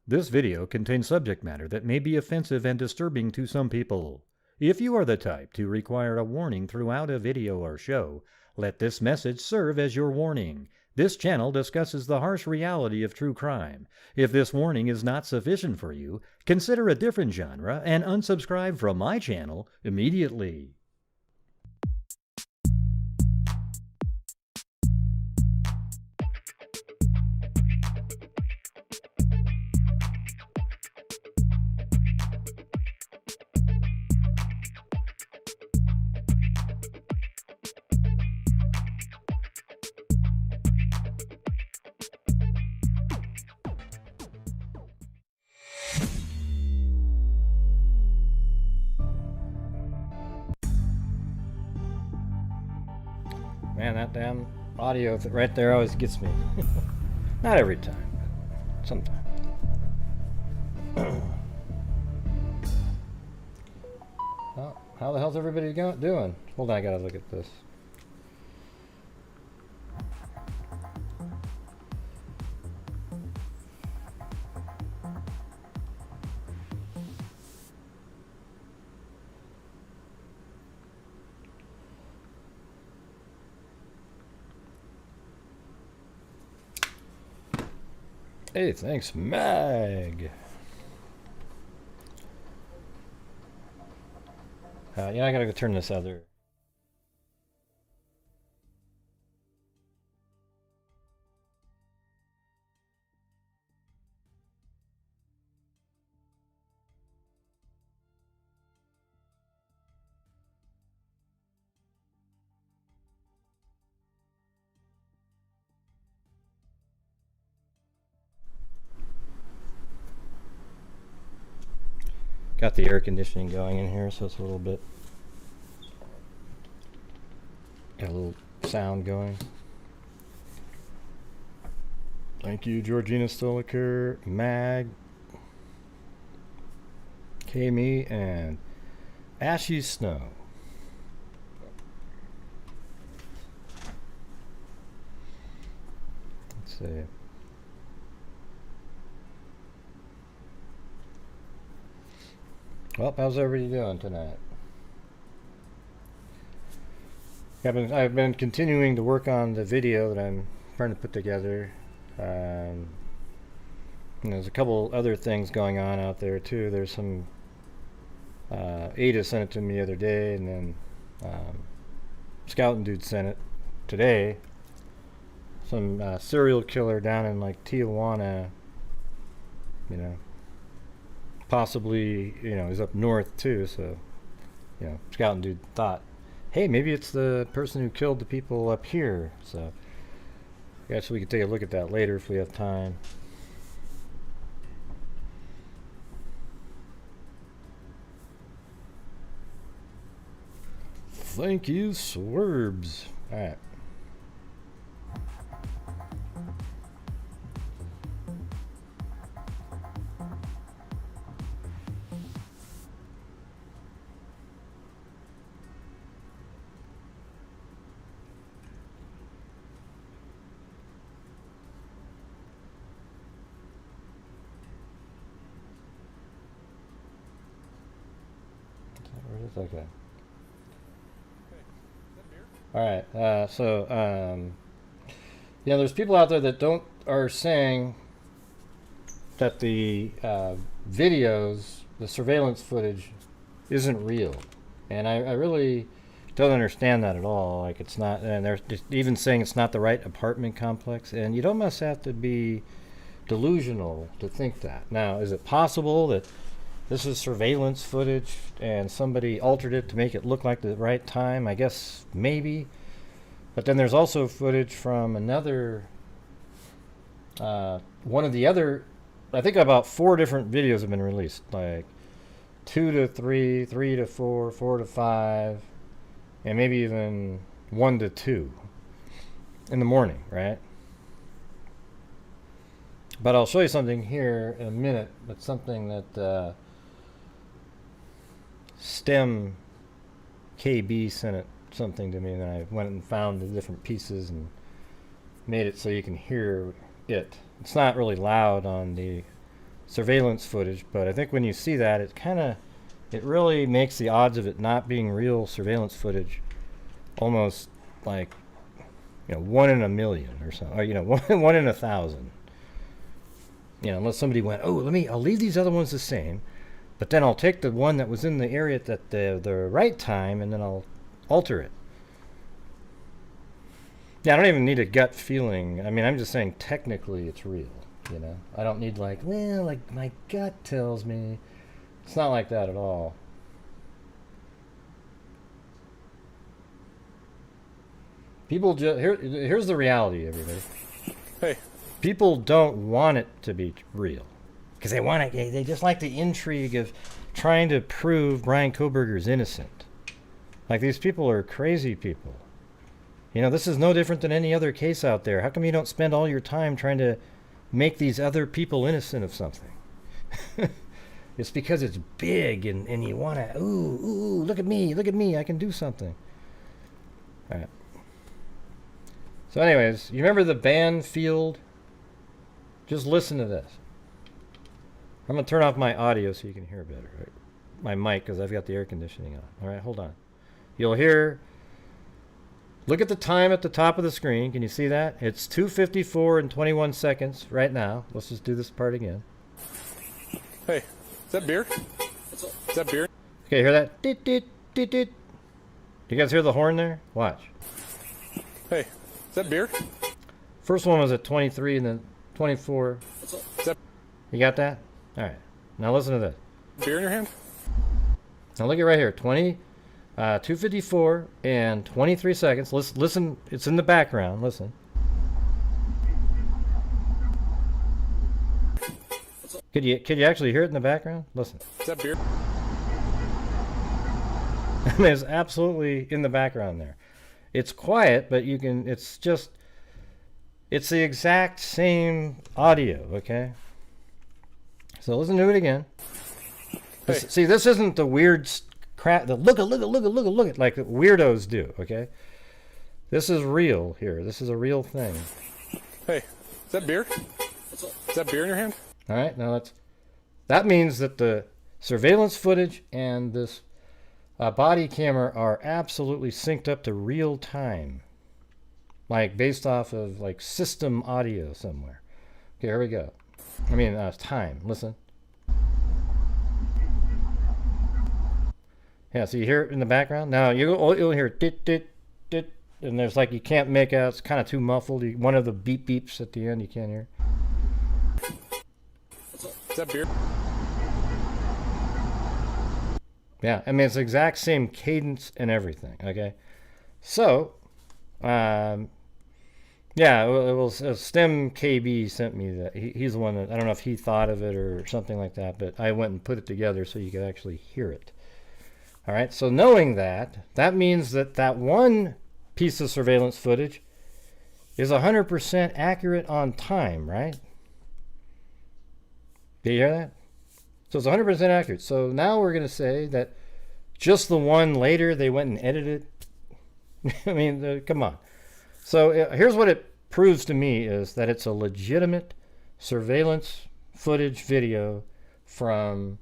This video contains subject matter that may be offensive and disturbing to some people. If you are the type to require a warning throughout a video or show, let this message serve as your warning. This channel discusses the harsh reality of true crime. If this warning is not sufficient for you, consider a different genre and unsubscribe from my channel immediately. Man, that damn audio right there always gets me. Not every time, but sometimes. Well, how the hell's everybody doing? Hold on, I gotta look at this. Hey, thanks, Mag. Yeah, I gotta go turn this other. Got the air conditioning going in here, so it's a little bit. Got a little sound going. Thank you, Georgina Stoliker, Mag, Kami, and Ashy Snow. Let's see. Well, how's everybody doing tonight? I've been continuing to work on the video that I'm trying to put together. There's a couple other things going on out there too. There's some Ada sent it to me the other day, and then Scouting Dude sent it today. Some serial killer down in like Tijuana, you know. Possibly, you know, he's up north too, so, you know, Scouting Dude thought, hey, maybe it's the person who killed the people up here. So I guess we could take a look at that later if we have time. Thank you, Swerves. All right. Okay. All right. Yeah, there's people out there that are saying that the videos, the surveillance footage, isn't real, and I really don't understand that at all. Like, it's not, and they're just even saying it's not the right apartment complex, and you'd almost have to be delusional to think that. Now, is it possible that this is surveillance footage and somebody altered it to make it look like the right time? I guess maybe. But then there's also footage from another, one of the other, I think about 4 different videos have been released. Like 2 to 3, 3 to 4, 4 to 5, and maybe even 1 to 2 in the morning, right? But I'll show you something here in a minute. That's something that STEM KB sent it something to me, and then I went and found the different pieces and made it so you can hear it. It's not really loud on the surveillance footage, but I think when you see that, it really makes the odds of it not being real surveillance footage almost like, 1 in a million or so, or 1 in 1,000. Unless somebody went, oh, I'll leave these other ones the same, but then I'll take the one that was in the area at the right time and then I'll alter it. Yeah, I don't even need a gut feeling. I mean, I'm just saying technically it's real, I don't need like my gut tells me. It's not like that at all. People just here's the reality, everybody. Hey. People don't want it to be real because they just like the intrigue of trying to prove Bryan Kohberger's innocent. Like, these people are crazy people. This is no different than any other case out there. How come you don't spend all your time trying to make these other people innocent of something? It's because it's big and you want to, ooh, look at me, I can do something. All right. So anyways, you remember the band field? Just listen to this. I'm going to turn off my audio so you can hear better. Right? My mic, because I've got the air conditioning on. All right, hold on. You'll hear, look at the time at the top of the screen. Can you see that? It's 2:54 and 21 seconds right now. Let's just do this part again. Hey, is that beer? Is that beer? Okay, hear that? Dit, dit, dit, dit. You guys hear the horn there? Watch. Hey, is that beer? First one was at 23 and then 24. You got that? All right. Now listen to this. Beer in your hand? Now look at right here. 2:54 and 23 seconds. Listen. It's in the background. Listen. Could you actually hear it in the background? Listen. Is that beer? It's absolutely in the background there. It's quiet, but you can. It's the exact same audio. Okay. So listen to it again. Hey. See, this isn't the weird crap. Look at like the weirdos do. Okay. This is real here. This is a real thing. Hey, is that beer? Is that beer in your hand? All right. Now that means that the surveillance footage and this body camera are absolutely synced up to real time, like based off of like system audio somewhere. Okay, here we go. I mean, time. Listen. Yeah, so you hear it in the background. Now you'll hear dit dit dit, and there's like you can't make out. It's kind of too muffled. One of the beep beeps at the end you can't hear. Is that beer? Yeah, I mean it's the exact same cadence and everything. Okay, so yeah, it was STEM KB sent me that. He's the one that, I don't know if he thought of it or something like that, but I went and put it together so you could actually hear it. All right, so knowing that means that one piece of surveillance footage is 100% accurate on time, right? Do you hear that? So it's 100% accurate. So now we're going to say that just the one later they went and edited it. I mean, come on. So here's what it proves to me is that it's a legitimate surveillance footage video from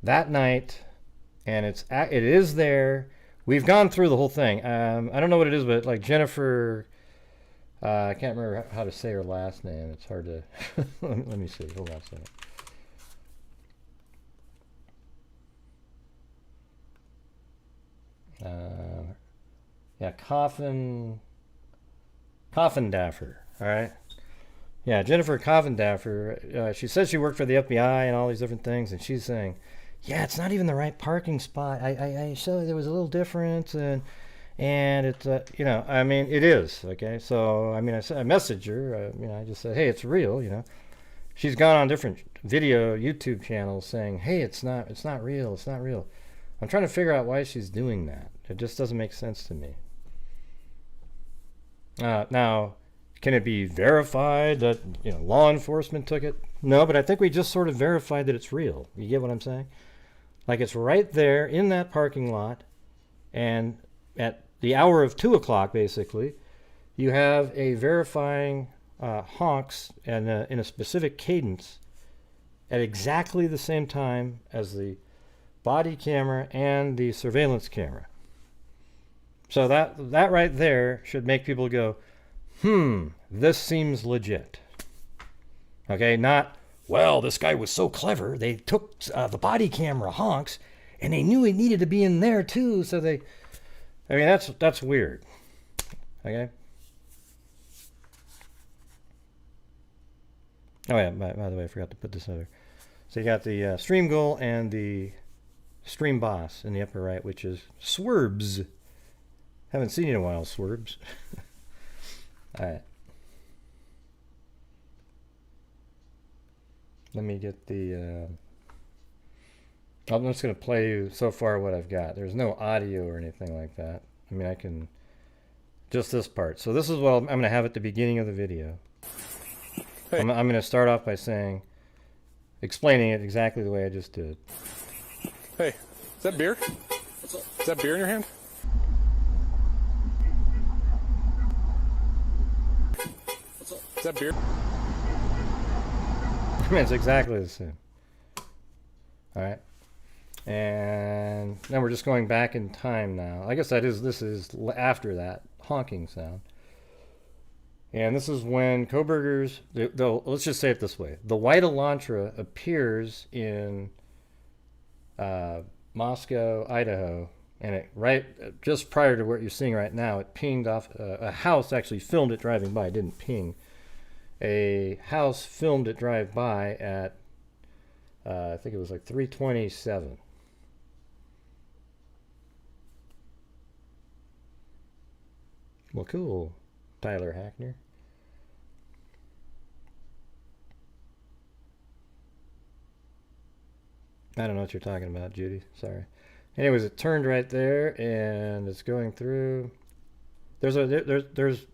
that night, and it is there. We've gone through the whole thing. I don't know what it is, but like Jennifer, I can't remember how to say her last name. It's hard to. Let me see. Hold on a second. Yeah, Coffindaffer, all right? Yeah, Jennifer Coffindaffer, she says she worked for the FBI and all these different things, and she's saying, yeah, it's not even the right parking spot. I showed there was a little difference, and it's, I mean, it is, okay? So, I mean, I messaged her, I just said, hey, it's real, She's gone on different video YouTube channels saying, hey, it's not real, it's not real. I'm trying to figure out why she's doing that. It just doesn't make sense to me. Now, can it be verified that law enforcement took it? No, but I think we just sort of verified that it's real. You get what I'm saying? Like it's right there in that parking lot, and at the hour of 2 o'clock, basically, you have a verifying honks and in a specific cadence at exactly the same time as the body camera and the surveillance camera. So that right there should make people go, this seems legit. Okay, not, well, this guy was so clever, they took the body camera honks, and they knew he needed to be in there too, so they... I mean, that's weird. Okay? Oh yeah, by the way, I forgot to put this other. So you got the stream goal and the stream boss in the upper right, which is Swerves. Haven't seen you in a while, Swerves. Alright. Let me get the... I'm just going to play you so far what I've got. There's no audio or anything like that. I mean, I can... Just this part. So this is what I'm going to have at the beginning of the video. Hey. I'm going to start off by saying... Explaining it exactly the way I just did. Hey, is that beer? Is that beer in your hand? Is that beer? I mean, it's exactly the same. Alright. And now we're just going back in time now. I guess this is after that honking sound. And this is when Kohberger's, let's just say it this way. The white Elantra appears in Moscow, Idaho, and it just prior to what you're seeing right now, it pinged off, a house actually filmed it driving by. It didn't ping. A house filmed it drive by at, I think it was like 3:27. Well, cool, Tyler Hackner. I don't know what you're talking about, Judy. Sorry. Anyways, it turned right there, and it's going through. There's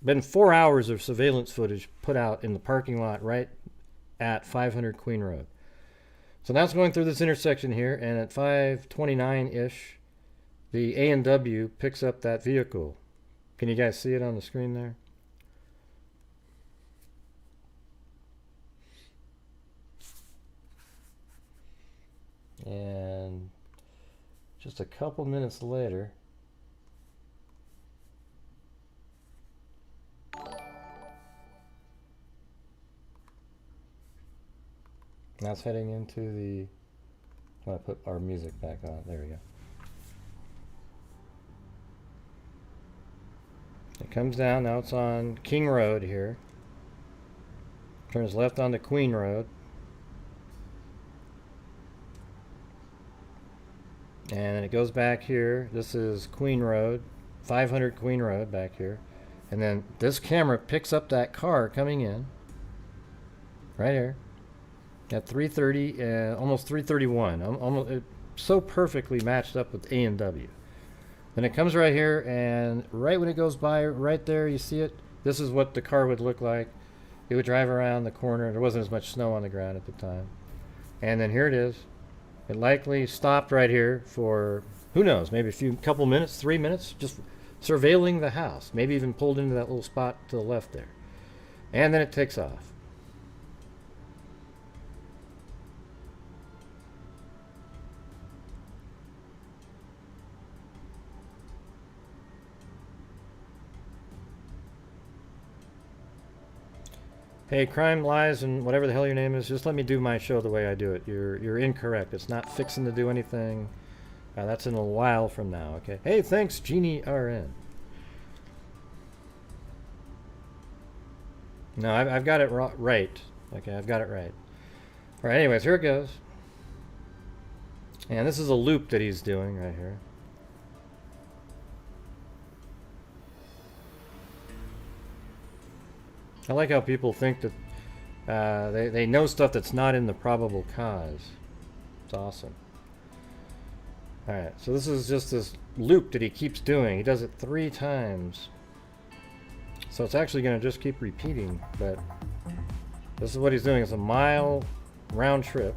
been 4 hours of surveillance footage put out in the parking lot right at 500 Queen Road. So now it's going through this intersection here, and at 5:29-ish, the A&W picks up that vehicle. Can you guys see it on the screen there? And just a couple minutes later, now it's heading into the, I'm going to put our music back on. There we go. It comes down, now it's on King Road here. Turns left onto Queen Road. And then it goes back here. This is Queen Road, 500 Queen Road back here. And then this camera picks up that car coming in, right here, at 3:30, almost 3:31. It so perfectly matched up with A&W. Then it comes right here, and right when it goes by, right there, you see it. This is what the car would look like. It would drive around the corner. There wasn't as much snow on the ground at the time. And then here it is. It likely stopped right here for, who knows, maybe couple minutes, 3 minutes, just surveilling the house. Maybe even pulled into that little spot to the left there. And then it takes off. Hey, Crime Lies and whatever the hell your name is, just let me do my show the way I do it. You're incorrect. It's not fixing to do anything. That's in a while from now, okay? Hey, thanks, Genie RN. No, I've got it right. Okay, I've got it right. All right, anyways, here it goes. And this is a loop that he's doing right here. I like how people think that they know stuff that's not in the probable cause. It's awesome. Alright, so this is just this loop that he keeps doing. He does it 3 times. So it's actually going to just keep repeating, but this is what he's doing. It's a mile round trip.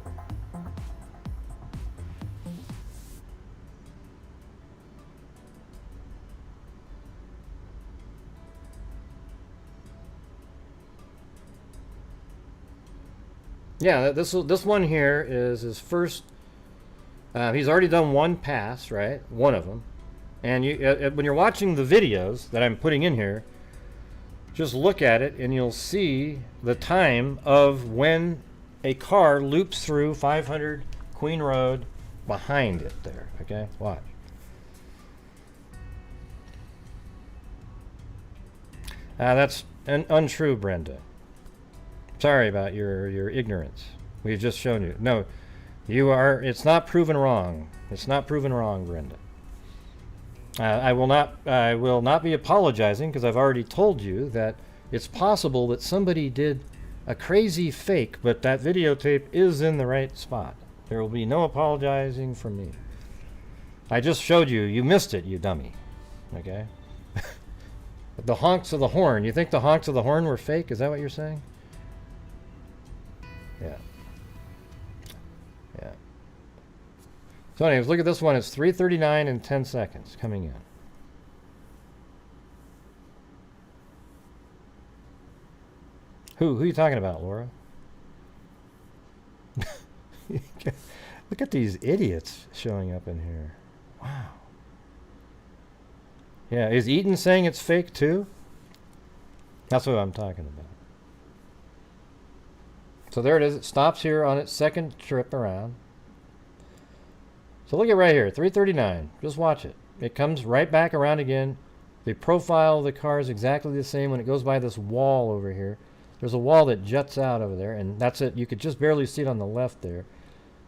Yeah, this one here is his first. He's already done one pass, right? One of them. And you, when you're watching the videos that I'm putting in here, just look at it and you'll see the time of when a car loops through 500 Queen Road behind it there. Okay, watch. That's untrue, Brenda. Sorry about your ignorance. We've just shown you. No, you are. It's not proven wrong. It's not proven wrong, Brenda. I will not be apologizing because I've already told you that it's possible that somebody did a crazy fake, but that videotape is in the right spot. There will be no apologizing from me. I just showed you. You missed it, you dummy. Okay? The honks of the horn. You think the honks of the horn were fake? Is that what you're saying? Yeah. Yeah. So anyways, look at this one. It's 3:39 and 10 seconds coming in. Who are you talking about, Laura? Look at these idiots showing up in here. Wow. Yeah, is Eaton saying it's fake too? That's what I'm talking about. So there it is. It stops here on its second trip around. So look at right here, 3:39. Just watch it. It comes right back around again. The profile of the car is exactly the same when it goes by this wall over here. There's a wall that juts out over there, and that's it. You could just barely see it on the left there.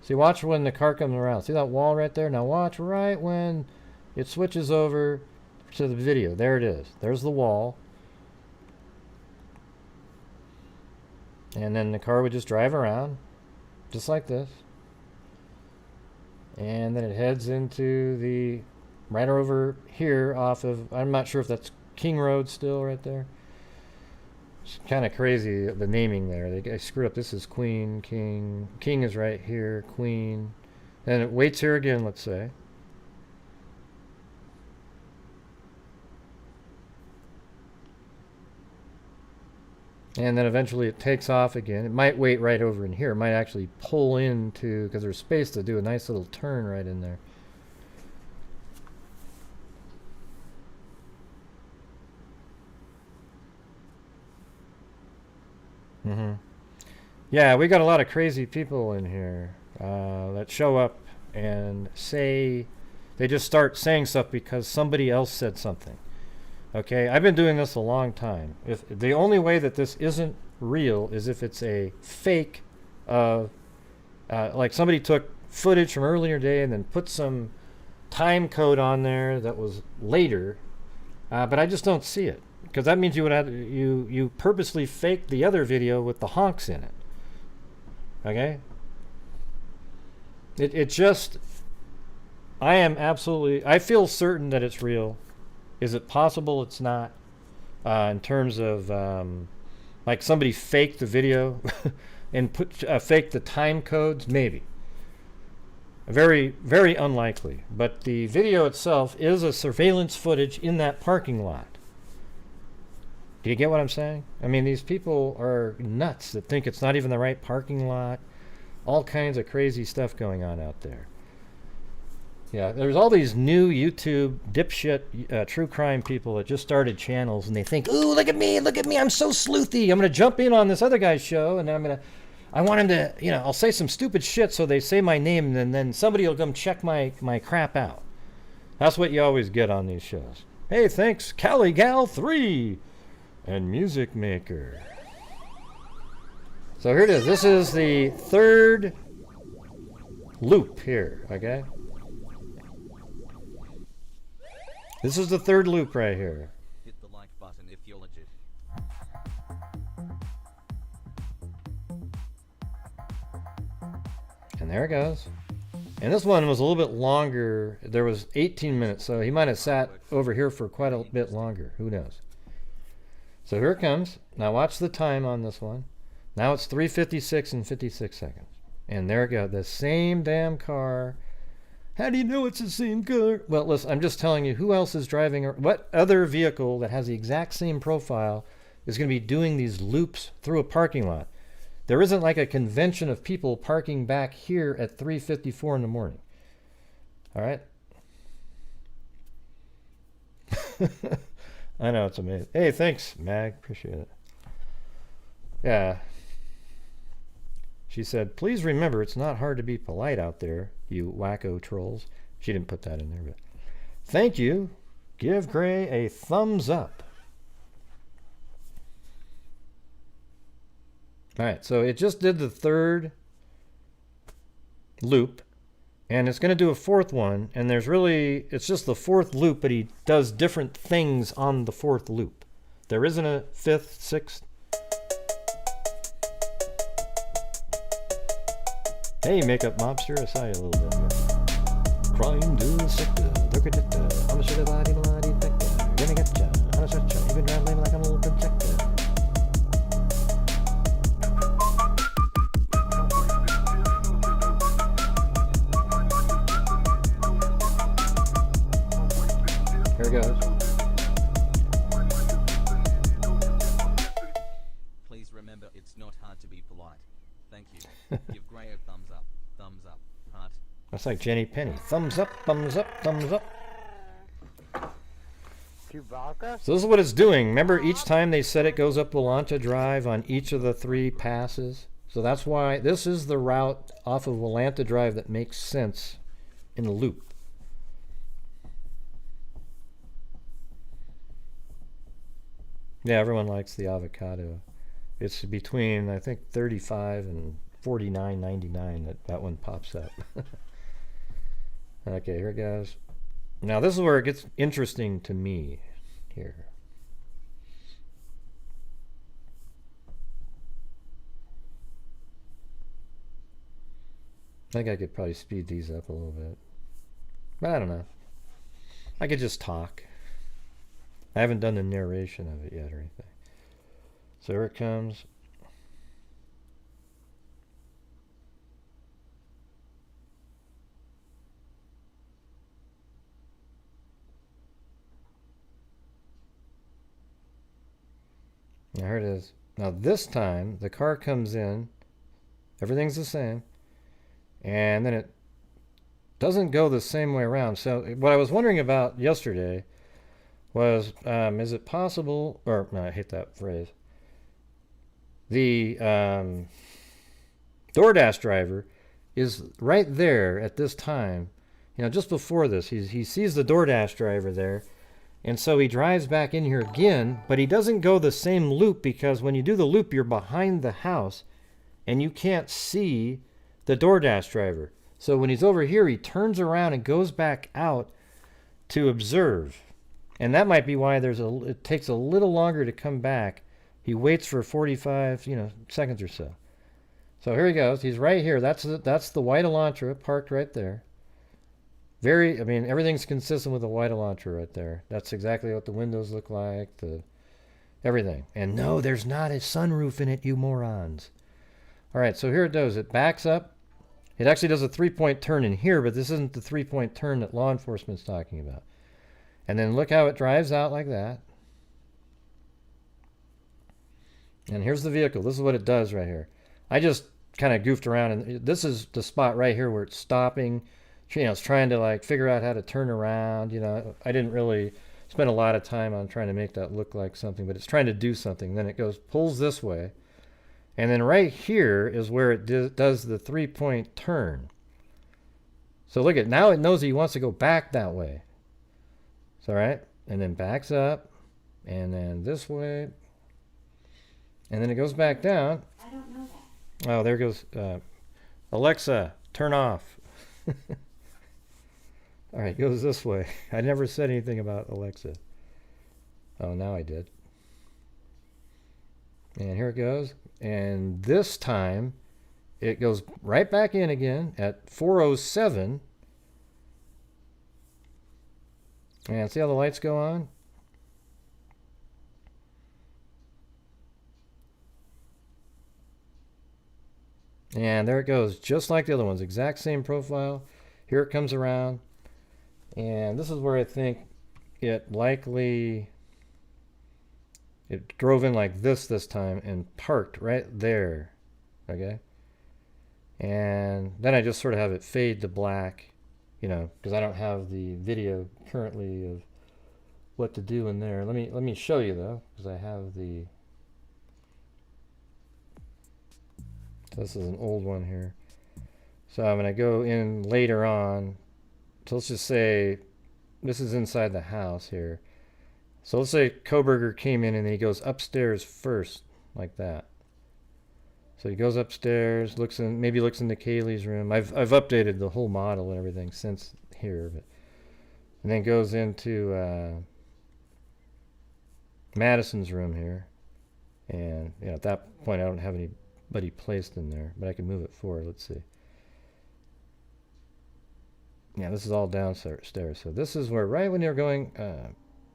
See, watch when the car comes around. See that wall right there? Now watch right when it switches over to the video. There it is. There's the wall. And then the car would just drive around, just like this. And then it heads into the, right over here off of, I'm not sure if that's King Road still right there. It's kind of crazy, the naming there. They screwed up. This is Queen, King. King is right here, Queen. And it waits here again, let's say. And then eventually it takes off again. It might wait right over in here. It might actually pull into, because there's space to do a nice little turn right in there. Mm-hmm. Yeah, we got a lot of crazy people in here that show up and say, they just start saying stuff because somebody else said something. Okay, I've been doing this a long time. If the only way that this isn't real is if it's a fake of, like somebody took footage from earlier day and then put some time code on there that was later, but I just don't see it because that means you would have you purposely faked the other video with the honks in it. Okay. It just, I feel certain that it's real. Is it possible it's not? In terms of like somebody faked the video and faked the time codes? Maybe. Very, very unlikely. But the video itself is a surveillance footage in that parking lot. Do you get what I'm saying? I mean, these people are nuts that think it's not even the right parking lot. All kinds of crazy stuff going on out there. Yeah, there's all these new YouTube dipshit true crime people that just started channels and they think, ooh, look at me, I'm so sleuthy. I'm going to jump in on this other guy's show and then I want him to, I'll say some stupid shit so they say my name and then somebody will come check my crap out. That's what you always get on these shows. Hey, thanks, Cali Gal 3 and Music Maker. So here it is. This is the third loop here, okay? This is the third loop right here. Hit the like button if you're legit. And there it goes. And this one was a little bit longer. There was 18 minutes, so he might have sat over here for quite a bit longer. Who knows? So here it comes. Now watch the time on this one. Now it's 3:56 and 56 seconds. And there it goes. The same damn car. How do you know it's the same car? Well, listen, I'm just telling you who else is driving, or what other vehicle that has the exact same profile is going to be doing these loops through a parking lot. There isn't like a convention of people parking back here at 3:54 in the morning. All right? I know, it's amazing. Hey, thanks, Mag. Appreciate it. Yeah. She said, please remember it's not hard to be polite out there, you wacko trolls. She didn't put that in there, but thank you. Give Gray a thumbs up. All right, so it just did the third loop, and it's going to do a fourth one, and it's just the fourth loop, but he does different things on the fourth loop. There isn't a fifth, sixth. Hey, Makeup Mobster, I saw you a little bit ago. Crime to the sector, I'm a shit body, bloody detector. Gonna get ya, I'm a shot ya, even rambling like I'm a little protector. Here it goes. Please remember, it's not hard to be polite. Thank you. Give Gray a thumbs up, heart. That's like Jenny Penny. Thumbs up, thumbs up, thumbs up. So this is what it's doing. Remember, each time they said it goes up Willanta Drive on each of the 3 passes. So that's why this is the route off of Willanta Drive that makes sense in the loop. Yeah, everyone likes the avocado. It's between, I think, 35 and 49.99 that one pops up. Okay, here it goes. Now this is where it gets interesting to me here. I think I could probably speed these up a little bit. But I don't know. I could just talk. I haven't done the narration of it yet or anything. So here it comes. Now here it is. Now this time the car comes in, everything's the same, and then it doesn't go the same way around. So what I was wondering about yesterday was, is it possible, or no, I hate that phrase. The DoorDash driver is right there at this time, you know, just before this. He sees the DoorDash driver there, and so he drives back in here again, but he doesn't go the same loop, because when you do the loop, you're behind the house, and you can't see the DoorDash driver. So when he's over here, he turns around and goes back out to observe. And that might be why it takes a little longer to come back. He waits for 45, seconds or so. So here he goes. He's right here. That's the white Elantra parked right there. Everything's consistent with the white Elantra right there. That's exactly what the windows look like, everything. And no, there's not a sunroof in it, you morons. All right, so here it goes. It backs up. It actually does a 3-point turn in here, but this isn't the 3-point turn that law enforcement's talking about. And then look how it drives out like that. And here's the vehicle. This is what it does right here. I just kind of goofed around, and this is the spot right here where it's stopping. It's trying to figure out how to turn around. I didn't really spend a lot of time on trying to make that look like something, but it's trying to do something. Then it pulls this way. And then right here is where it does the 3-point turn. So look now it knows he wants to go back that way. So right, and then backs up, and then this way, and then it goes back down. I don't know that. Oh, there goes Alexa, turn off. All right, it goes this way. I never said anything about Alexa. Oh, now I did. And here it goes. And this time, it goes right back in again at 4:07. And see how the lights go on? And there it goes, just like the other ones. Exact same profile. Here it comes around. And this is where I think it drove in like this time and parked right there. Okay. And then I just sort of have it fade to black, you know, because I don't have the video currently of what to do in there. Let me show you though, because I have the. This is an old one here. So I'm going to go in later on. So let's just say this is inside the house here. So let's say Kohberger came in and he goes upstairs first, like that. So he goes upstairs, maybe looks into Kaylee's room. I've updated the whole model and everything since here, but and then goes into Madison's room here. And you know, at that point I don't have anybody placed in there, but I can move it forward. Let's see. Yeah, this is all downstairs. So this is where, right when you're going,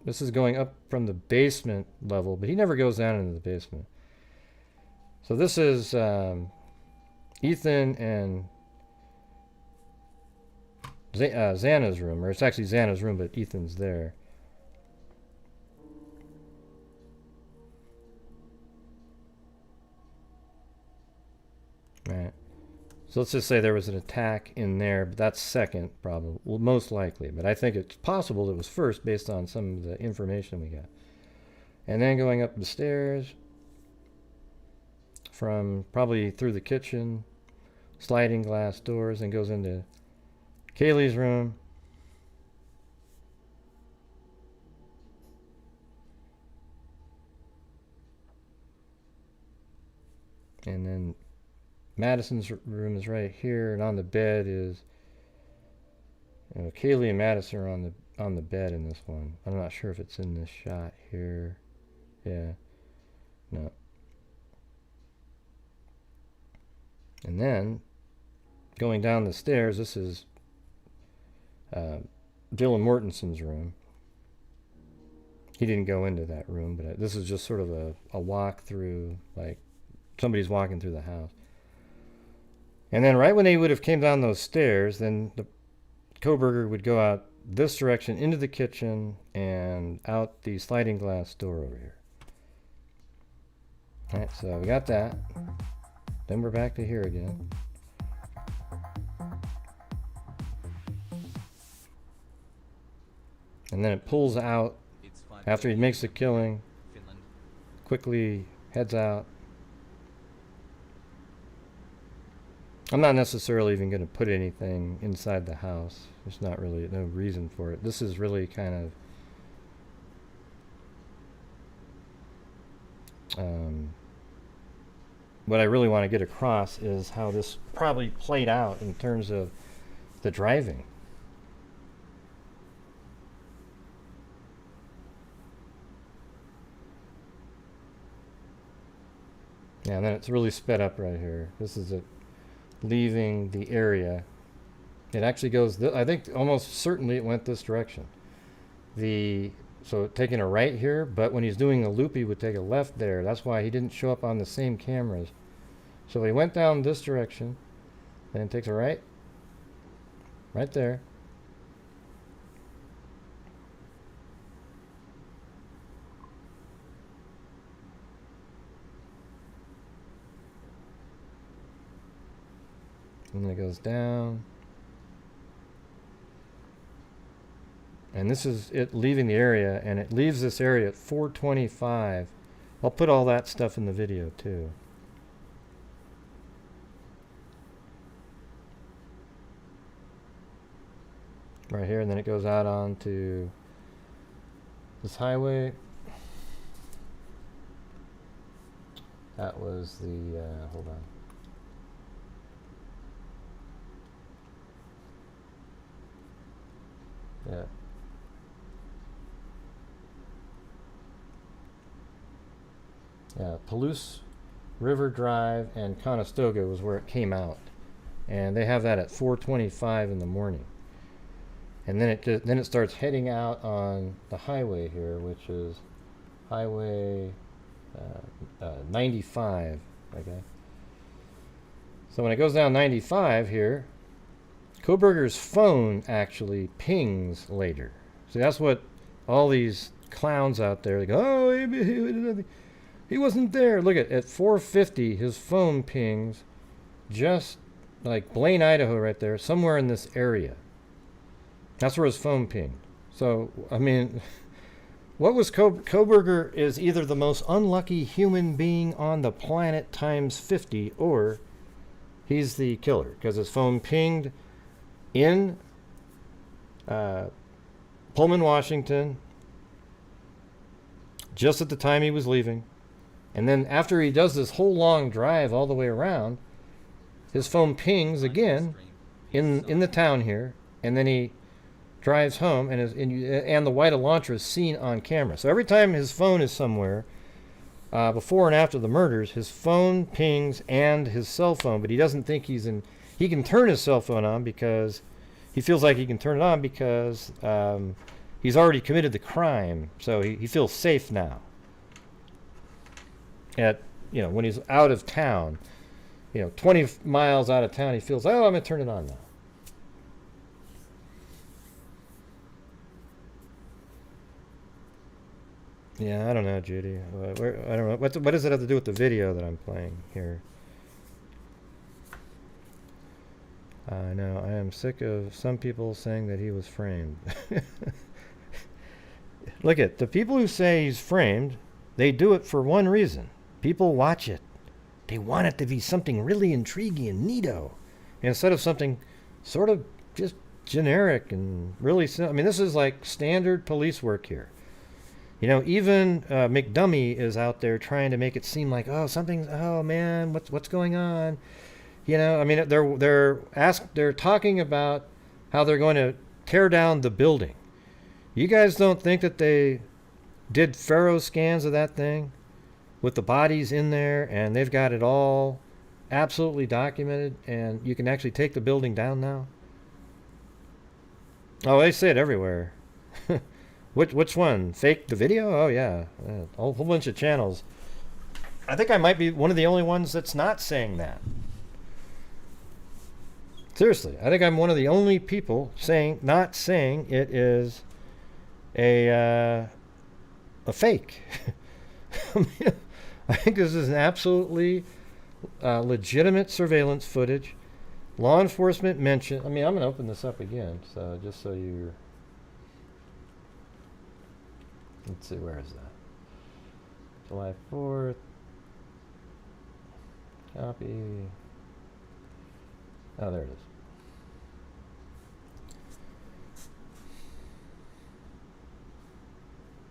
this is going up from the basement level, but he never goes down into the basement. So this is Ethan and Xana's room, or it's actually Xana's room, but Ethan's there. Right. So let's just say there was an attack in there, but that's second, probably, well, most likely. But I think it's possible it was first based on some of the information we got. And then going up the stairs from probably through the kitchen, sliding glass doors, and goes into Kaylee's room. And then Madison's room is right here, and on the bed is, you know, Kaylee and Madison are on the bed in this one. I'm not sure if it's in this shot here. Yeah, no. And then going down the stairs, this is Dylan Mortenson's room. He didn't go into that room, but this is just sort of a walk through, like somebody's walking through the house. And then right when they would have came down those stairs, then the Kohberger would go out this direction into the kitchen and out the sliding glass door over here. All right, so we got that. Then we're back to here again. And then it pulls out after he makes the killing, quickly heads out. I'm not necessarily even going to put anything inside the house. There's not really no reason for it. This is really kind of what I really want to get across is how this probably played out in terms of the driving. Yeah, and then it's really sped up right here. This is it leaving the area. It actually goes, I think almost certainly it went this direction. So taking a right here, but when he's doing a loop, he would take a left there. That's why he didn't show up on the same cameras. So he went down this direction, then takes a right there. And then it goes down. And this is it leaving the area, and it leaves this area at 4:25. I'll put all that stuff in the video too. Right here, and then it goes out onto this highway. That was the, hold on. Yeah. Yeah, Palouse River Drive and Conestoga was where it came out. And they have that at 4:25 in the morning. And then it starts heading out on the highway here, which is Highway 95, okay? So when it goes down 95 here, Kohberger's phone actually pings later. See, that's what all these clowns out there, they go, oh, He wasn't there. Look at 4:50, his phone pings just like Blaine, Idaho, right there, somewhere in this area. That's where his phone pinged. So, I mean, what was Kohberger is either the most unlucky human being on the planet times 50, or he's the killer, because his phone pinged in Pullman, Washington, just at the time he was leaving. And then after he does this whole long drive all the way around, his phone pings again in the town here, and then he drives home, and the white Elantra is seen on camera. So every time his phone is somewhere, before and after the murders, his phone pings and his cell phone, but he doesn't think he's in. He can turn his cell phone on because he feels like he can turn it on because he's already committed the crime, so he feels safe now. When he's out of town, 20 miles out of town, he feels, oh, I'm gonna turn it on now. Yeah, I don't know, Judy. I don't know. What does it have to do with the video that I'm playing here? I know. I am sick of some people saying that he was framed. Look at the people who say he's framed. They do it for one reason. People watch it. They want it to be something really intriguing and neato, instead of something sort of just generic and really simple. I mean, this is like standard police work here. Even McDummy is out there trying to make it seem like, oh man, what's going on? I mean, they're talking about how they're going to tear down the building. You guys don't think that they did Faro scans of that thing with the bodies in there, and they've got it all absolutely documented, and you can actually take the building down now? Oh, they say it everywhere. Which one? Fake the video? Oh, yeah. A whole bunch of channels. I think I might be one of the only ones that's not saying that. Seriously, I think I'm one of the only people not saying it is a fake. I think this is an absolutely legitimate surveillance footage. Law enforcement mentioned. I mean, I'm going to open this up again, so just so you're. Let's see, where is that? July 4th. Copy. Oh, there it is.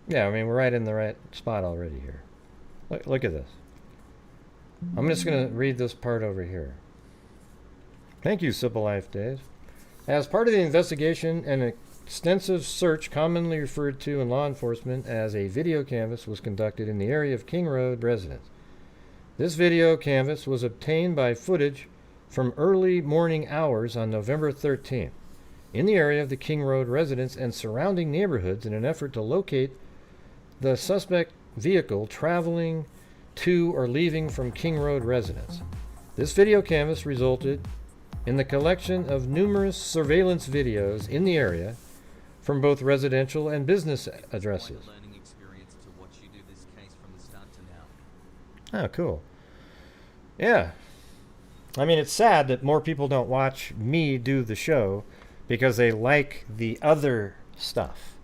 Yeah, I mean, we're right in the right spot already here. Look at this. I'm just going to read this part over here. Thank you, Simple Life Days. As part of the investigation, an extensive search commonly referred to in law enforcement as a video canvas was conducted in the area of King Road residence. This video canvas was obtained by footage from early morning hours on November 13th in the area of the King Road residence and surrounding neighborhoods in an effort to locate the suspect vehicle traveling to or leaving from King Road residence. This video canvas resulted in the collection of numerous surveillance videos in the area from both residential and business addresses. Oh, cool. Yeah. I mean, it's sad that more people don't watch me do the show because they like the other stuff.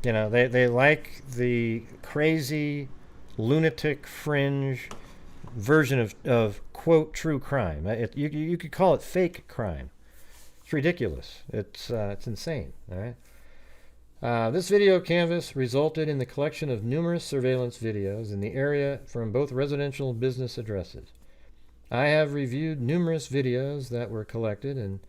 They like the crazy, lunatic, fringe version of quote, true crime. You could call it fake crime. It's ridiculous. It's insane, all right? This video canvas resulted in the collection of numerous surveillance videos in the area from both residential and business addresses. I have reviewed numerous videos that were collected and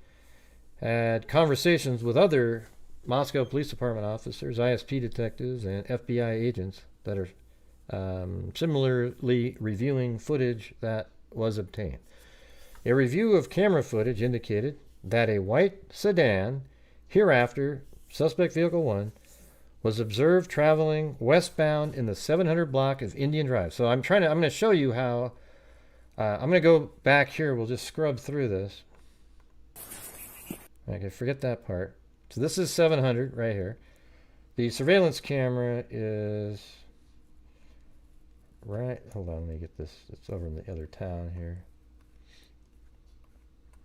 had conversations with other Moscow Police Department officers, ISP detectives, and FBI agents that are similarly reviewing footage that was obtained. A review of camera footage indicated that a white sedan, hereafter Suspect Vehicle 1, was observed traveling westbound in the 700 block of Indian Drive. So I'm going to show you how, I'm going to go back here. We'll just scrub through this. Okay, forget that part. So this is 700 right here. The surveillance camera is right, hold on, let me get this. It's over in the other town here.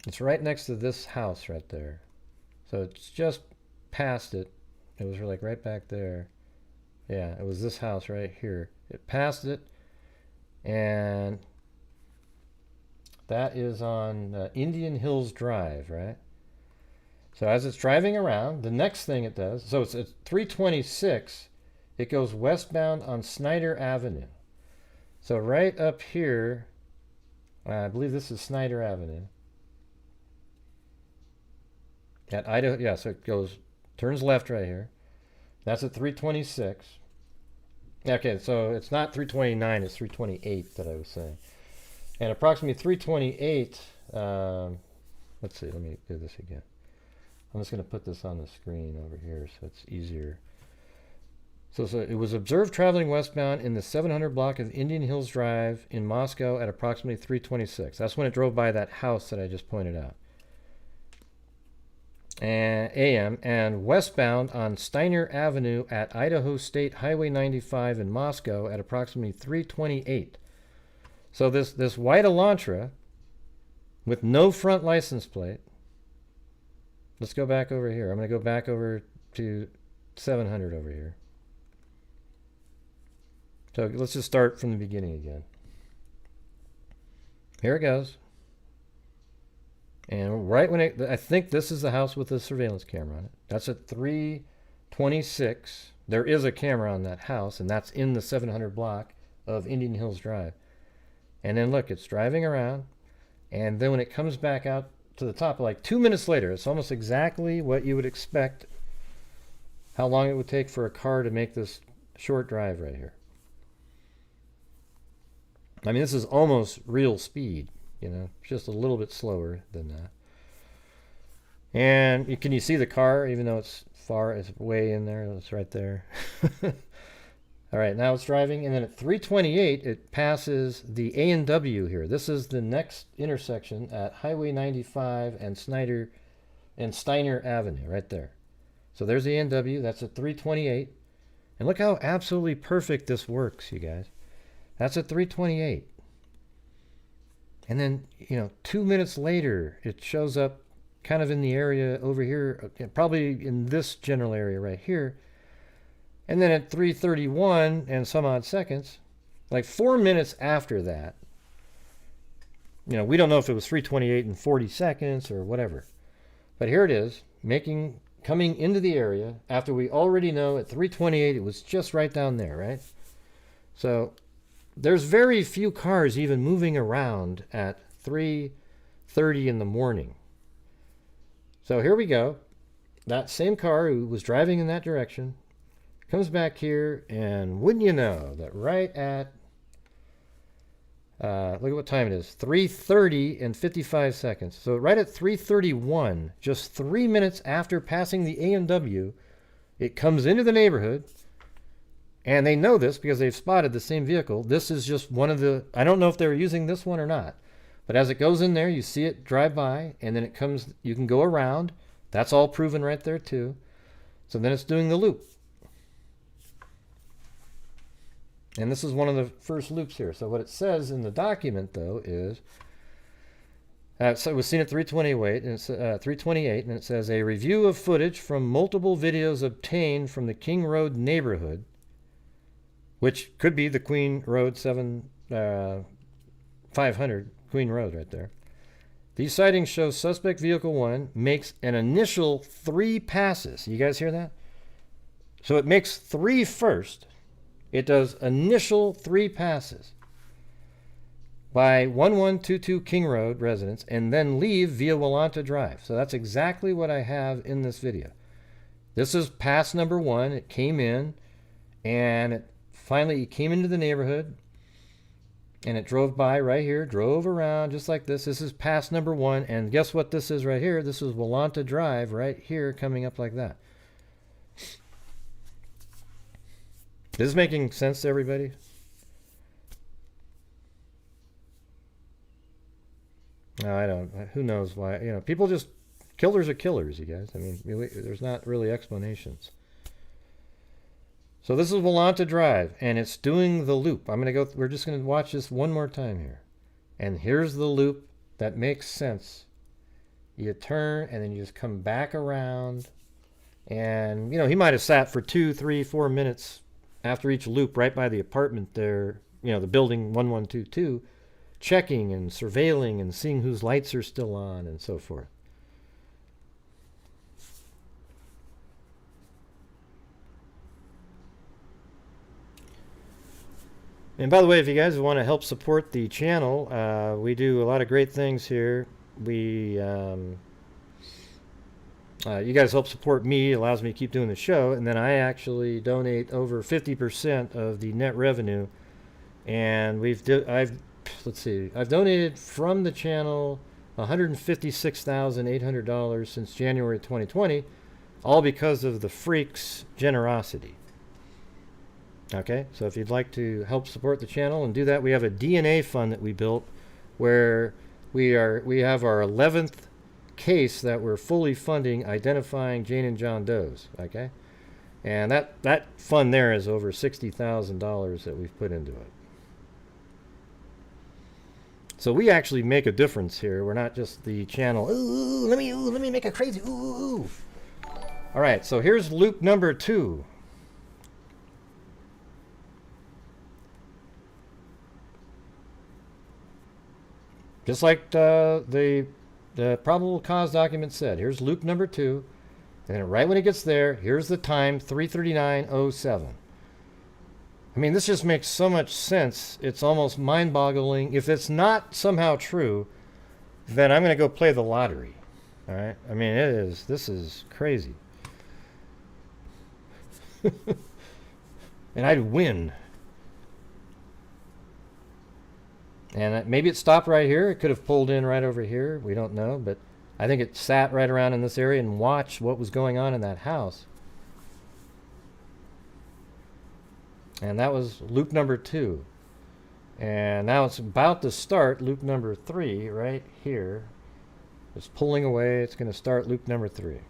It's right next to this house right there. So it's just past it. It was like right back there. Yeah, it was this house right here. It passed it, and that is on Indian Hills Drive, right? So as it's driving around, the next thing it does, so it's at 326, it goes westbound on Snyder Avenue. So right up here, I believe this is Snyder Avenue. At Idaho, yeah, so it goes, turns left right here. That's at 326. Okay, so it's not 329, it's 328 that I was saying. And approximately 328, let's see, let me do this again. I'm just going to put this on the screen over here so it's easier. So it was observed traveling westbound in the 700 block of Indian Hills Drive in Moscow at approximately 326. That's when it drove by that house that I just pointed out. And AM, and westbound on Steiner Avenue at Idaho State Highway 95 in Moscow at approximately 328. So this white Elantra with no front license plate. Let's go back over here. I'm going to go back over to 700 over here. So let's just start from the beginning again. Here it goes. And right when I think this is the house with the surveillance camera on it. That's at 326. There is a camera on that house, and that's in the 700 block of Indian Hills Drive. And then look, it's driving around, and then when it comes back out to the top, like 2 minutes later, it's almost exactly what you would expect, how long it would take for a car to make this short drive right here. I mean, this is almost real speed, you know, just a little bit slower than that. And can you see the car, even though it's far, it's way in there, it's right there. All right, now it's driving, and then at 328, it passes the A&W here. This is the next intersection at Highway 95 and Steiner Avenue, right there. So there's the A&W, that's at 328. And look how absolutely perfect this works, you guys. That's at 328. And then, 2 minutes later, it shows up kind of in the area over here, probably in this general area right here. And then at 3:31 and some odd seconds, like 4 minutes after that, we don't know if it was 3:28 and 40 seconds or whatever. But here it is, coming into the area after we already know at 3:28 it was just right down there, right? So there's very few cars even moving around at 3:30 in the morning. So here we go. That same car who was driving in that direction comes back here, and wouldn't you know that right at, look at what time it is, 3:30 and 55 seconds. So right at 3:31, just 3 minutes after passing the A&W, it comes into the neighborhood, and they know this because they've spotted the same vehicle. This is just one of the, I don't know if they were using this one or not, but as it goes in there, you see it drive by, and then it comes, you can go around. That's all proven right there too. So then it's doing the loop. And this is one of the first loops here. So what it says in the document, though, is, so it was seen at 328, and it's 328, and it says, a review of footage from multiple videos obtained from the King Road neighborhood, which could be the Queen Road 500, Queen Road right there. These sightings show suspect vehicle 1 makes an initial 3 passes. You guys hear that? So it makes 3 first. It does initial 3 passes by 1122 King Road residents and then leave via Willanta Drive. So that's exactly what I have in this video. This is pass number 1. It came in, and it came into the neighborhood, and it drove by right here, drove around just like this. This is pass number 1, and guess what this is right here? This is Willanta Drive right here, coming up like that. Is this making sense to everybody? No, I don't. Who knows why? People just, killers are killers, you guys. I mean, really, there's not really explanations. So this is Volanta Drive, and it's doing the loop. We're just gonna watch this one more time here. And here's the loop that makes sense. You turn, and then you just come back around. And, you know, he might have sat for 2, 3, 4 minutes after each loop right by the apartment there, you know, the building 1122, checking and surveilling and seeing whose lights are still on and so forth. And by the way, if you guys want to help support the channel, we do a lot of great things here. You guys help support me, allows me to keep doing the show, and then I actually donate over 50% of the net revenue. And I've donated from the channel $156,800 since January 2020, all because of the freaks' generosity. Okay, so if you'd like to help support the channel and do that, we have a DNA fund that we built where we have our 11th case that we're fully funding identifying Jane and John Does. Okay, and that fund there is over $60,000 that we've put into it. So we actually make a difference here. We're not just the channel. Ooh, let me make a crazy ooh. All right, so here's loop number 2. Just like the probable cause document said. Here's loop number 2. And then right when it gets there, here's the time, 3:39:07. I mean, this just makes so much sense. It's almost mind-boggling. If it's not somehow true, then I'm going to go play the lottery. All right? I mean, this is crazy. And I'd win. And maybe it stopped right here. It could have pulled in right over here. We don't know. But I think it sat right around in this area and watched what was going on in that house. And that was loop number 2. And now it's about to start loop number 3 right here. It's pulling away. It's going to start loop number 3.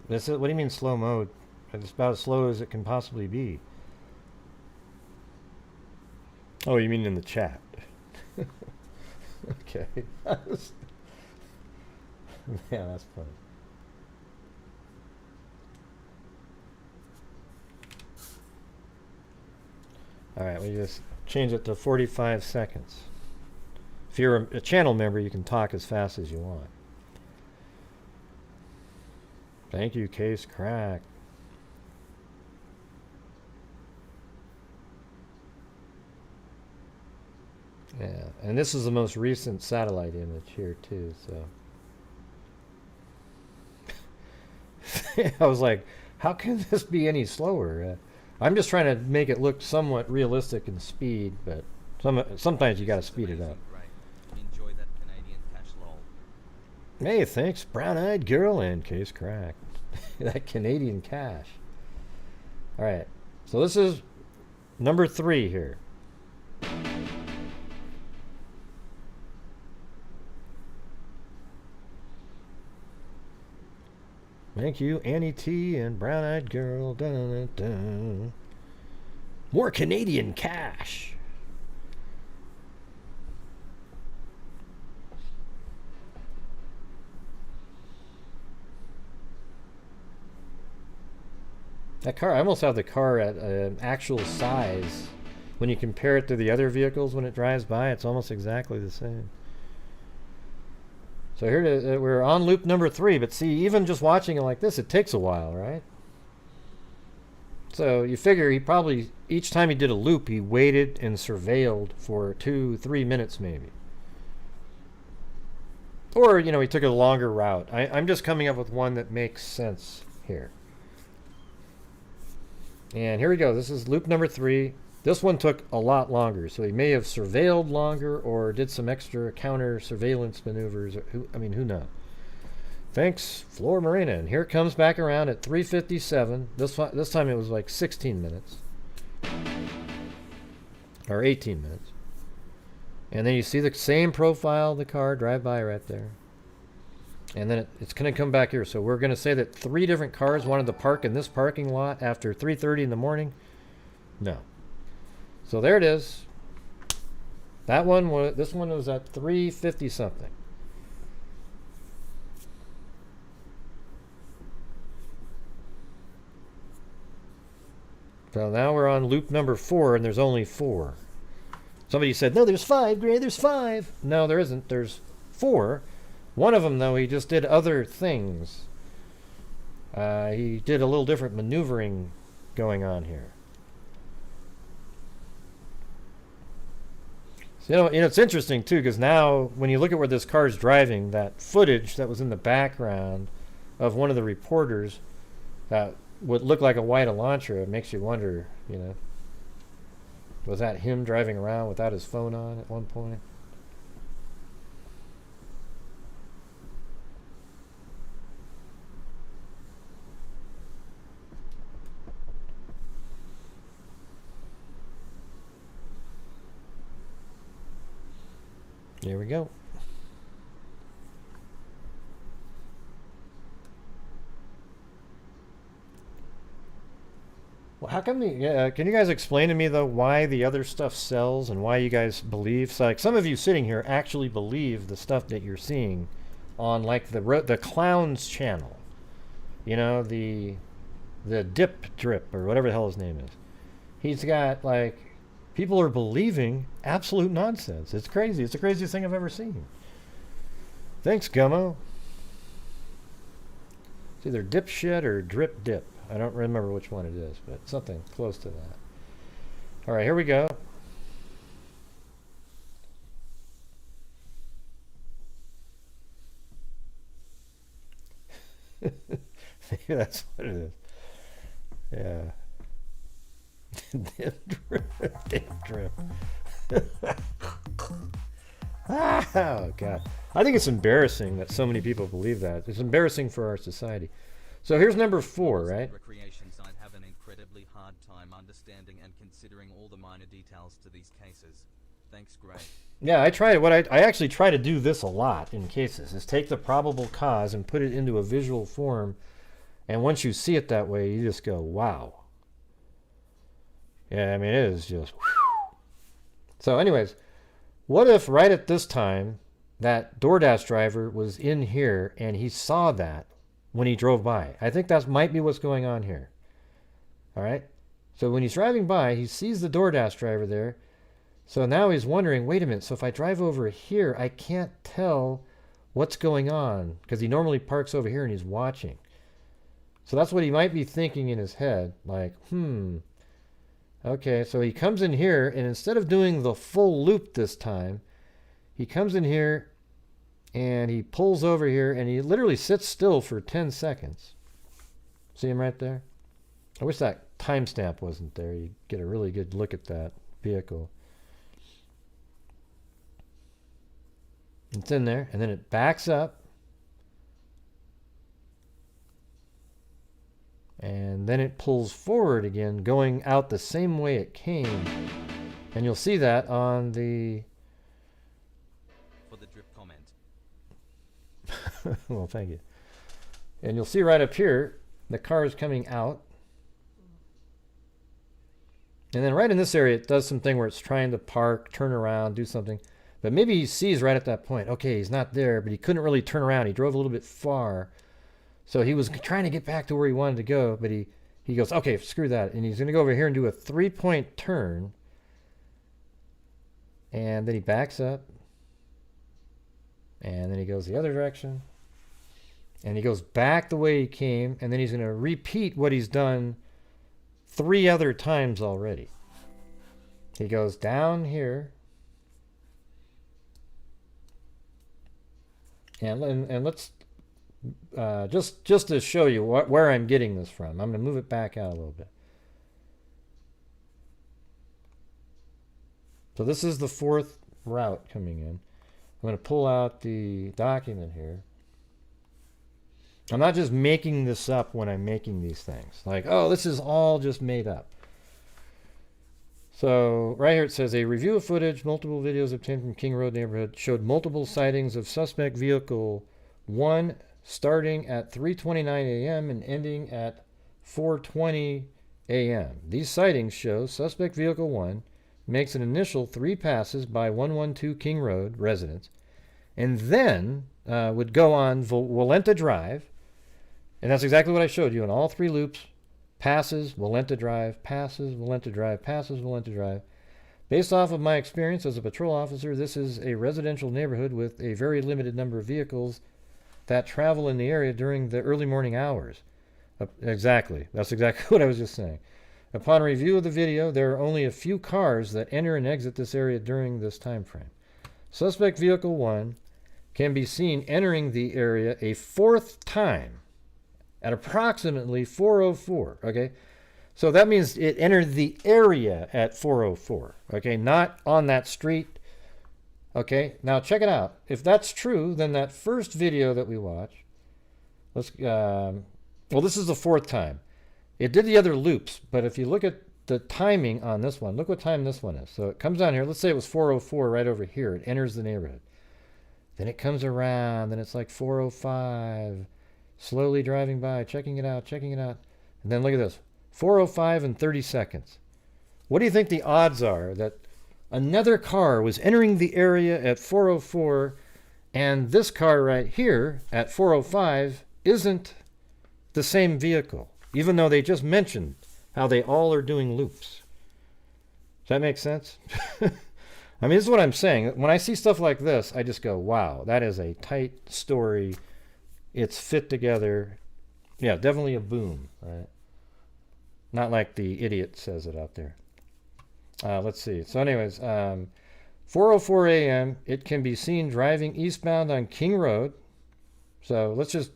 What do you mean slow mode? It's about as slow as it can possibly be. Oh, you mean in the chat? Okay. Yeah, that's funny. All right, we just change it to 45 seconds. If you're a channel member, you can talk as fast as you want. Thank you, Case Crack. Yeah, and this is the most recent satellite image here too, so. I was like, how can this be any slower? I'm just trying to make it look somewhat realistic in speed, but sometimes you got to speed it up. Enjoy that Canadian cash lol. Hey, thanks, brown-eyed girl and Case Crack. That Canadian cash. All right, so this is number 3 here. Thank you, Annie T and Brown-Eyed Girl. Dun, dun, dun. More Canadian cash. That car, I almost have the car at an actual size. When you compare it to the other vehicles when it drives by, it's almost exactly the same. So here we're on loop number 3, but see, even just watching it like this, it takes a while, right? So you figure he probably, each time he did a loop, he waited and surveilled for 2-3 minutes maybe. Or, you know, he took a longer route. I'm just coming up with one that makes sense here. And here we go. This is loop number 3. This one took a lot longer, so he may have surveilled longer or did some extra counter surveillance maneuvers. Or who knows? Thanks, Flor Marina. And here it comes back around at 3:57. This time it was like 16 minutes. Or 18 minutes. And then you see the same profile of the car drive by right there. And then it's going to come back here. So we're going to say that 3 different cars wanted to park in this parking lot after 3:30 in the morning. No. So there it is. That one was, this one was at 3:50 something. So now we're on loop number 4, and there's only 4. Somebody said, no, there's 5, Gray, there's 5. No, there isn't. There's 4. One of them, though, he just did other things. He did a little different maneuvering going on here. So, it's interesting, too, because now when you look at where this car is driving, that footage that was in the background of one of the reporters that would look like a white Elantra, it makes you wonder, was that him driving around without his phone on at one point? Here we go. Well, how come can you guys explain to me, though, why the other stuff sells and why you guys believe? So, like, some of you sitting here actually believe the stuff that you're seeing on, like, the clown's channel. The dip drip or whatever the hell his name is. He's got, like, people are believing absolute nonsense. It's crazy. It's the craziest thing I've ever seen. Thanks, Gummo. It's either dipshit or drip dip. I don't remember which one it is, but something close to that. All right, here we go. Maybe that's what it is. Yeah. Dip drip. Dip drip. Oh, God. I think it's embarrassing that so many people believe that. It's embarrassing for our society. So here's number 4, right? Recreation side have an incredibly hard time understanding and considering all the minor details to these cases. Thanks, Greg. Yeah, I try. I actually try to do this a lot in cases, is take the probable cause and put it into a visual form, and once you see it that way, you just go, wow. Yeah, I mean, it is just whew. So anyways, what if right at this time that DoorDash driver was in here and he saw that when he drove by? I think that might be what's going on here. All right? So when he's driving by, he sees the DoorDash driver there. So now he's wondering, wait a minute, so if I drive over here, I can't tell what's going on because he normally parks over here and he's watching. So that's what he might be thinking in his head, like, okay, so he comes in here, and instead of doing the full loop this time, he comes in here and he pulls over here and he literally sits still for 10 seconds. See him right there? I wish that timestamp wasn't there. You get a really good look at that vehicle. It's in there, and then it backs up. And then it pulls forward again, going out the same way it came. And you'll see that on the... For the drip comment. Well, thank you. And you'll see right up here, the car is coming out. And then right in this area, it does something where it's trying to park, turn around, do something. But maybe he sees right at that point, okay, he's not there, but he couldn't really turn around. He drove a little bit far. So he was trying to get back to where he wanted to go, but he goes, okay, screw that. And he's going to go over here and do a 3-point turn. And then he backs up. And then he goes the other direction. And he goes back the way he came. And then he's going to repeat what he's done 3 other times already. He goes down here. And let's... just to show you where I'm getting this from, I'm going to move it back out a little bit. So this is the 4th route coming in. I'm going to pull out the document here. I'm not just making this up when I'm making these things. Like, oh, this is all just made up. So right here it says, a review of footage, multiple videos obtained from King Road neighborhood showed multiple sightings of suspect vehicle one starting at 3:29 a.m. and ending at 4:20 a.m. These sightings show suspect vehicle 1 makes an initial 3 passes by 112 King Road residents and then would go on Walenta Drive. And that's exactly what I showed you in all 3 loops. Passes, Walenta Drive, passes, Walenta Drive, passes, Walenta Drive. Based off of my experience as a patrol officer, this is a residential neighborhood with a very limited number of vehicles that travel in the area during the early morning hours. Exactly. That's exactly what I was just saying. Upon review of the video, there are only a few cars that enter and exit this area during this time frame. Suspect vehicle 1 can be seen entering the area a 4th time at approximately 4:04. Okay, so that means it entered the area at 4:04. Okay, not on that street. Okay, now check it out. If that's true, then that first video that we watched, let's well, this is the 4th time. It did the other loops, but if you look at the timing on this one, look what time this one is. So it comes down here. Let's say it was 4:04 right over here. It enters the neighborhood. Then it comes around, then it's like 4:05. Slowly driving by, checking it out, and then look at this, 4:05 and 30 seconds. What do you think the odds are that another car was entering the area at 4:04 and this car right here at 4:05 isn't the same vehicle, even though they just mentioned how they all are doing loops? Does that make sense? I mean, this is what I'm saying. When I see stuff like this, I just go, wow, that is a tight story. It's fit together. Yeah, definitely a boom, right? Not like the idiot says it out there. Let's see. So anyways, 4:04 a.m., it can be seen driving eastbound on King Road. So let's just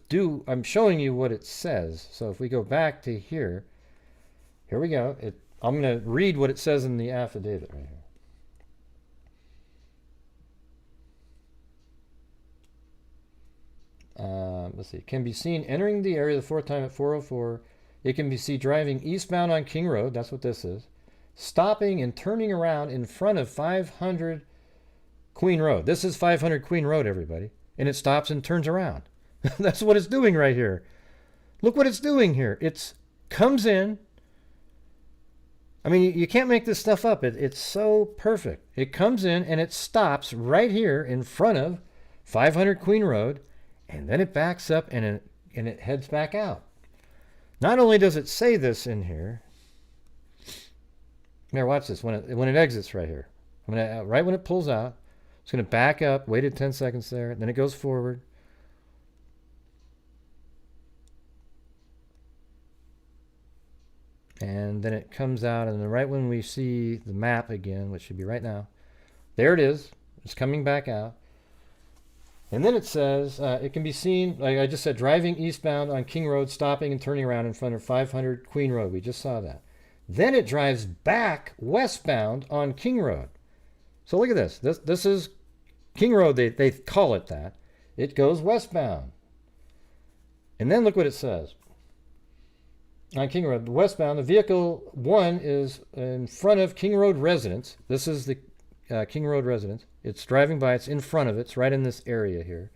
I'm showing you what it says. So if we go back to here we go. I'm going to read what it says in the affidavit right here. Let's see. Can be seen entering the area the 4th time at 4:04. It can be seen driving eastbound on King Road. That's what this is. Stopping and turning around in front of 500 Queen Road. This is 500 Queen Road, everybody. And it stops and turns around. That's what it's doing right here. Look what it's doing here. It comes in. I mean, you can't make this stuff up. It's so perfect. It comes in and it stops right here in front of 500 Queen Road. And then it backs up and it heads back out. Not only does it say this in here. Here, watch this. When it exits right here. Right when it pulls out, it's going to back up, waited 10 seconds there, then it goes forward. And then it comes out, and then right when we see the map again, which should be right now, there it is. It's coming back out. And then it says, it can be seen, like I just said, driving eastbound on King Road, stopping and turning around in front of 500 Queen Road. We just saw that. Then it drives back westbound on King Road. So look at this. This is King Road. They call it that. It goes westbound. And then look what it says. On King Road, westbound, the vehicle 1 is in front of King Road residence. This is the King Road residence. It's driving by. It's in front of it. It's right in this area here.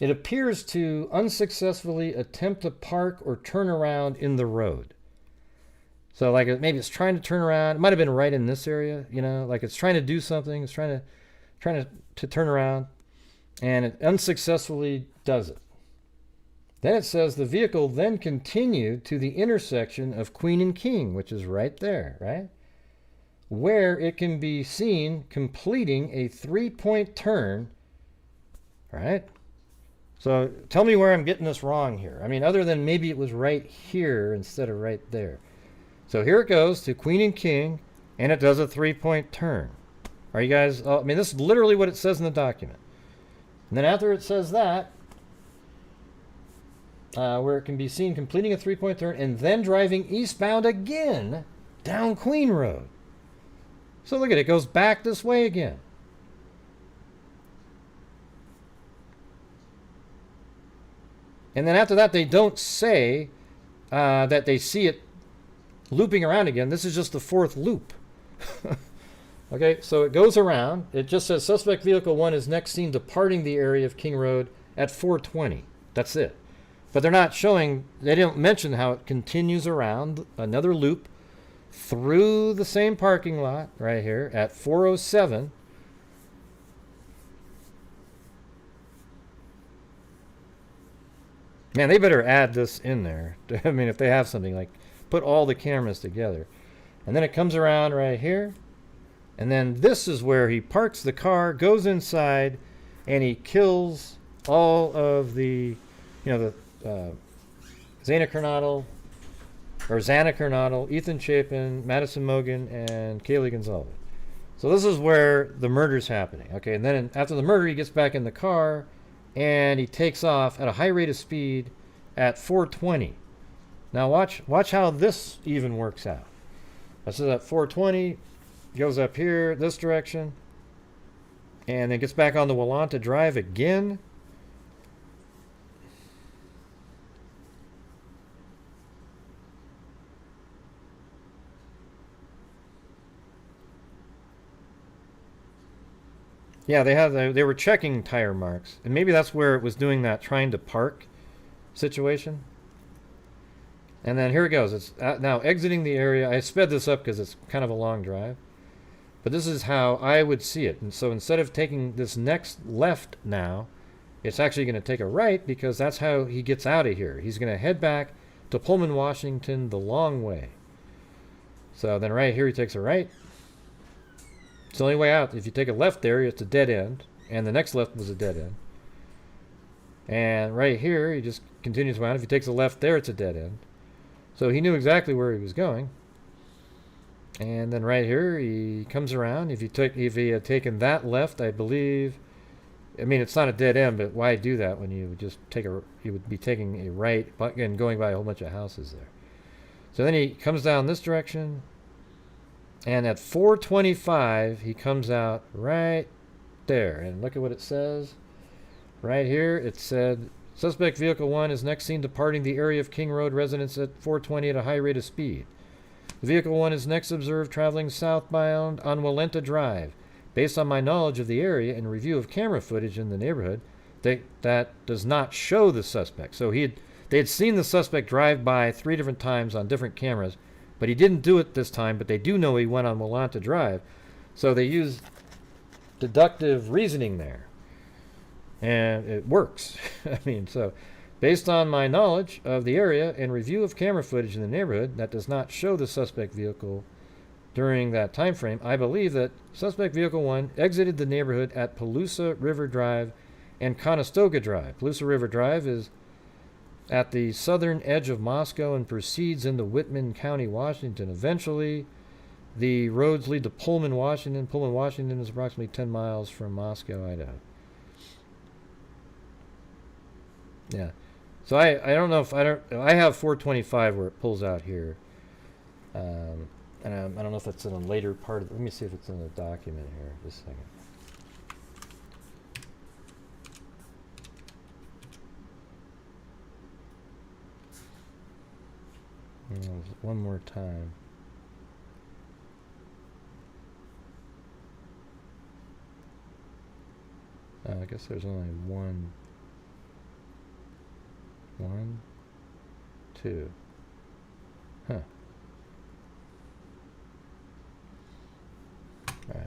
It appears to unsuccessfully attempt to park or turn around in the road. So like maybe it's trying to turn around. It might have been right in this area, you know, like it's trying to do something. It's trying to turn around, and it unsuccessfully does it. Then it says the vehicle then continued to the intersection of Queen and King, which is right there, right? Where it can be seen completing a 3-point turn, right? So tell me where I'm getting this wrong here. I mean, other than maybe it was right here instead of right there. So here it goes to Queen and King, and it does a 3-point turn. Are you guys, I mean, this is literally what it says in the document. And then after it says that, where it can be seen completing a 3-point turn and then driving eastbound again down Queen Road. So look at it, it goes back this way again. And then after that, they don't say that they see it looping around again. This is just the 4th loop. Okay, so it goes around. It just says suspect vehicle 1 is next seen departing the area of King Road at 420. That's it. But they're not showing, they don't mention how it continues around another loop through the same parking lot right here at 407. Man, they better add this in there. I mean, if they have something, like put all the cameras together. And then it comes around right here. And then this is where he parks the car, goes inside, and he kills all of the, the Xana Kernodle, or Xana Kernodle, Ethan Chapin, Madison Mogan, and Kaylee Gonzalez. So this is where the murder's happening. Okay, and then after the murder, he gets back in the car, and he takes off at a high rate of speed at 420. Now watch how this even works out. This is at 420, goes up here, this direction, and then gets back on the Wallanta Drive again. Yeah, they were checking tire marks, and maybe that's where it was doing that trying to park situation. And then here it goes. It's now exiting the area. I sped this up because it's kind of a long drive, but this is how I would see it. And so instead of taking this next left now, it's actually going to take a right, because that's how he gets out of here. He's going to head back to Pullman, Washington the long way. So then right here he takes a right. It's the only way out. If you take a left there, it's a dead end. And the next left was a dead end. And right here, he just continues around. If he takes a left there, it's a dead end. So he knew exactly where he was going. And then right here, he comes around. If he had taken that left, I believe, I mean, it's not a dead end, but why do that when you would just you would be taking a right and going by a whole bunch of houses there. So then he comes down this direction. And at 425, he comes out right there. And look at what it says. Right here, it said, suspect vehicle 1 is next seen departing the area of King Road residence at 420 at a high rate of speed. The vehicle 1 is next observed traveling southbound on Wallenta Drive. Based on my knowledge of the area and review of camera footage in the neighborhood, that does not show the suspect. So they had seen the suspect drive by 3 different times on different cameras, but he didn't do it this time, but they do know he went on Wallanta Drive. So they use deductive reasoning there. And it works. I mean, so based on my knowledge of the area and review of camera footage in the neighborhood that does not show the suspect vehicle during that time frame, I believe that suspect vehicle 1 exited the neighborhood at Palusa River Drive and Conestoga Drive. Palusa River Drive is at the southern edge of Moscow and proceeds into Whitman County, Washington. Eventually, the roads lead to Pullman, Washington. Pullman, Washington is approximately 10 miles from Moscow, Idaho. Yeah. So I don't know if I have 425 where it pulls out here. And I don't know if it's in a later part of let me see if it's in the document here. Just a second. One more time. I guess there's only one, two. Huh. All right.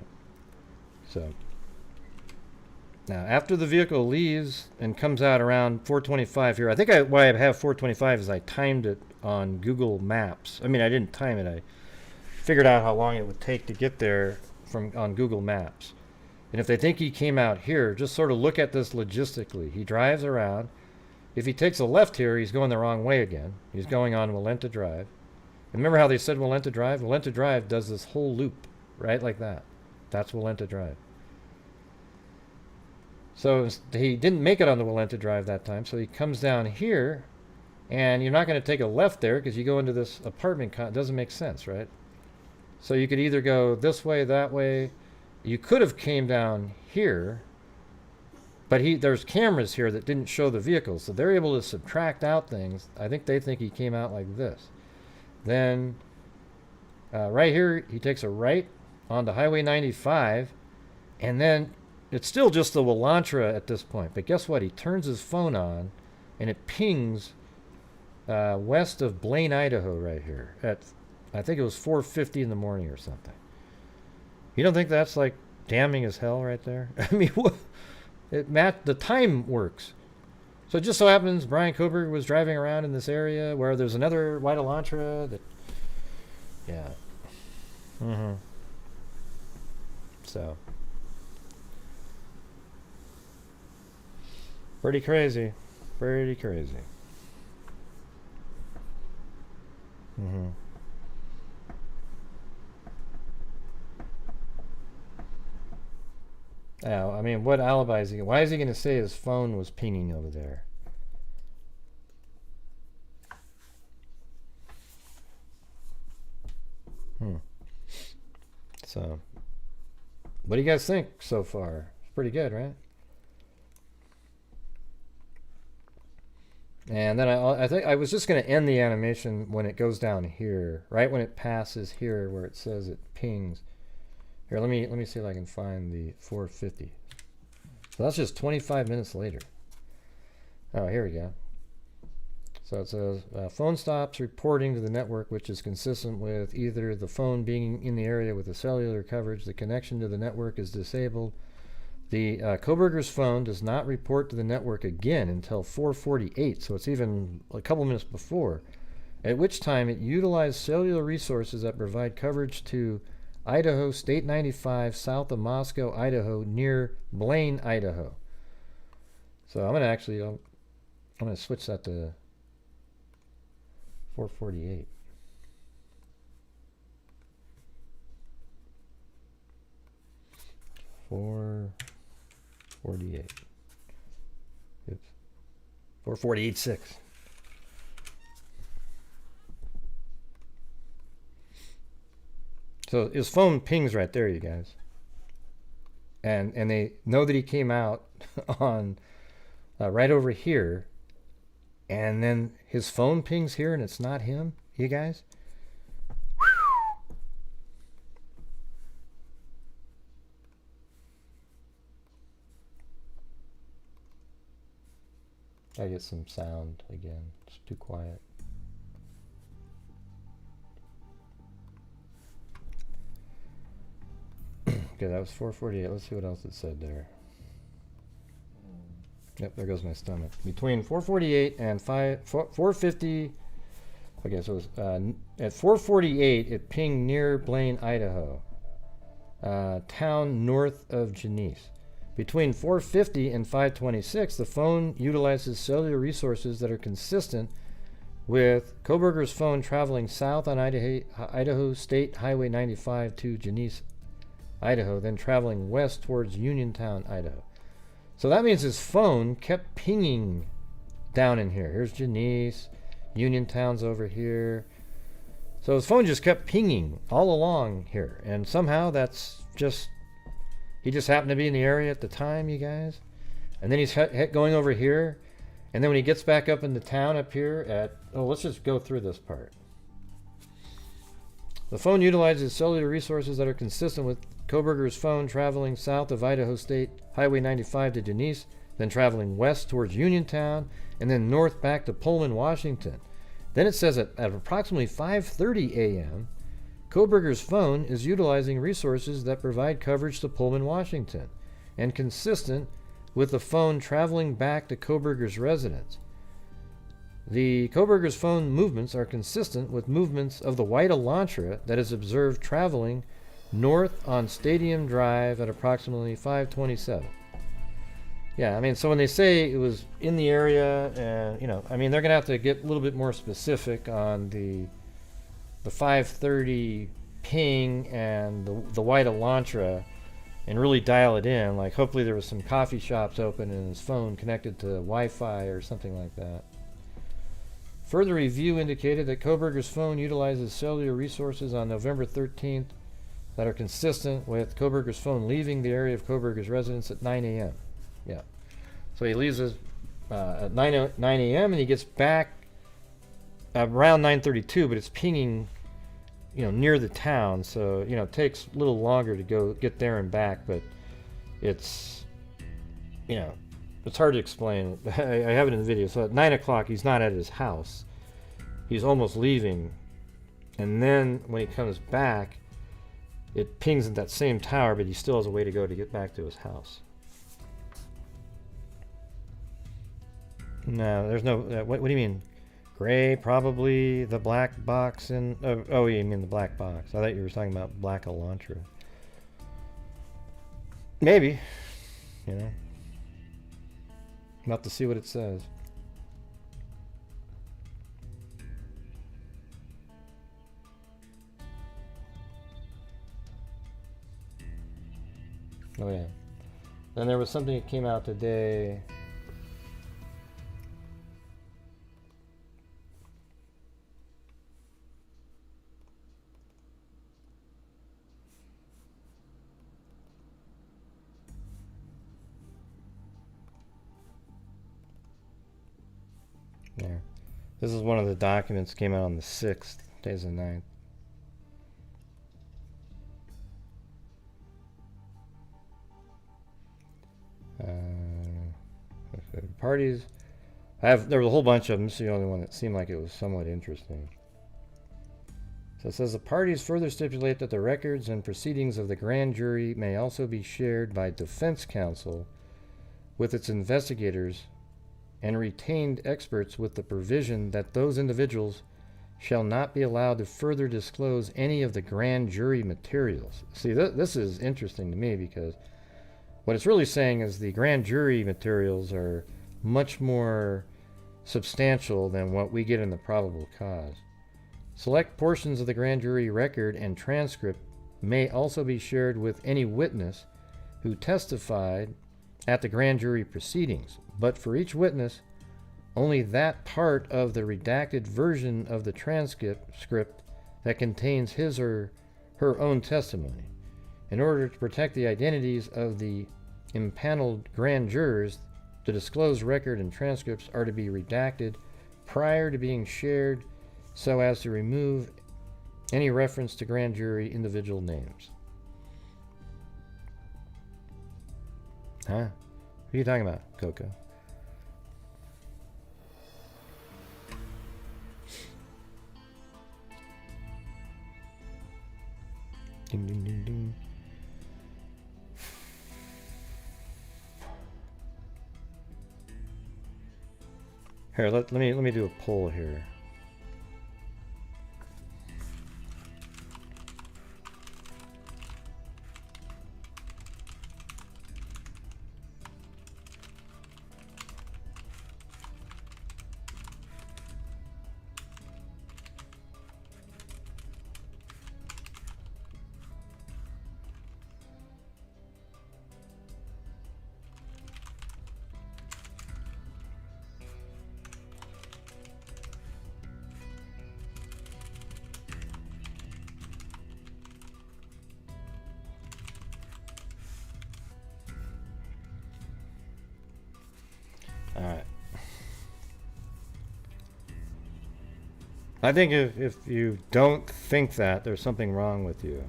So now after the vehicle leaves and comes out around 425 here, I think why I have 425 is I timed it on Google Maps. I mean, I didn't time it. I figured out how long it would take to get there on Google Maps. And if they think he came out here, just sort of look at this logistically. He drives around. If he takes a left here, he's going the wrong way again. He's going on Wallenta Drive. And remember how they said Wallenta Drive? Wallenta Drive does this whole loop, right, like that. That's Wallenta Drive. So he didn't make it on the Wallenta Drive that time, so he comes down here, and you're not going to take a left there because you go into this apartment. It doesn't make sense, right? So you could either go this way, that way. You could have came down here, but there's cameras here that didn't show the vehicles, so they're able to subtract out things. I think they think he came out like this. Then right here, he takes a right onto Highway 95, and then it's still just the Willantra at this point. But guess what? He turns his phone on, and it pings west of Blaine, Idaho, right here at, I think it was 4:50 in the morning or something. You don't think that's like damning as hell right there? I mean, the time works. So it just so happens Bryan Kohberger was driving around in this area where there's another white Elantra that, yeah. Mm-hmm. So. Pretty crazy. Pretty crazy. Mm-hmm. Now, I mean, what alibi is he? Why is he going to say his phone was pinging over there? So, what do you guys think so far? It's pretty good, right? And then I think I was just going to end the animation when it goes down here, right when it passes here where it says it pings. Here, let me see if I can find the 450. So that's just 25 minutes later. Oh, here we go. So it says phone stops reporting to the network, which is consistent with either the phone being in the area with the cellular coverage, the connection to the network is disabled. The Kohberger's phone does not report to the network again until 4:48, so it's even a couple minutes before, at which time it utilized cellular resources that provide coverage to Idaho State 95 south of Moscow, Idaho, near Blaine, Idaho. So I'm going to switch that to 4:48. Oops. 4:48.6. So his phone pings right there, you guys. And they know that he came out on right over here. And then his phone pings here and it's not him, you guys. I get some sound again. It's too quiet. Okay, that was 4:48. Let's see what else it said there. Yep, there goes my stomach. Between 4:48 and 4:50. Okay, so it was, at 4:48, it pinged near Blaine, Idaho, town north of Genesee. Between 4:50 and 5:26, the phone utilizes cellular resources that are consistent with Kohberger's phone traveling south on Idaho State Highway 95 to Genesee, Idaho, then traveling west towards Uniontown, Idaho. So that means his phone kept pinging down in here. Here's Genesee, Uniontown's over here. So his phone just kept pinging all along here. And somehow that's just, he just happened to be in the area at the time, you guys. And then he's going over here. And then when he gets back up in the town up here at, oh, let's just go through this part. The phone utilizes cellular resources that are consistent with Kohberger's phone traveling south of Idaho State Highway 95 to Genesee, then traveling west towards Uniontown, and then north back to Pullman, Washington. Then it says at approximately 5:30 a.m., Kohberger's phone is utilizing resources that provide coverage to Pullman, Washington, and consistent with the phone traveling back to Kohberger's residence. The Kohberger's phone movements are consistent with movements of the white Elantra that is observed traveling north on Stadium Drive at approximately 5:27. Yeah, I mean, so when they say it was in the area, and I mean, they're gonna have to get a little bit more specific on the 5:30 ping and the white Elantra, and really dial it in. Like, hopefully there was some coffee shops open and his phone connected to Wi-Fi or something like that. Further review indicated that Kohberger's phone utilizes cellular resources on November 13th that are consistent with Kohberger's phone leaving the area of Kohberger's residence at 9 a.m. Yeah. So he leaves at 9 a.m. and he gets back around 9:32, but it's pinging, near the town. So, it takes a little longer to go get there and back. But it's, you know, it's hard to explain. I have it in the video. So at 9 o'clock, he's not at his house. He's almost leaving. And then when he comes back, it pings at that same tower, but he still has a way to go to get back to his house. No, there's no... what do you mean? Gray, probably the black box in... Oh, you mean the black box. I thought you were talking about Black Elantra. Maybe. You know. Not to see what it says. Oh yeah. Then there was something that came out today. There. This is one of the documents that came out on the 6th. Today's the 9th. Parties. There was a whole bunch of them. This is the only one that seemed like it was somewhat interesting. So it says the parties further stipulate that the records and proceedings of the grand jury may also be shared by defense counsel with its investigators and retained experts, with the provision that those individuals shall not be allowed to further disclose any of the grand jury materials. See, this is interesting to me, because what it's really saying is the grand jury materials are much more substantial than what we get in the probable cause. Select portions of the grand jury record and transcript may also be shared with any witness who testified at the grand jury proceedings, but for each witness, only that part of the redacted version of the transcript that contains his or her own testimony. In order to protect the identities of the impaneled grand jurors, the disclosed record and transcripts are to be redacted prior to being shared so as to remove any reference to grand jury individual names. Huh? What are you talking about, Coco? Ding, ding, ding, ding. Here, let me do a poll here. I think if you don't think that, there's something wrong with you.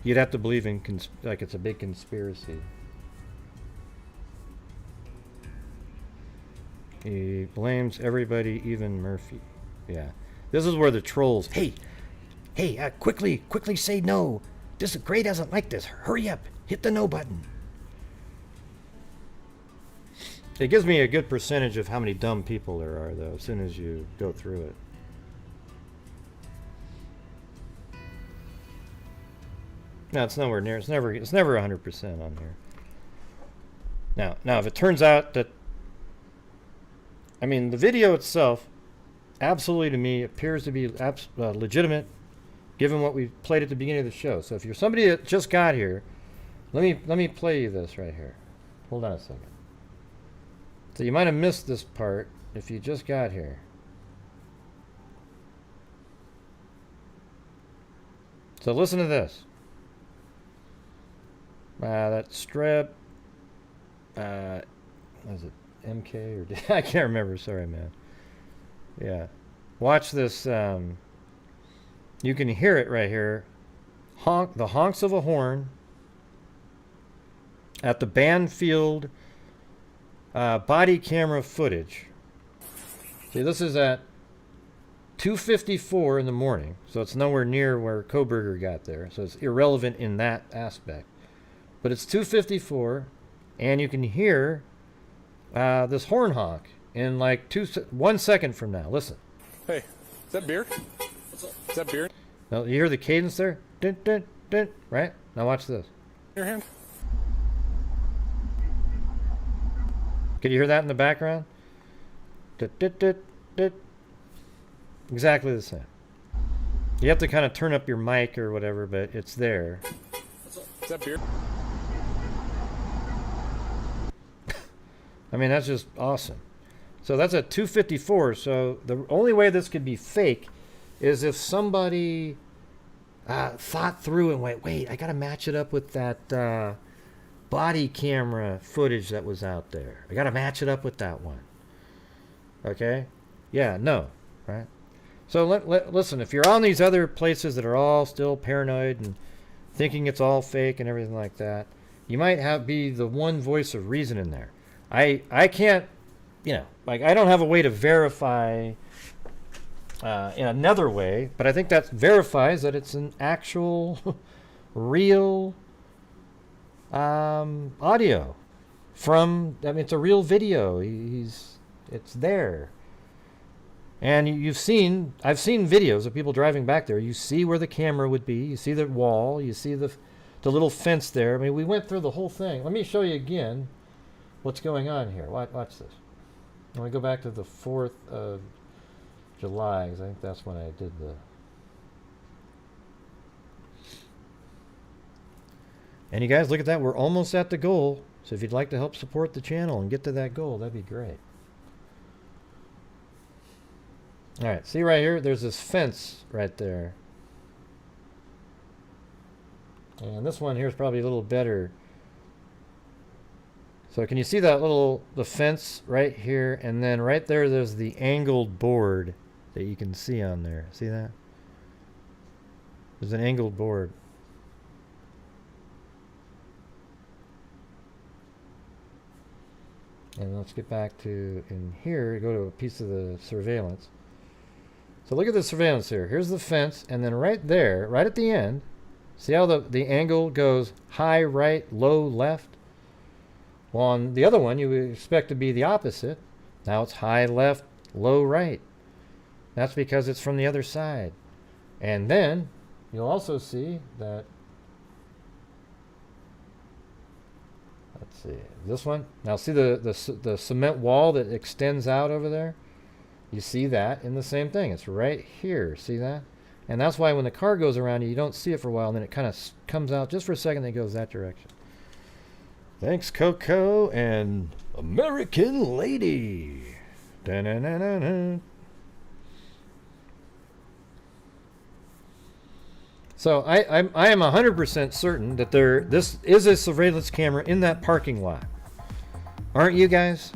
You'd have to believe in like it's a big conspiracy. He blames everybody, even Murphy. Yeah, this is where the trolls. Hey, quickly say no. This Gray doesn't like this. Hurry up, hit the no button. It gives me a good percentage of how many dumb people there are, though, as soon as you go through it. No, it's nowhere near. It's never 100% on here. Now, if it turns out that, I mean, the video itself, absolutely to me appears to be legitimate, given what we played at the beginning of the show. So if you're somebody that just got here, let me play you this right here. Hold on a second. So you might have missed this part if you just got here. So listen to this. That Streb, was it MK or I can't remember. Sorry, man. Yeah, watch this. You can hear it right here. The honks of a horn, at the Banfield body camera footage. See, this is at 2:54 in the morning, so it's nowhere near where Kohberger got there, so it's irrelevant in that aspect. But it's 2:54, and you can hear this horn honk in like 1 second from now. Listen. Hey, is that beer? Is that beer? Now, you hear the cadence there? Dun, dun, dun, right? Now watch this. In your hand? Can you hear that in the background? Dun, dun, dun, dun. Exactly the same. You have to kind of turn up your mic or whatever, but it's there. Is that beer? I mean, that's just awesome. So that's at 2:54. So the only way this could be fake is if somebody thought through and went, wait, I got to match it up with that body camera footage that was out there. I got to match it up with that one. Okay? Yeah, no. Right? So listen, if you're on these other places that are all still paranoid and thinking it's all fake and everything like that, you might be the one voice of reason in there. I can't, I don't have a way to verify in another way, but I think that verifies that it's an actual real audio from, it's a real video. It's there. And I've seen videos of people driving back there. You see where the camera would be. You see the wall. You see the little fence there. I mean, we went through the whole thing. Let me show you again what's going on here. Watch this. Let me go back to the 4th of July, because I think that's when I did the... And you guys, look at that. We're almost at the goal. So if you'd like to help support the channel and get to that goal, that'd be great. All right, see right here? There's this fence right there. And this one here is probably a little better. So can you see that the fence right here? And then right there's the angled board that you can see on there. See that? There's an angled board. And let's get back to in here, go to a piece of the surveillance. So look at the surveillance here. Here's the fence, and then right there, right at the end, see how the angle goes high right, low left? Well, on the other one, you would expect to be the opposite. Now it's high left, low right. That's because it's from the other side. And then you'll also see that, let's see, this one. Now see the cement wall that extends out over there? You see that in the same thing. It's right here. See that? And that's why when the car goes around you don't see it for a while, and then it kind of comes out just for a second, and it goes that direction. Thanks, Coco and American Lady. Da-na-na-na-na. So I am 100% certain that this is a surveillance camera in that parking lot. Aren't you guys?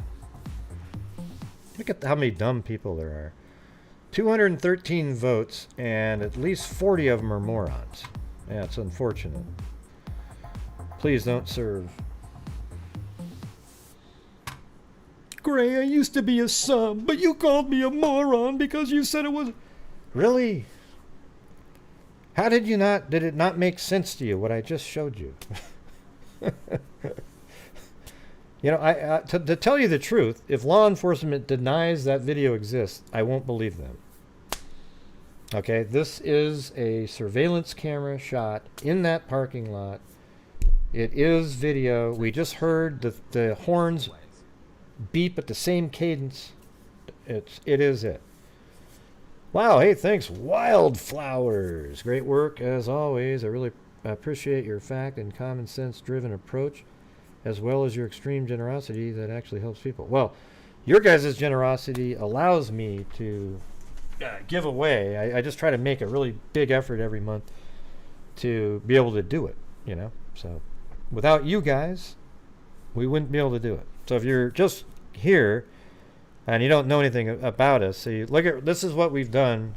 Look at how many dumb people there are. 213 votes, and at least 40 of them are morons. Yeah, it's unfortunate. Please don't serve. Gray, I used to be a sub, but you called me a moron because you said it was... Really? How did it not make sense to you, what I just showed you? To tell you the truth, if law enforcement denies that video exists, I won't believe them. Okay, this is a surveillance camera shot in that parking lot. It is video. We just heard the horns beep at the same cadence. It is it. Wow, hey, thanks, Wildflowers. Great work, as always. I really appreciate your fact and common sense driven approach, as well as your extreme generosity that actually helps people. Well, your guys' generosity allows me to give away. I just try to make a really big effort every month to be able to do it, So without you guys, we wouldn't be able to do it. So if you're just here and you don't know anything about us, so you look at, this is what we've done.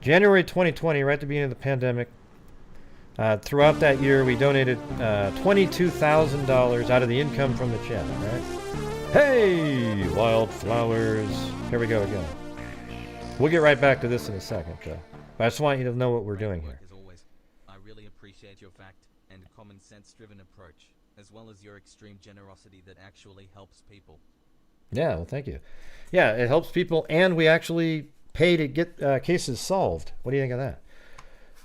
January 2020, right at the beginning of the pandemic, Throughout that year, we donated $22,000 out of the income from the channel, right? Hey, wildflowers. Here we go again. We'll get right back to this in a second, though. But I just want you to know what we're doing here. As always, I really appreciate your fact and common sense-driven approach, as well as your extreme generosity that actually helps people. Yeah, well, thank you. Yeah, it helps people, and we actually pay to get cases solved. What do you think of that?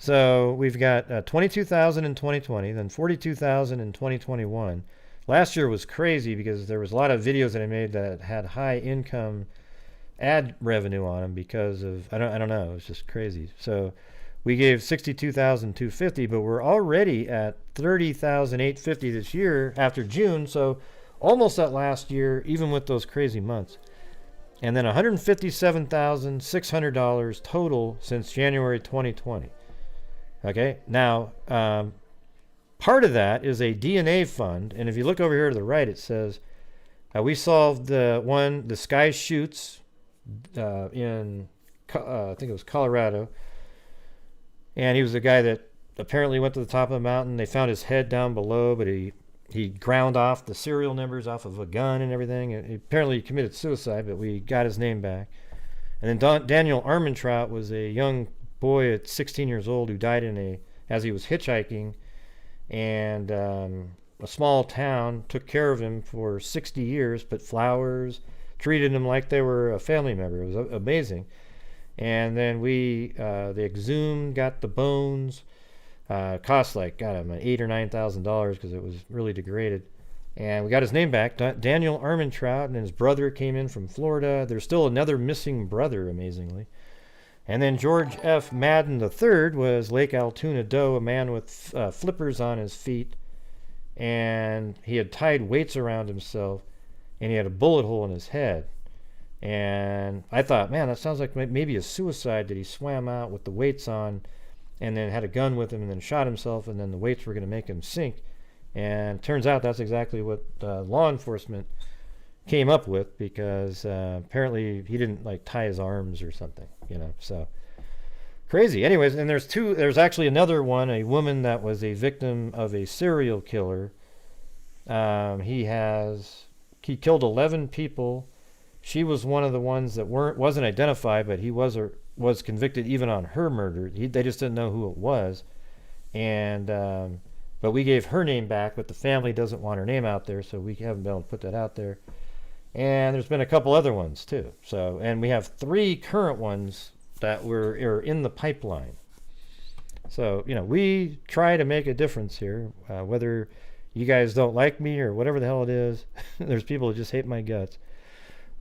So we've got 22,000 in 2020, then 42,000 in 2021. Last year was crazy because there was a lot of videos that I made that had high income ad revenue on them because of I don't know, it was just crazy. So we gave 62,250, but we're already at 30,850 this year after June, so almost at last year, even with those crazy months. And then $157,600 total since January 2020. Okay, now part of that is a DNA fund, and if you look over here to the right, it says we solved the Sky Shoots in I think it was Colorado, and he was a guy that apparently went to the top of the mountain. They found his head down below, but he ground off the serial numbers off of a gun and everything. And apparently he committed suicide, but we got his name back. And then Daniel Armentrout was a young boy at 16 years old who died as he was hitchhiking, and a small town took care of him for 60 years, put flowers, treated him like they were a family member. It was amazing. And then they exhumed, got the bones. Cost like $8,000 or $9,000 because it was really degraded. And we got his name back. Daniel Armentrout, and his brother came in from Florida. There's still another missing brother, amazingly. And then George F. Madden III was Lake Altoona Doe, a man with flippers on his feet, and he had tied weights around himself, and he had a bullet hole in his head. And I thought, man, that sounds like maybe a suicide, that he swam out with the weights on and then had a gun with him and then shot himself, and then the weights were going to make him sink. And turns out that's exactly what law enforcement came up with, because apparently he didn't like tie his arms or something, so crazy. Anyways, and there's actually another one, a woman that was a victim of a serial killer. He killed 11 people. She was one of the ones that wasn't identified, but he was convicted even on her murder. They just didn't know who it was. And but we gave her name back, but the family doesn't want her name out there, so we haven't been able to put that out there. And there's been a couple other ones too. So, and we have 3 current ones that are in the pipeline. So, we try to make a difference here, whether you guys don't like me or whatever the hell it is. There's people who just hate my guts.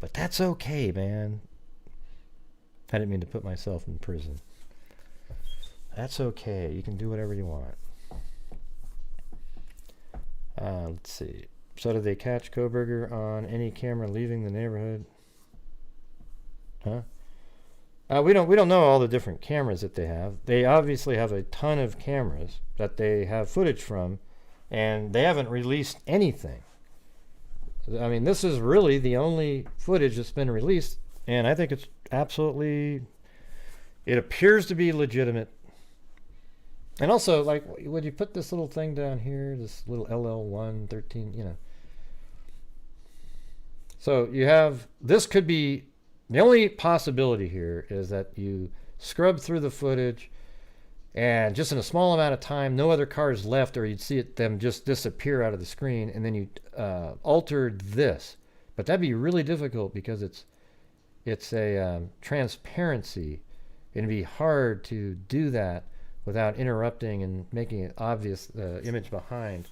But that's okay, man. I didn't mean to put myself in prison. That's okay. You can do whatever you want. Let's see. So did they catch Kohberger on any camera leaving the neighborhood? Huh? We don't know all the different cameras that they have. They obviously have a ton of cameras that they have footage from, and they haven't released anything. I mean, this is really the only footage that's been released, and I think it's absolutely, it appears to be legitimate. And also, like, would you put this little thing down here, this little LL113, So you have, this could be, the only possibility here is that you scrub through the footage and just in a small amount of time, no other cars left, or you'd see them just disappear out of the screen, and then you altered this. But that'd be really difficult because it's a transparency. It'd be hard to do that without interrupting and making it obvious the image behind.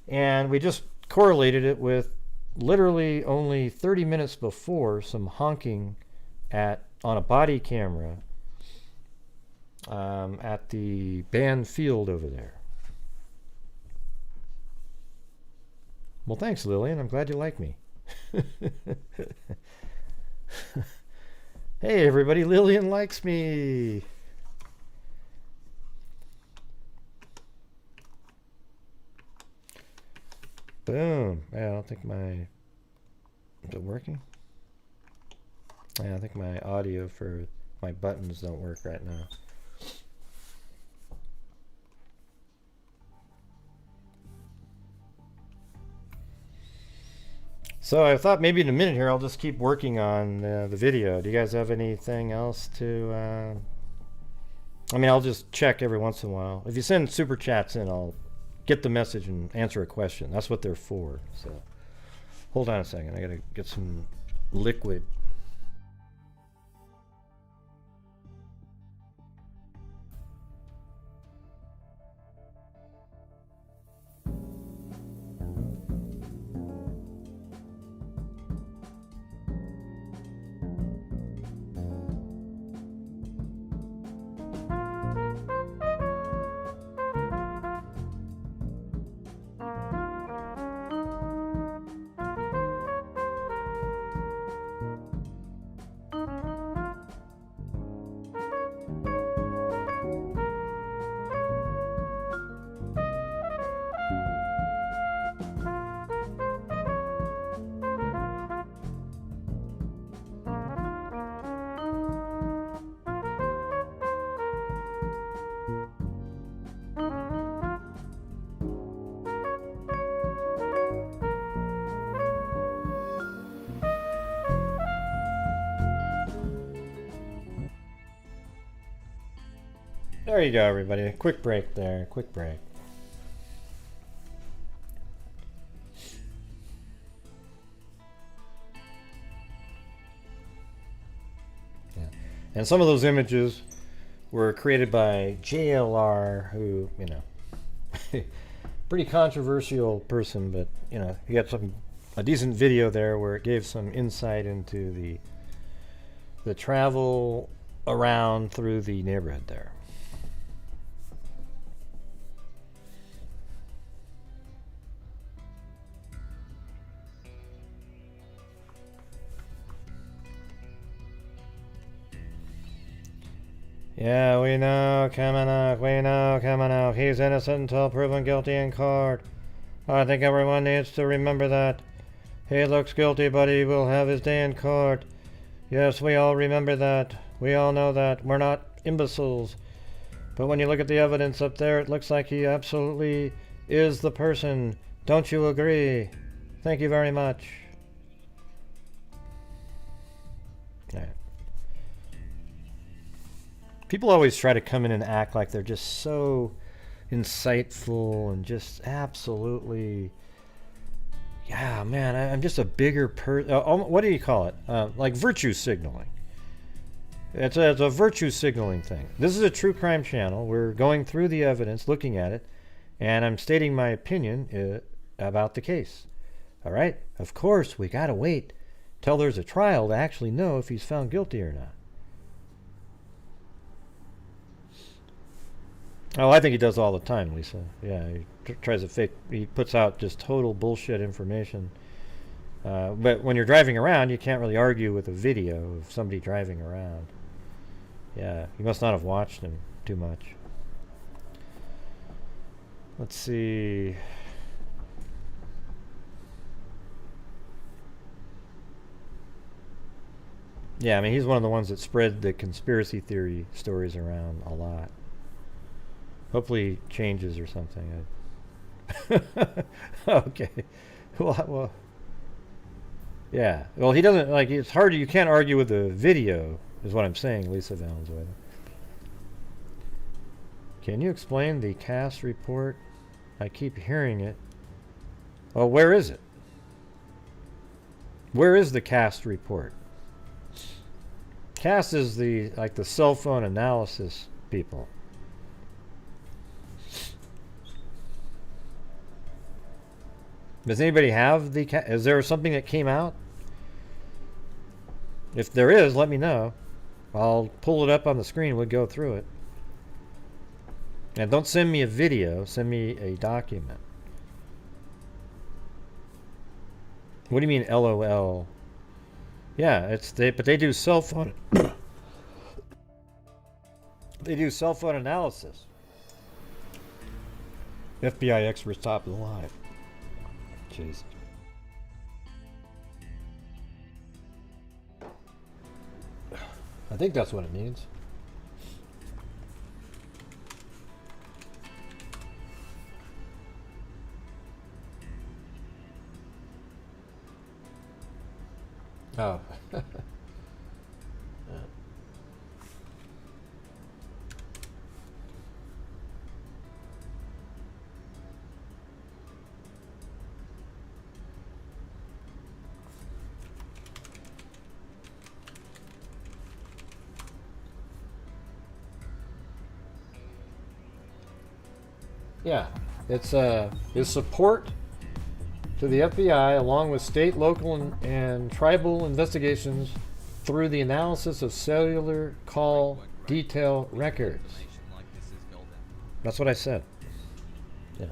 And we just correlated it with literally only 30 minutes before some honking on a body camera at the band field over there. Well, thanks, Lillian. I'm glad you like me. Hey, everybody. Lillian likes me. Boom. Yeah, I don't think is it working? Yeah, I think my audio for my buttons don't work right now. So I thought maybe in a minute here I'll just keep working on the video. Do you guys have anything else to... I mean, I'll just check every once in a while. If you send super chats in, I'll get the message and answer a question. That's what they're for. So hold on a second. I gotta get some liquid. There you go, everybody. Quick break there. Quick break. Yeah. And some of those images were created by JLR, who, you know, pretty controversial person, but, you know, he got a decent video there where it gave some insight into the travel around through the neighborhood there. Yeah, we know, coming out. He's innocent until proven guilty in court. I think everyone needs to remember that. He looks guilty, but he will have his day in court. Yes, we all remember that. We all know that. We're not imbeciles. But when you look at the evidence up there, it looks like he absolutely is the person. Don't you agree? Thank you very much. Yeah. People always try to come in and act like they're just so insightful and just absolutely, yeah, man, I'm just a bigger person. What do you call it? Like virtue signaling. It's a virtue signaling thing. This is a true crime channel. We're going through the evidence, looking at it, and I'm stating my opinion about the case. All right? Of course, we got to wait till there's a trial to actually know if he's found guilty or not. Oh, I think he does all the time, Lisa. Yeah, he tries to fake. He puts out just total bullshit information. But when you're driving around, you can't really argue with a video of somebody driving around. Yeah, you must not have watched him too much. Let's see. Yeah, I mean, he's one of the ones that spread the conspiracy theory stories around a lot. Hopefully he changes or something. Okay. Well, yeah. Well, he doesn't, like, it's hard. You can't argue with the video, is what I'm saying, Lisa Valenzuela. Can you explain the cast report? I keep hearing it. Well, where is it? Where is the cast report? Cast is the cell phone analysis people. Does anybody have is there something that came out? If there is, let me know. I'll pull it up on the screen. We'll go through it. And don't send me a video. Send me a document. What do you mean LOL? Yeah, but they do cell phone. They do cell phone analysis. FBI experts top of the line. Jeez. I think that's what it means. Oh. Yeah, it's support to the FBI along with state, local, and tribal investigations through the analysis of cellular call detail records. That's what I said. Yeah.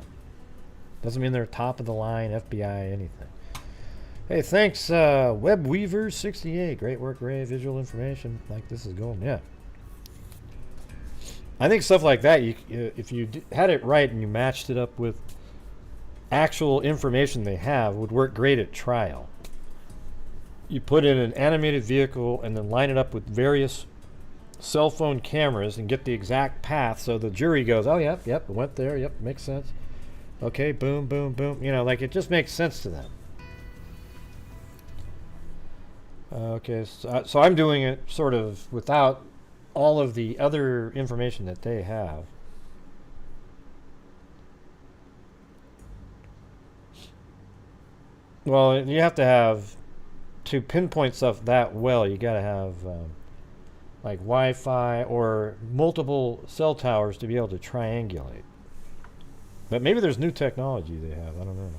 Doesn't mean they're top of the line, FBI, anything. Hey, thanks, WebWeaver68. Great work, Ray. Visual information. Like this is going. Yeah. I think stuff like that, if you had it right and you matched it up with actual information they have, would work great at trial. You put in an animated vehicle and then line it up with various cell phone cameras and get the exact path so the jury goes, oh, yep, it went there, yep, makes sense. Okay, boom, boom, boom. You know, like it just makes sense to them. Okay, so I'm doing it sort of without all of the other information that they have. Well, you have to have, to pinpoint stuff that well, you got to have like Wi-Fi or multiple cell towers to be able to triangulate. But maybe there's new technology they have, I don't know.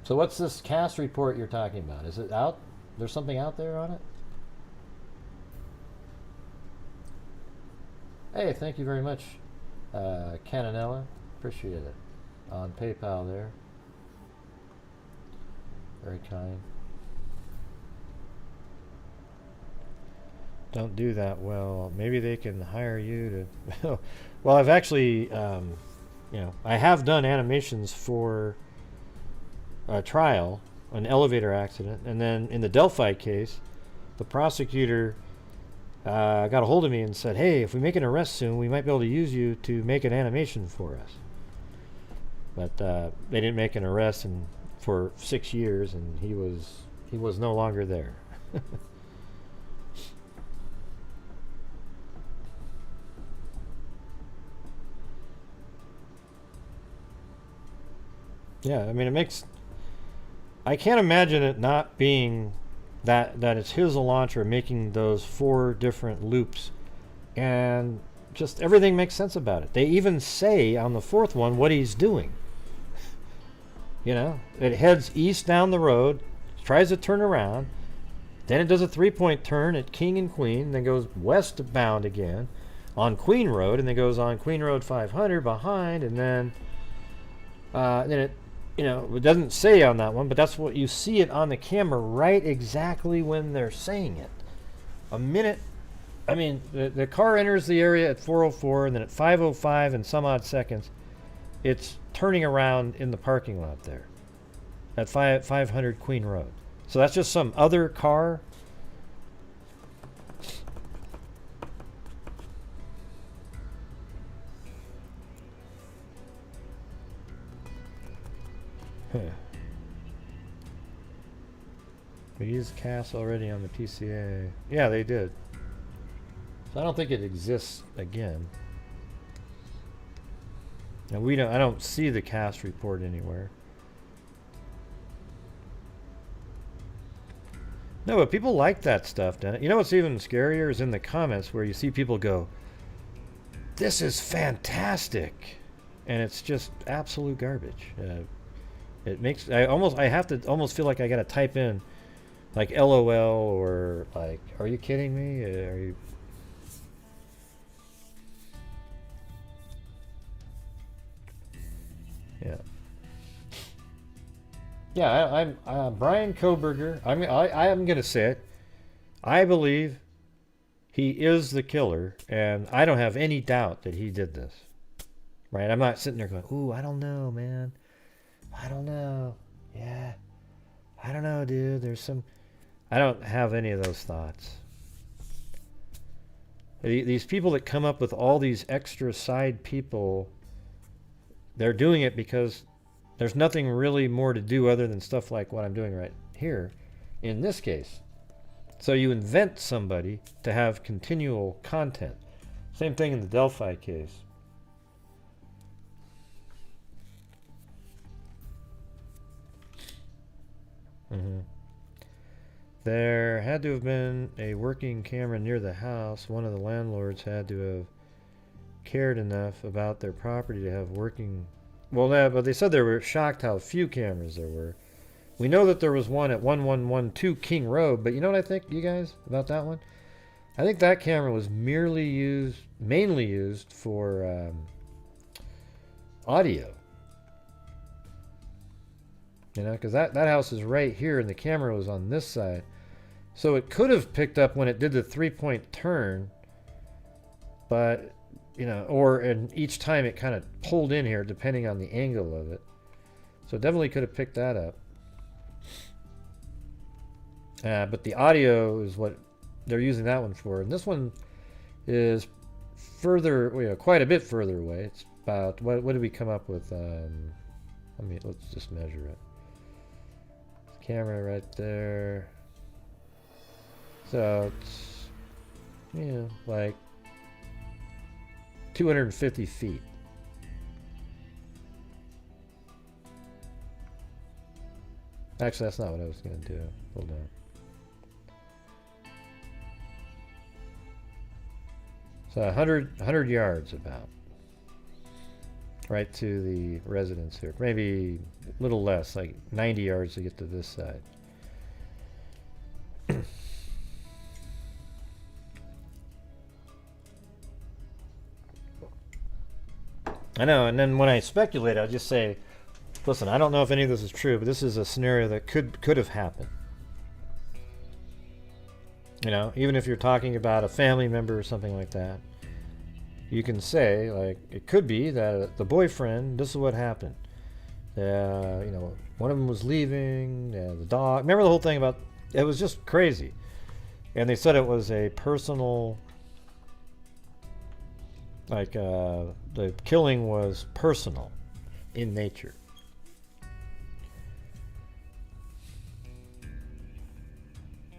So what's this cast report you're talking about? Is it out? There's something out there on it? Hey, thank you very much, Cananella. Appreciate it. On PayPal there. Very kind. Don't do that well. Maybe they can hire you to... Well, I've actually, I have done animations for a trial, an elevator accident, and then in the Delphi case, the prosecutor got a hold of me and said, hey, if we make an arrest soon, we might be able to use you to make an animation for us. But they didn't make an arrest for 6 years, and he was no longer there. Yeah, I mean, it makes... I can't imagine it not being that it's his launcher making those 4 different loops, and just everything makes sense about it. They even say on the 4th one what he's doing. You know, it heads east down the road, tries to turn around, then it does a 3-point turn at King and Queen, then goes westbound again on Queen Road, and then goes on Queen Road 500 behind, and then it, it doesn't say on that one, but that's what you see it on the camera right exactly when they're saying it. A minute, I mean, the car enters the area at 4:04, and then at 5:05 and some odd seconds, it's turning around in the parking lot there at 500 Queen Road. So that's just some other car. We used CAS already on the PCA. Yeah, they did. So I don't think it exists again. And I don't see the CAS report anywhere. No, but people like that stuff, Dennis. You know what's even scarier is in the comments where you see people go, "This is fantastic," and it's just absolute garbage. It makes I have to almost feel like I gotta type in like LOL or like, "Are you kidding me? Are you?" Yeah. Yeah, I'm Bryan Kohberger. I'm gonna say it. I believe he is the killer, and I don't have any doubt that he did this. Right? I'm not sitting there going, "Ooh, I don't know, man. I don't know. Yeah, I don't know, dude. There's some." I don't have any of those thoughts. These people that come up with all these extra side people they're doing it because there's nothing really more to do other than stuff like what I'm doing right here in this case. So you invent somebody to have continual content. Same thing in the Delphi case. There had to have been a working camera near the house. One of the landlords had to have cared enough about their property to have working... Well, yeah, but they said they were shocked how few cameras there were. We know that there was one at 1112 King Road, but you know what I think, you guys, about that one? I think that camera was mainly used for audio. You know, because that house is right here and the camera was on this side. So it could have picked up when it did the 3-point turn, but, you know, and each time it kind of pulled in here depending on the angle of it. So it definitely could have picked that up. But the audio is what they're using that one for. And this one is further, you know, quite a bit further away. It's about, what did we come up with? Let's just measure it. Camera right there. So it's, you know, like 250 feet. Actually, that's not what I was going to do. Hold on. So 100 yards about. Right to the residence here. Maybe a little less, like 90 yards to get to this side. I know, and then when I speculate, I'll just say, listen, I don't know if any of this is true, but this is a scenario that could have happened. You know, even if you're talking about a family member or something like that, you can say, like, it could be that the boyfriend, this is what happened. You know, one of them was leaving, the dog. Remember the whole thing about, it was just crazy. And they said it was a personal, like, the killing was personal in nature.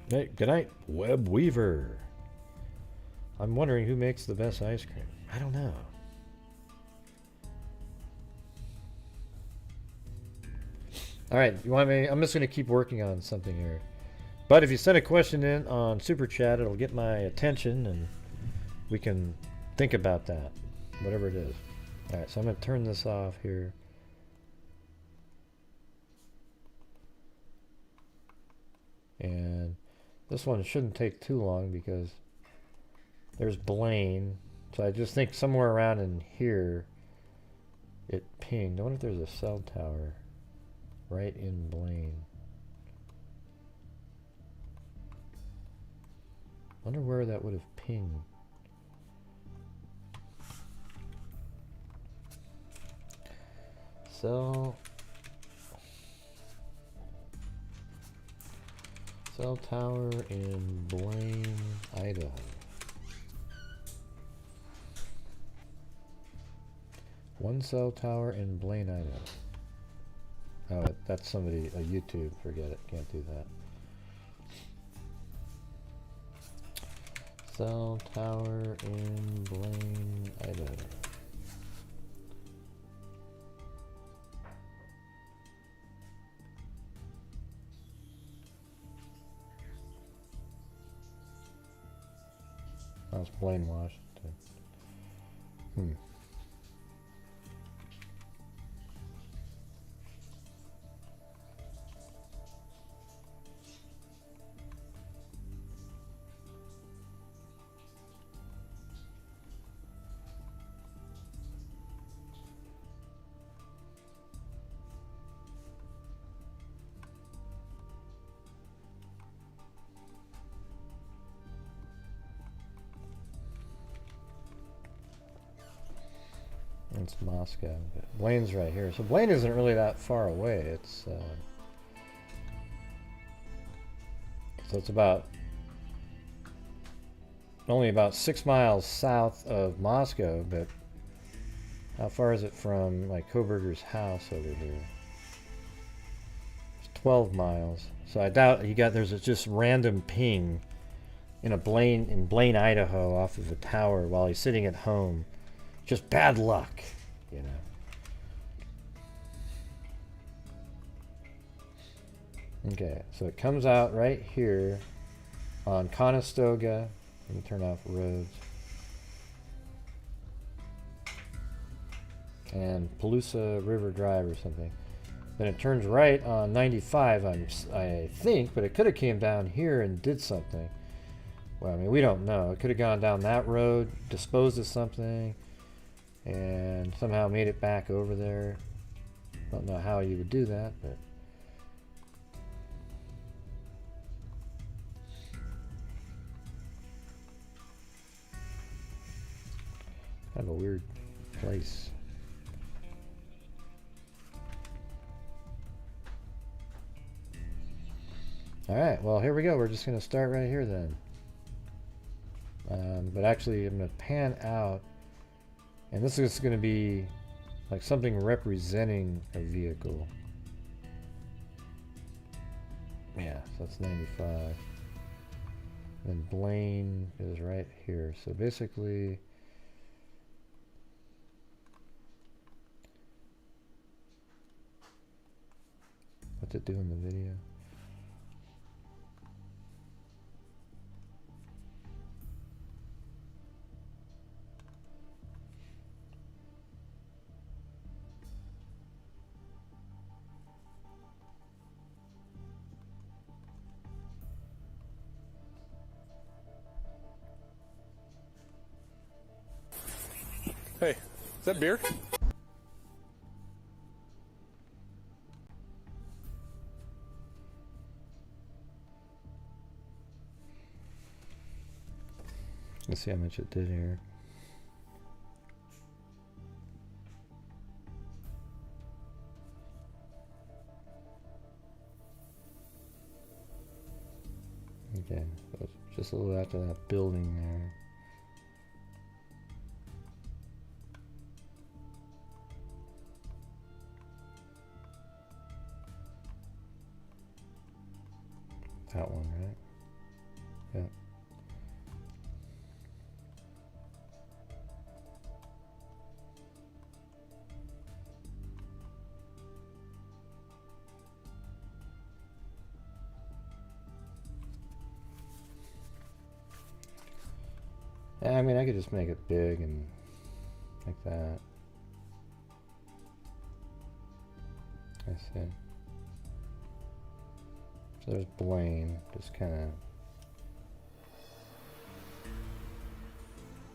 Hey, good night, Web Weaver. I'm wondering who makes the best ice cream. I don't know. All right, you want me? I'm just going to keep working on something here. But if you send a question in on Super Chat, it'll get my attention and we can think about that, whatever it is. All right, so I'm going to turn this off here. And this one shouldn't take too long because there's Blaine. So I just think somewhere around in here it pinged. I wonder if there's a cell tower right in Blaine. I wonder where that would have pinged. Cell tower in Blaine, Idaho. One cell tower in Blaine, Idaho. Oh, that's somebody, a YouTube. Forget it. Can't do that. Cell tower in Blaine, Idaho. That's Blaine, Washington. It's Moscow. Blaine's right here. So Blaine isn't really that far away. It's so it's about only about 6 miles south of Moscow, but How far is it from like Kohberger's house over here? It's 12 miles. So I doubt he got, there's a just random ping in Blaine, Idaho, off of a tower while he's sitting at home. Just bad luck, you know. Okay, so it comes out right here on Conestoga. Let me turn off roads. And Palusa River Drive or something. Then it turns right on 95, I think, but it could have came down here and did something. Well, I mean, we don't know. It could have gone down that road, disposed of something, and somehow made it back over there. Don't know how you would do that, but... kind of a weird place. Alright, well here we go. We're just going to start right here then. But actually I'm going to pan out, and this is going to be like something representing a vehicle. Yeah, so that's 95. And Blaine is right here. So basically... what's it do in the video? Hey, is that beer? Let's see how much it did here. Okay, so it's just a little after that building there. That one, right? Yeah. I mean, I could just make it big and like that. I see. So there's Blaine, just kind of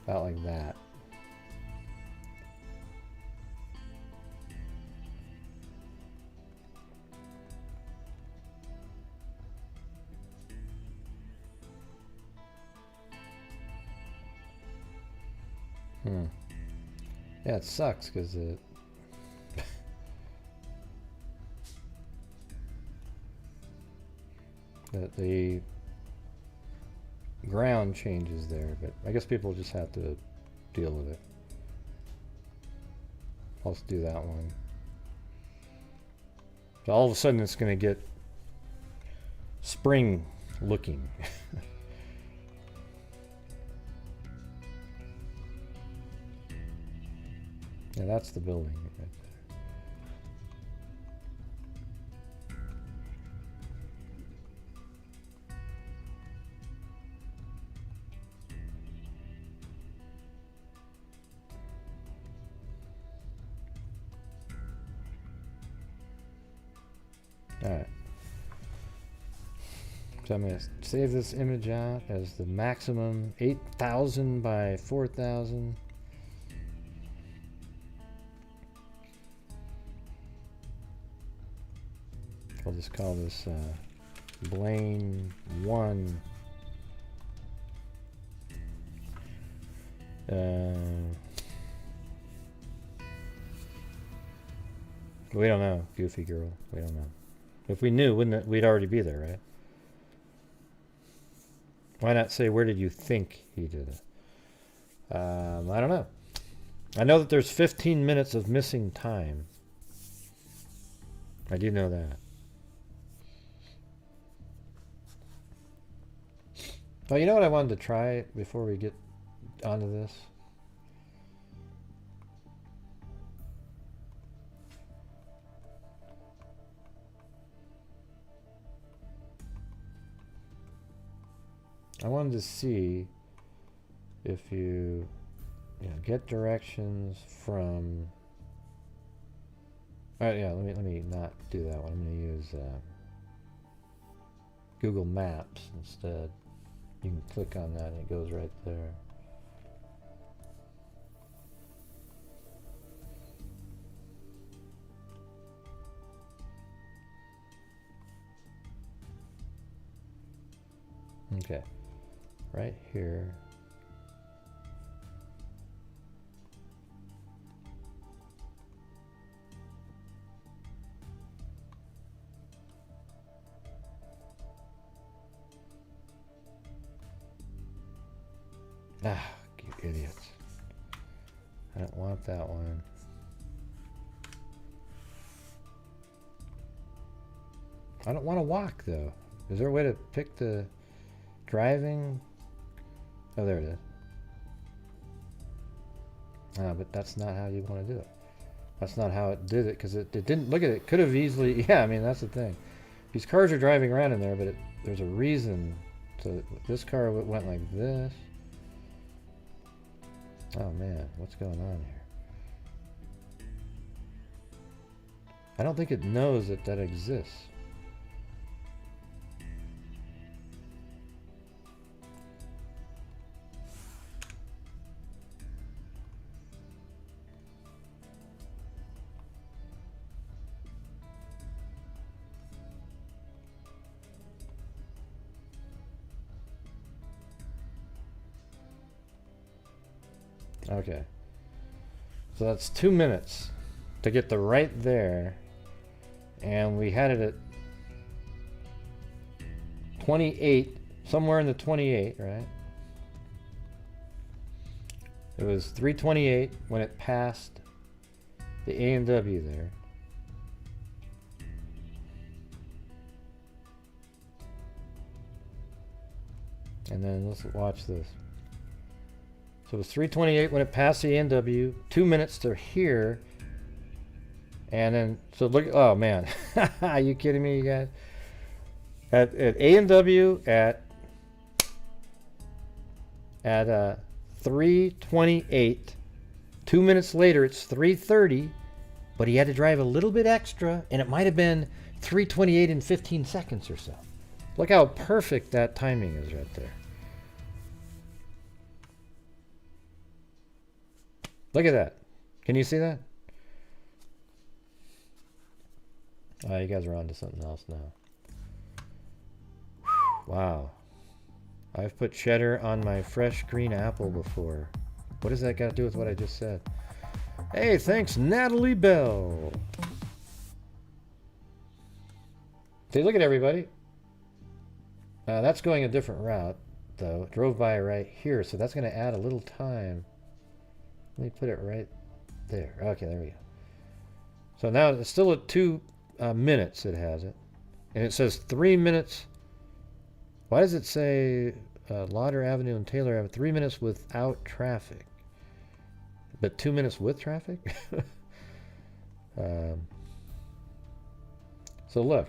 about like that. Yeah, it sucks because it the ground changes there, but I guess people just have to deal with it. Let's do that one. So all of a sudden it's going to get spring looking. Yeah, that's the building right there. Alright. So I'm going to save this image out as the maximum 8,000 by 4,000. I'll just call this Blaine 1. We don't know, Goofy Girl. We don't know. If we knew, wouldn't it, we'd already be there, right? Why not say, where did you think he did it? I don't know. I know that there's 15 minutes of missing time. I do know that. Well, you know what I wanted to try before we get onto this? I wanted to see if you get directions from. All right, yeah. Let me not do that one. I'm going to use Google Maps instead. You can click on that and it goes right there. Okay, right here. Ah, you idiots. I don't want that one. I don't want to walk though. Is there a way to pick the driving? Oh, there it is. But that's not how you want to do it. That's not how it did it, because it didn't, look at it, could have easily, yeah, I mean, that's the thing. These cars are driving around in there, but there's a reason. So this car went like this. Oh man, what's going on here? I don't think it knows that that exists. Okay, so that's 2 minutes to get the right there, and we had it at 28, somewhere in the 28, right? It was 3:28 when it passed the A&W there. And then let's watch this. So it was 3:28 when it passed the A&W, 2 minutes to here, and then, so look, oh man, are you kidding me, you guys? At A&W at 3:28, 2 minutes later it's 3:30, but he had to drive a little bit extra, and it might have been 3:28 and 15 seconds or so. Look how perfect that timing is right there. Look at that. Can you see that? Oh, you guys are on to something else now. Wow. I've put cheddar on my fresh green apple before. What does that got to do with what I just said? Hey, thanks, Natalie Bell. See, look at everybody. That's going a different route, though. Drove by right here, so that's going to add a little time. Let me put it right there. Okay, there we go. So now it's still at 2 minutes, it has it. And it says 3 minutes. Why does it say Lauder Avenue and Taylor Avenue? 3 minutes without traffic. But 2 minutes with traffic? So look.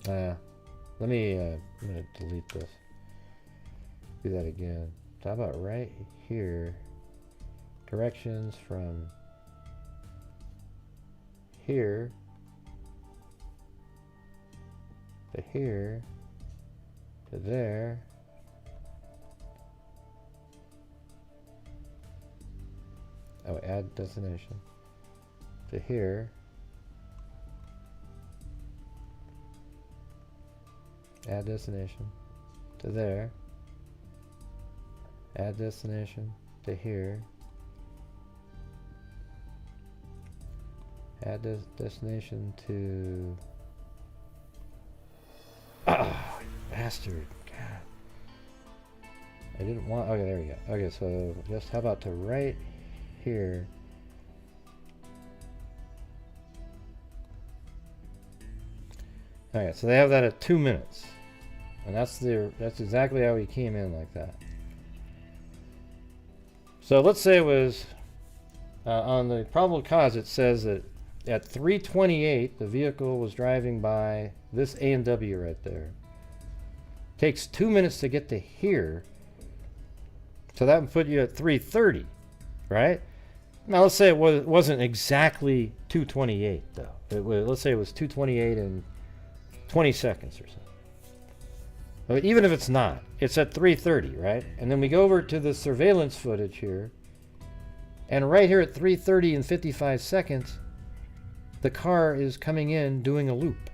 I'm going to delete this. Do that again. So how about right here? Directions from here to here to there. Oh, add destination to here. Add destination to there. Add destination to here. Add this destination to. Oh, bastard! God. I didn't want. Okay, there we go. Okay, so just how about to right here? Okay, so they have that at 2 minutes, and that's exactly how he came in like that. So let's say it was on the probable cause. It says that at 3:28 the vehicle was driving by this A&W right there. Takes 2 minutes to get to here, so that would put you at 3:30, right? Now let's say it wasn't exactly 2:28 though. Let's say it was 2:28 and 20 seconds or so. But even if it's not, it's at 3:30, right? And then we go over to the surveillance footage here, and right here at 3:30 and 55 seconds, the car is coming in doing a loop.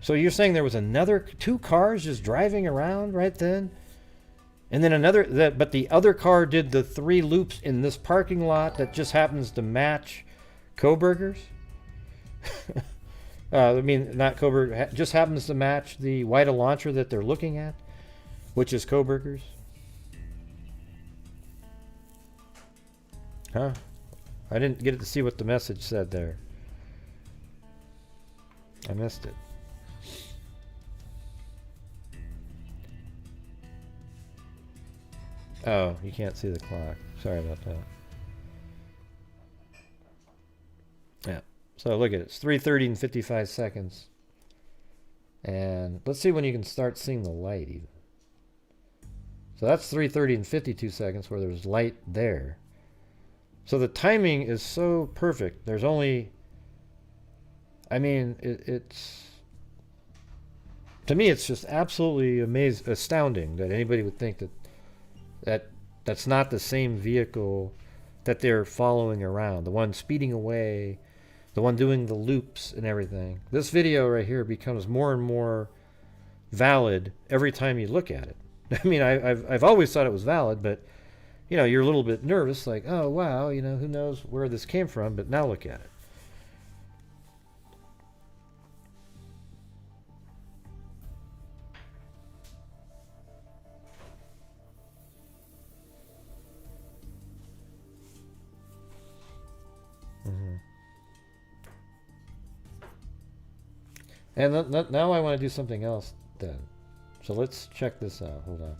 So you're saying there was another 2 cars just driving around right then? And then but the other car did the 3 loops in this parking lot that just happens to match Kohberger's? I mean, not Kohberger, just happens to match the white Elantra that they're looking at, which is Kohberger's. Huh? I didn't get to see what the message said there. I missed it. Oh, you can't see the clock. Sorry about that. Yeah. So look at it. It's 3:30 and 55 seconds. And let's see when you can start seeing the light even. So that's 3:30 and 52 seconds where there's light there. So the timing is so perfect. There's only, I mean, it's, to me, it's just absolutely astounding that anybody would think that's not the same vehicle that they're following around. The one speeding away, the one doing the loops and everything. This video right here becomes more and more valid every time you look at it. I mean, I've always thought it was valid, but you know, you're a little bit nervous, like, oh wow, you know, who knows where this came from? But now look at it. And now I want to do something else then. So let's check this out. Hold on.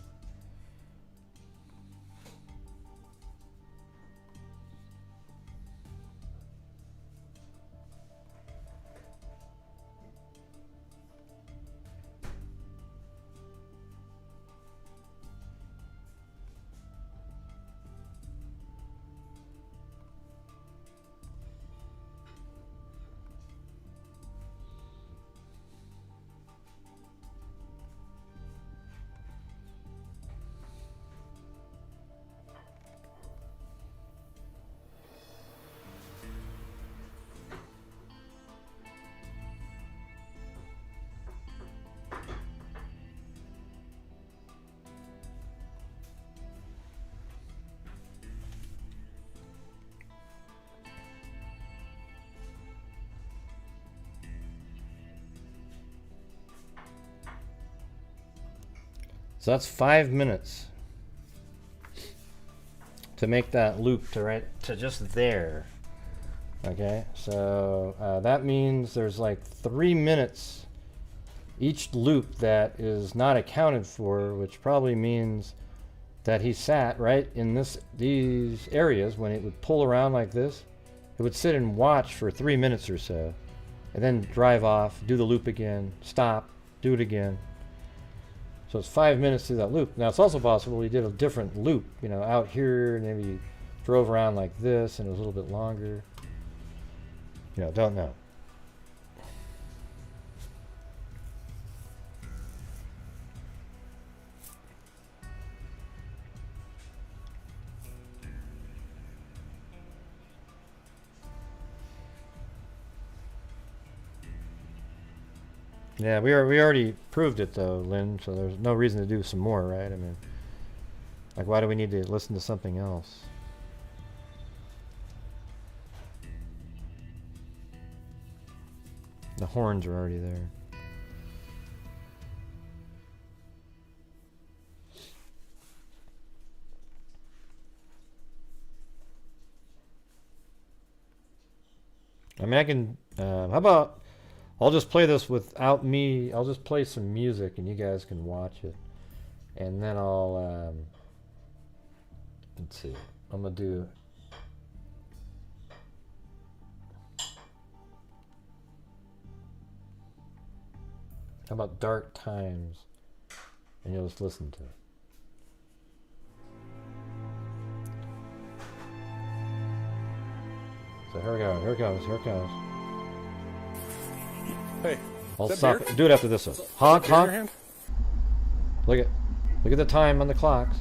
So that's 5 minutes to make that loop to just there. Okay, so that means there's like 3 minutes each loop that is not accounted for, which probably means that he sat right in these areas when it would pull around like this. It would sit and watch for 3 minutes or so, and then drive off, do the loop again, stop, do it again. So it's 5 minutes through that loop. Now it's also possible he did a different loop, you know, out here, and maybe he drove around like this and it was a little bit longer. You know, don't know. Yeah, we already proved it though, Lynn, so there's no reason to do some more, right? I mean, like, why do we need to listen to something else? The horns are already there. I mean, I can. How about I'll just play this without me. I'll just play some music, and you guys can watch it, and then I'll. Let's see. I'm gonna do. How about Dark Times? And you'll just listen to it. So here we go. Here it goes. Here it goes. Hey, I'll is that stop. beer? Do it after this one. Honk, Beer in your honk. hand? Look at the time on the clocks.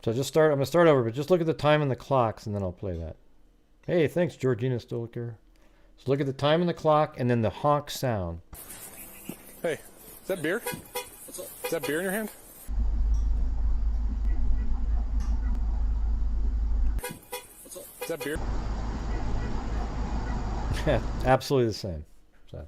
So just start. I'm gonna start over, but just look at the time on the clocks, and then I'll play that. Hey, thanks, Georgina Stoliker. So look at the time on the clock, and then the honk sound. Hey, is that beer? Is that beer in your hand? Is that beer? Absolutely the same. So.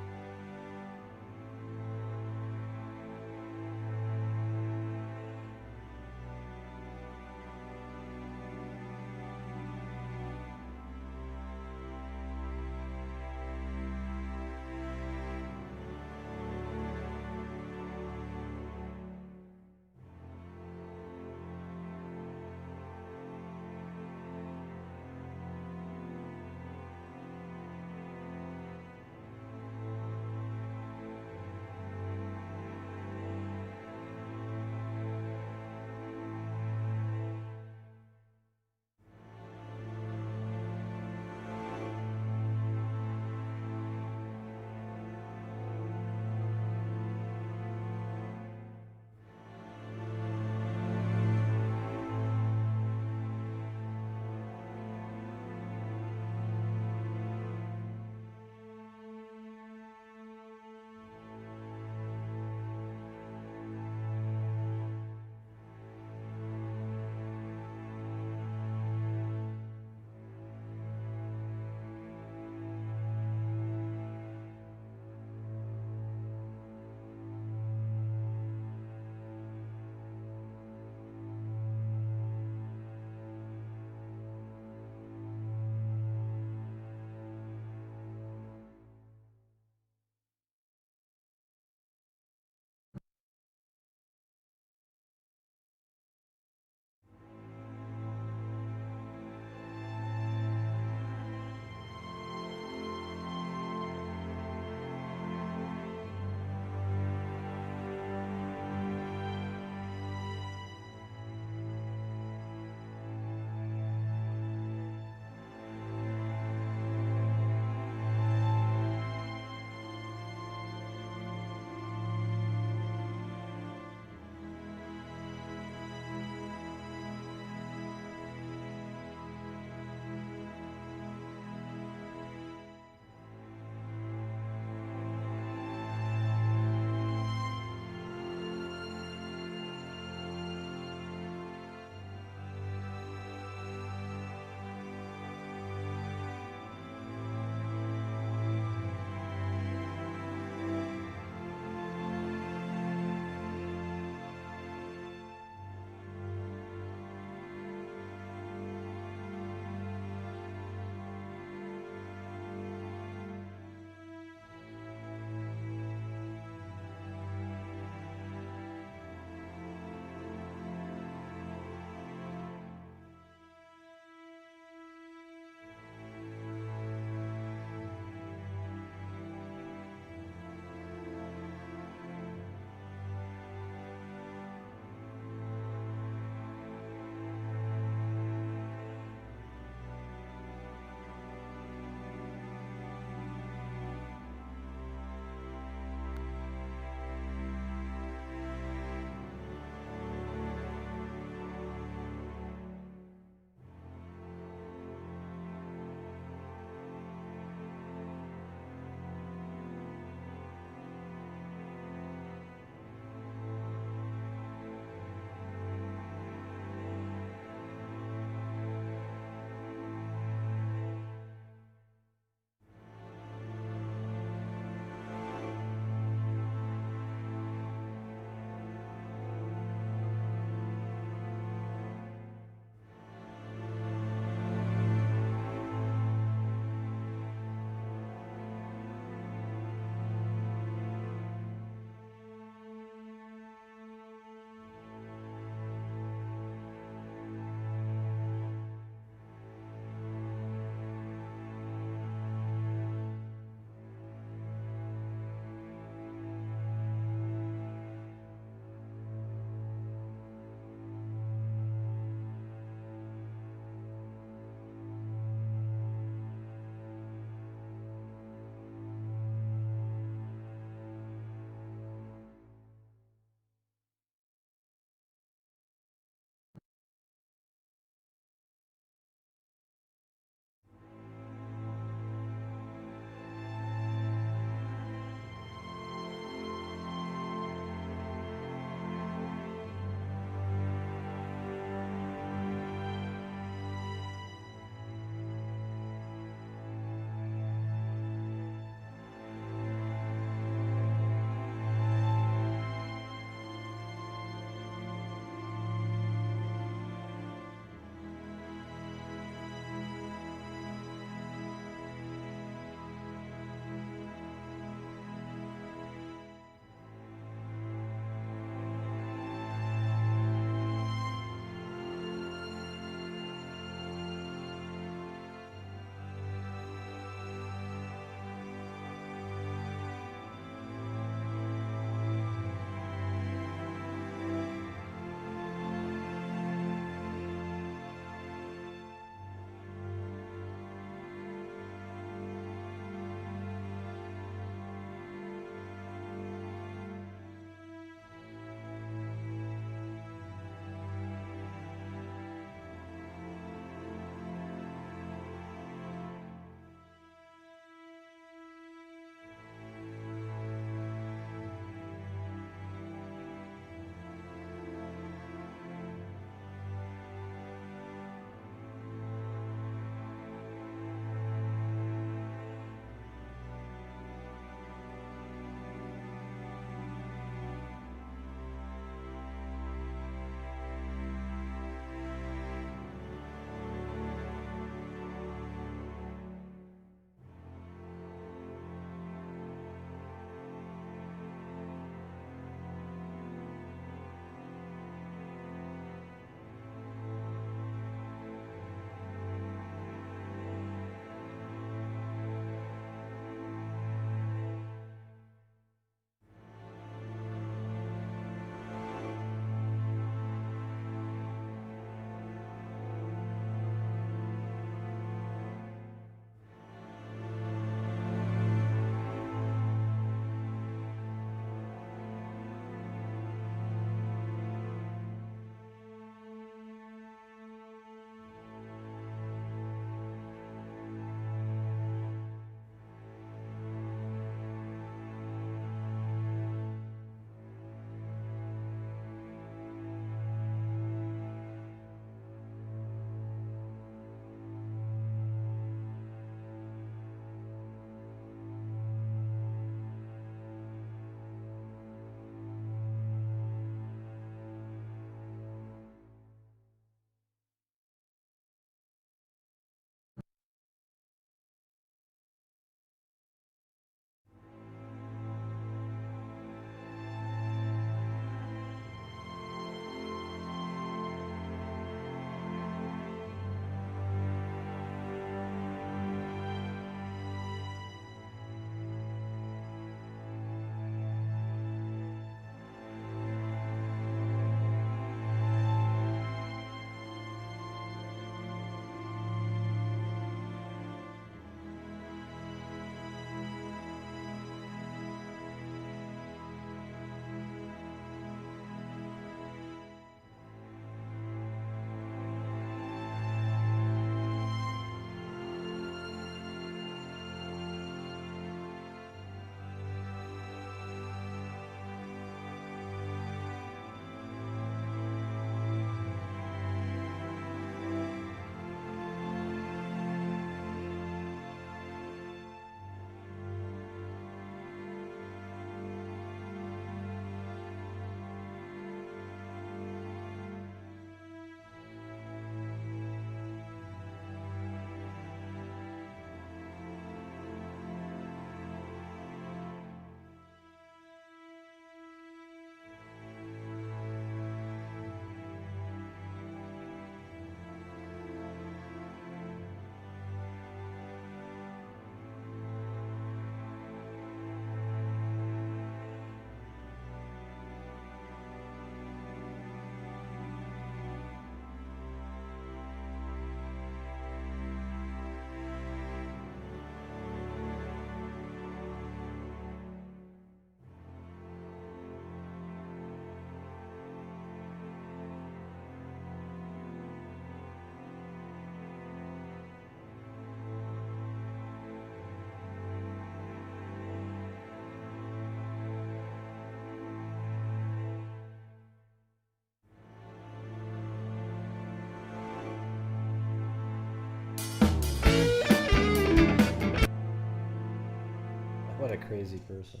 crazy person.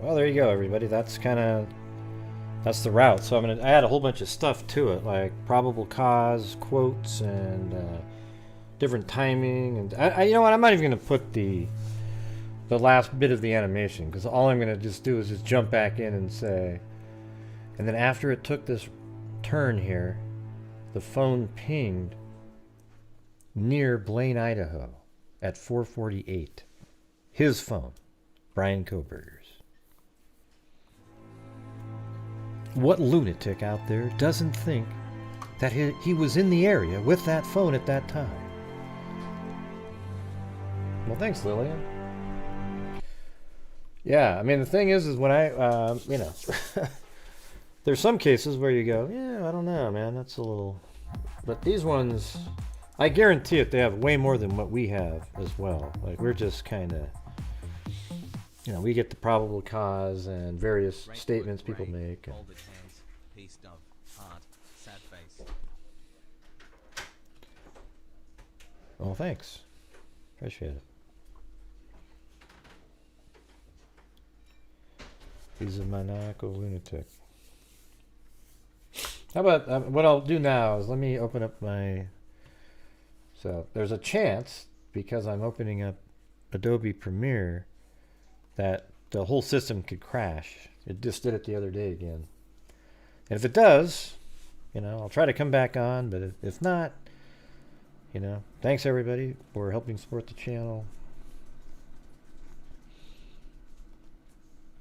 Well, there you go, everybody. That's the route. So I'm gonna add a whole bunch of stuff to it, like probable cause quotes and different timing. And you know what? I'm not even gonna put the last bit of the animation, because all I'm gonna just do is just jump back in and say, and then after it took this turn here, the phone pinged near Blaine, Idaho, at 4:48. His phone, Bryan Kohberger's. What lunatic out there doesn't think that he was in the area with that phone at that time? Well, thanks, Lillian. Yeah, I mean, the thing is when I, you know, there's some cases where you go, yeah, I don't know, man, that's a little, but these ones, I guarantee it, they have way more than what we have as well. Like, we're just kind of, you know, we get the probable cause and various statements people make. Folded hands, pieced of heart, sad face. Oh, thanks. Appreciate it. He's a maniacal lunatic. How about, what I'll do now is let me open up my, so there's a chance, because I'm opening up Adobe Premiere, that the whole system could crash. It just did it the other day again. And if it does, you know, I'll try to come back on, but if not, you know, thanks everybody for helping support the channel.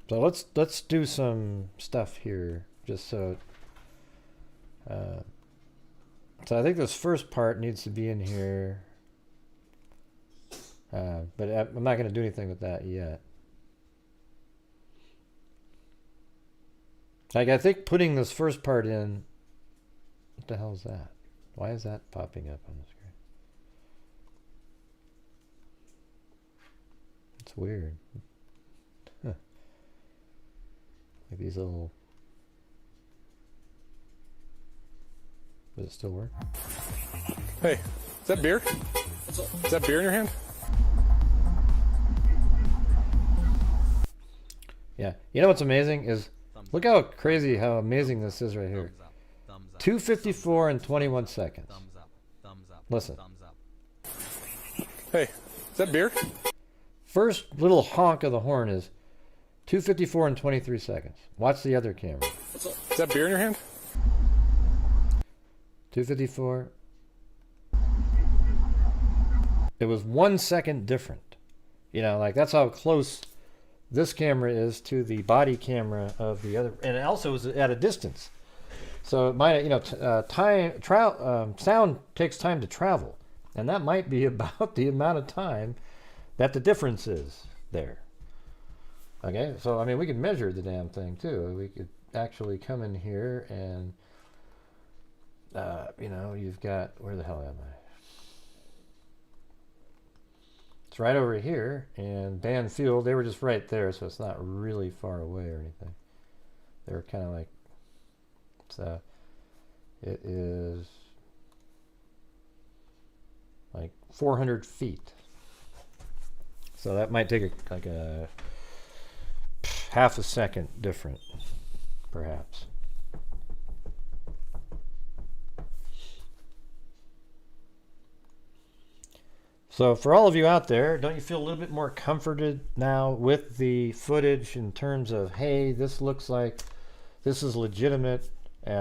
So let's do some stuff here, just so. So I think this first part needs to be in here, but I'm not going to do anything with that yet. Like, I think putting this first part in, what the hell is that? Why is that popping up on the screen? It's weird. Huh. Like these little... Does it still work? Hey, is that beer? Is that beer in your hand? Yeah. You know what's amazing is, look how crazy, how amazing this is right here. 2:54 and 21 seconds. Listen. Hey, is that beer? First little honk of the horn is 2:54 and 23 seconds. Watch the other camera. Is that beer in your hand? 2:54. It was 1 second different. You know, like, that's how close this camera is to the body camera of the other, and it also is at a distance. So it might, you know, sound takes time to travel, and that might be about the amount of time that the difference is there. Okay, so I mean, we could measure the damn thing too. We could actually come in here and, you know, you've got, where the hell am I? It's right over here, and band field, they were just right there, so it's not really far away or anything. They were kind of like, so it is like 400 feet. So that might take like a half a second different, perhaps. So for all of you out there, don't you feel a little bit more comforted now with the footage in terms of, hey, this looks like this is legitimate. You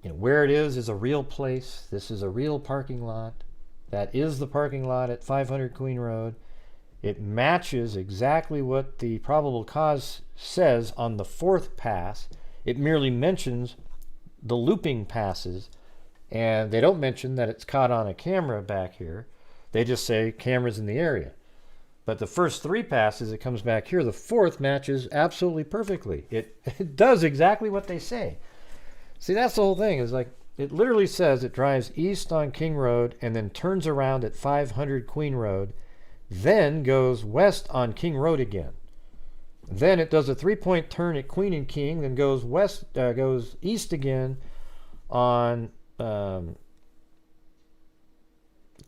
know, where it is a real place. This is a real parking lot. That is the parking lot at 500 Queen Road. It matches exactly what the probable cause says on the fourth pass. It merely mentions the looping passes, and they don't mention that it's caught on a camera back here. They just say cameras in the area. But the first three passes, it comes back here. The fourth matches absolutely perfectly. It does exactly what they say. See, that's the whole thing, is like, it literally says it drives east on King Road and then turns around at 500 Queen Road, then goes west on King Road again. Then it does a 3-point turn at Queen and King, then goes goes east again on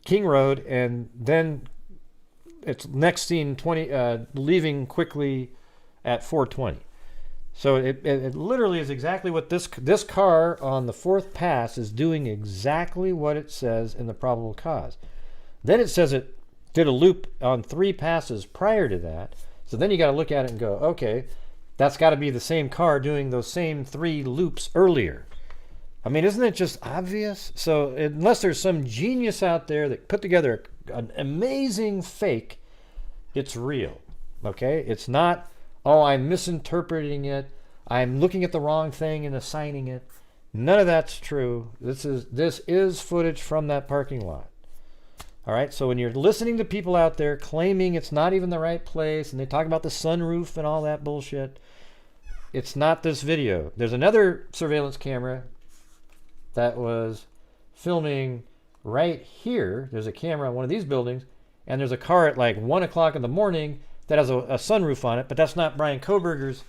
King Road, and then it's next seen leaving quickly at 420. So it literally is exactly what this car on the 4th pass is doing, exactly what it says in the probable cause. Then it says it did a loop on 3 passes prior to that. So then you got to look at it and go, okay, that's got to be the same car doing those same 3 loops earlier. I mean, isn't it just obvious? So unless there's some genius out there that put together an amazing fake, it's real. Okay? It's not, oh, I'm misinterpreting it, I'm looking at the wrong thing and assigning it. None of that's true. This is footage from that parking lot. All right, so when you're listening to people out there claiming it's not even the right place and they talk about the sunroof and all that bullshit, it's not this video. There's another surveillance camera that was filming right here. There's a camera on one of these buildings, and there's a car at like 1 o'clock in the morning that has a sunroof on it, but that's not Bryan Kohberger's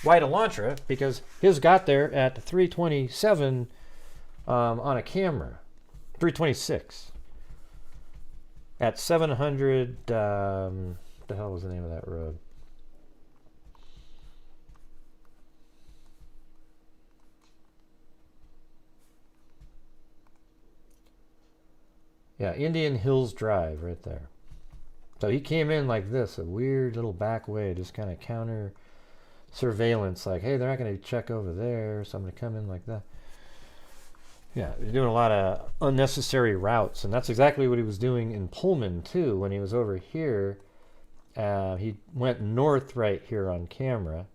white Elantra, because his got there at 3:27 on a camera, 3:26 at 700. What the hell was the name of that road? Yeah, Indian Hills Drive right there. So he came in like this, a weird little back way, just kind of counter surveillance, like, hey, they're not going to check over there, so I'm going to come in like that. Yeah, you're doing a lot of unnecessary routes, and that's exactly what he was doing in Pullman, too. When he was over here, he went north right here on camera,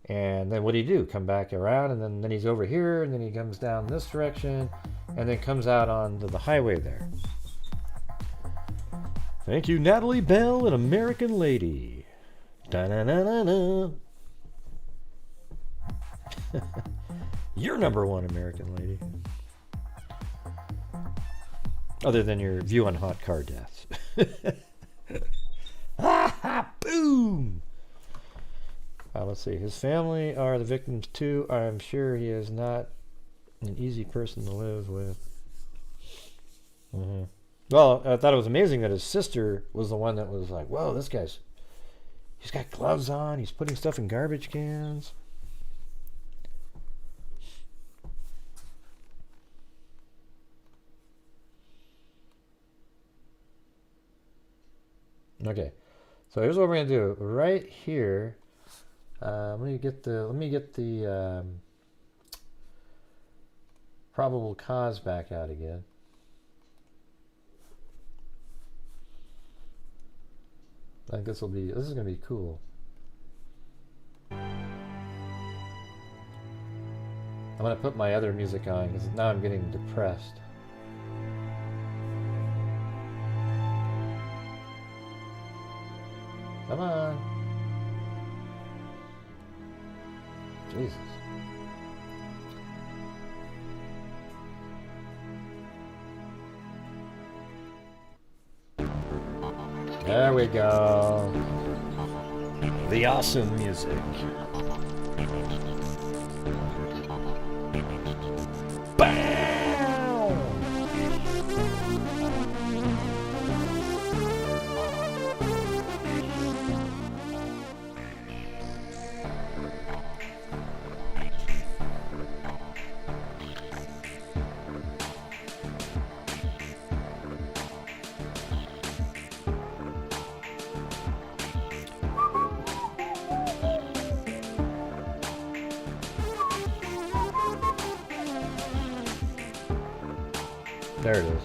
and then what did he do? Come back around, and then he's over here, and then he comes down this direction, and then comes out onto the highway there. Thank you, Natalie Bell, an American lady. Da-na-na-na-na. You're #1 American lady. Other than your view on hot car deaths. Boom! Let's see. His family are the victims too. I'm sure he is not an easy person to live with. Mm-hmm. Well, I thought it was amazing that his sister was the one that was like, whoa, this guy's, he's got gloves on, he's putting stuff in garbage cans. Okay, so here's what we're gonna do. Right here, let me get the probable cause back out again. I think this is gonna be cool. I'm gonna put my other music on because now I'm getting depressed. Come on. Jesus. There we go. The awesome music. Bam! There it is.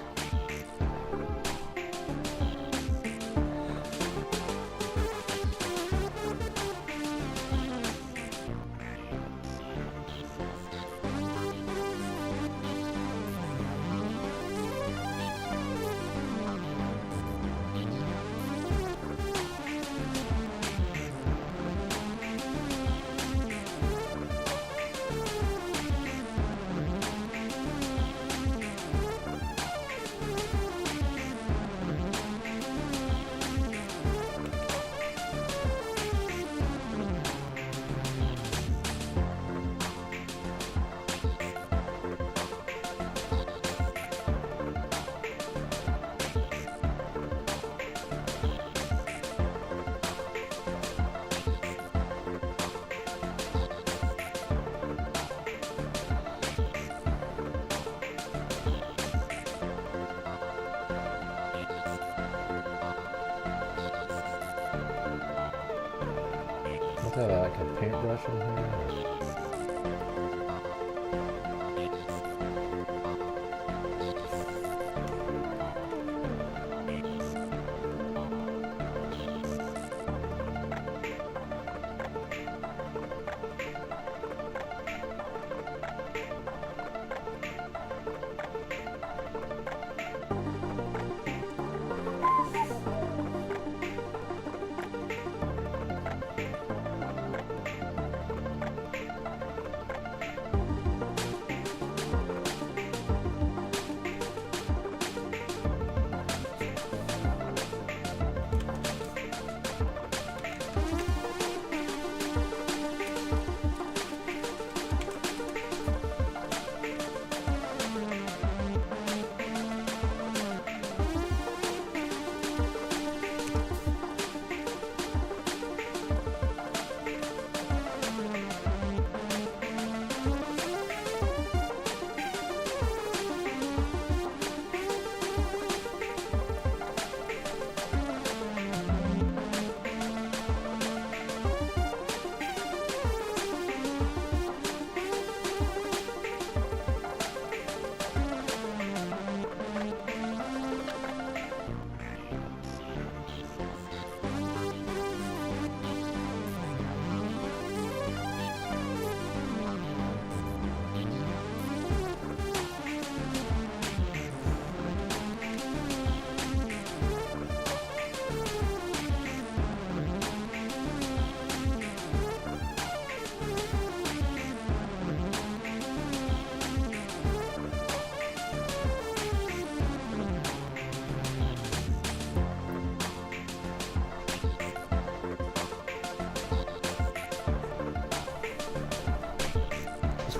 Is that like a paintbrush in here?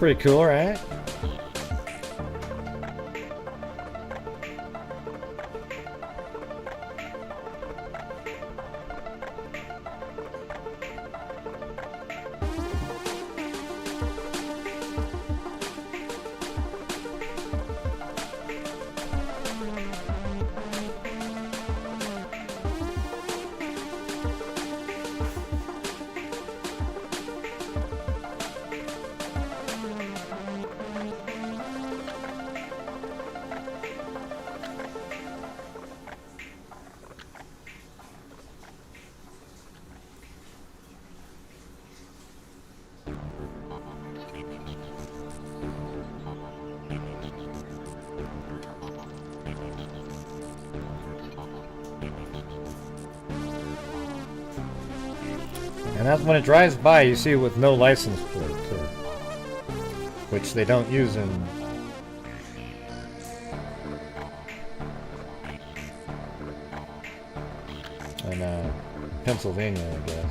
Pretty cool, right? And that's when it drives by, you see it with no license plate, too. Which they don't use in... Pennsylvania, I guess.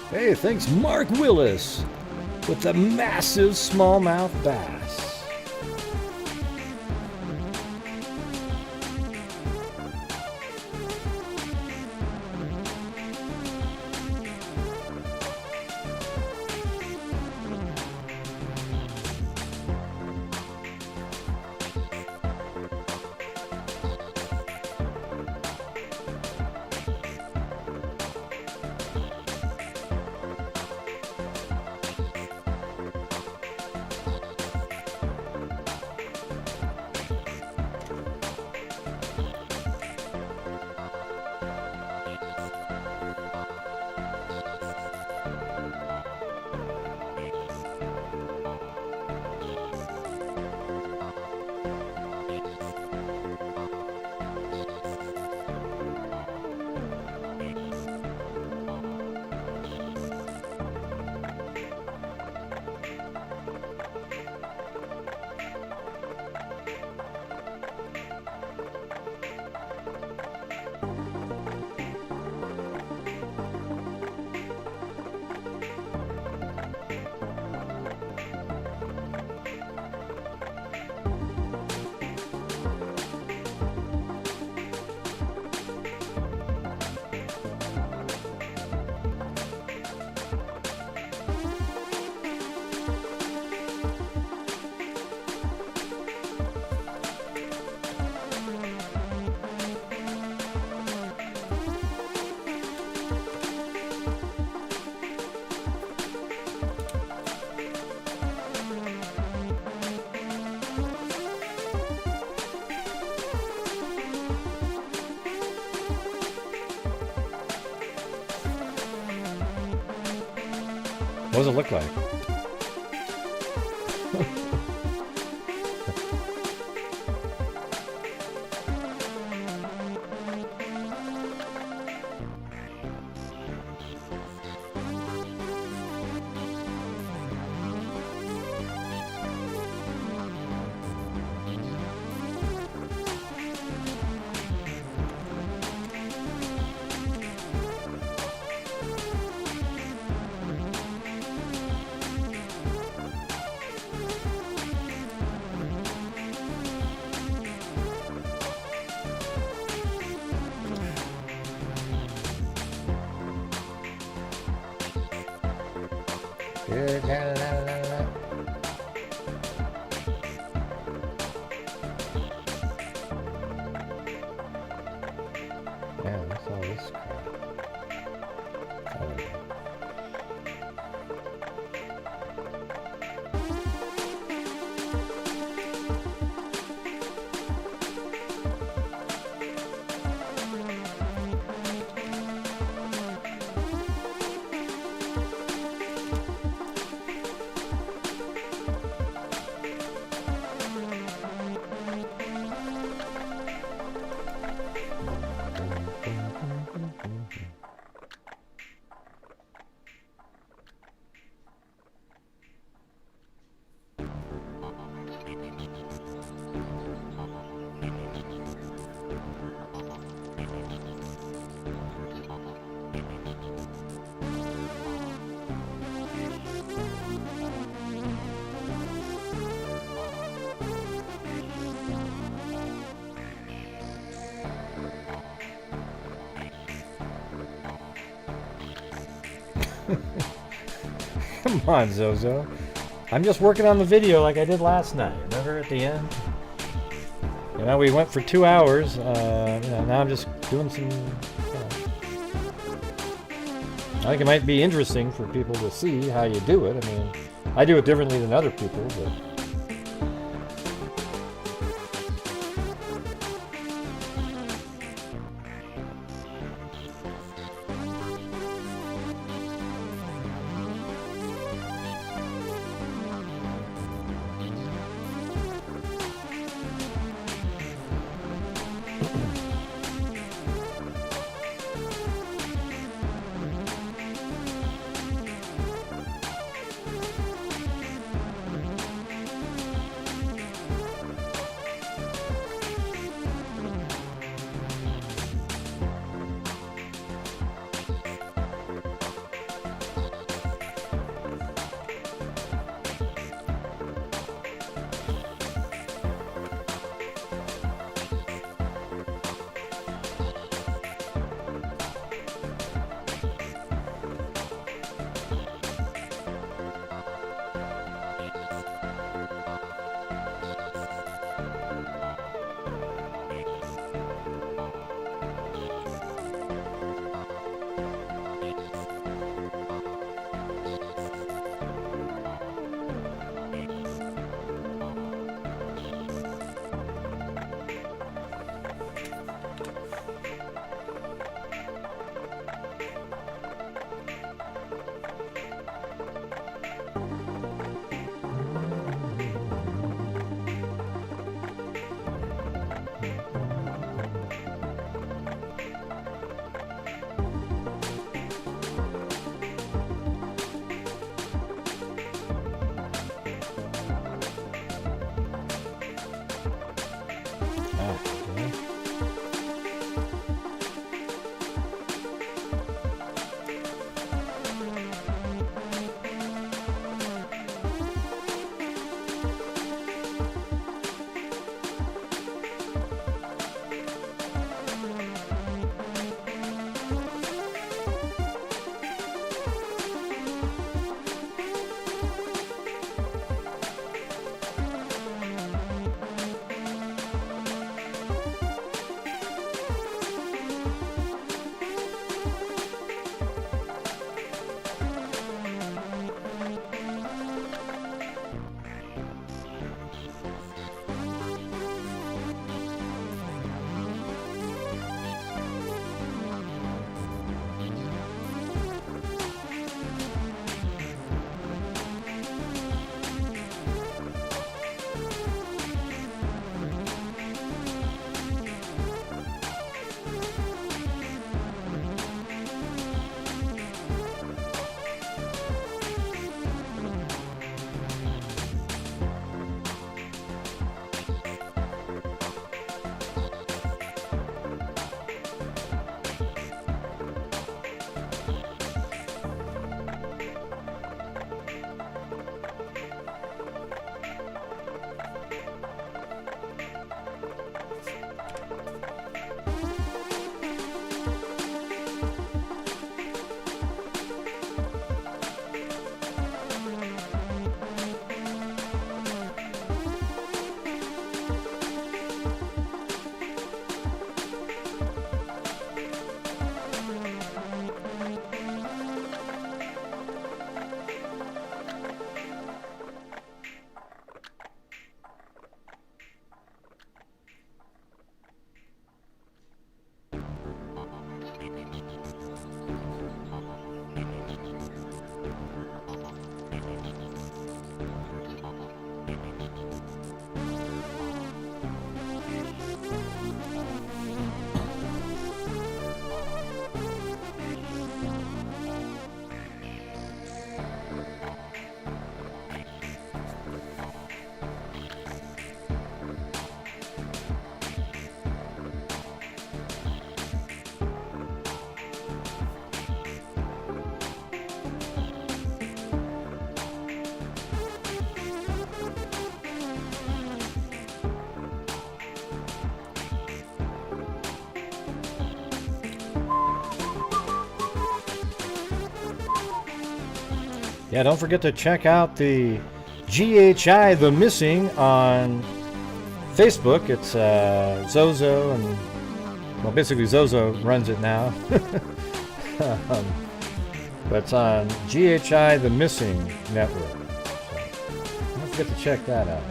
Hey, thanks Mark Willis with the massive smallmouth bass. What does it look like? Good. La, la, la, la. Yeah, what's all this crap? Oh. Come on, Zozo. I'm just working on the video like I did last night. Remember at the end? You know, we went for 2 hours. Now I'm just doing some... I think it might be interesting for people to see how you do it. I mean, I do it differently than other people, but... Yeah, don't forget to check out the GHI The Missing on Facebook. It's Zozo, and well, basically Zozo runs it now. But it's on GHI The Missing Network. So don't forget to check that out.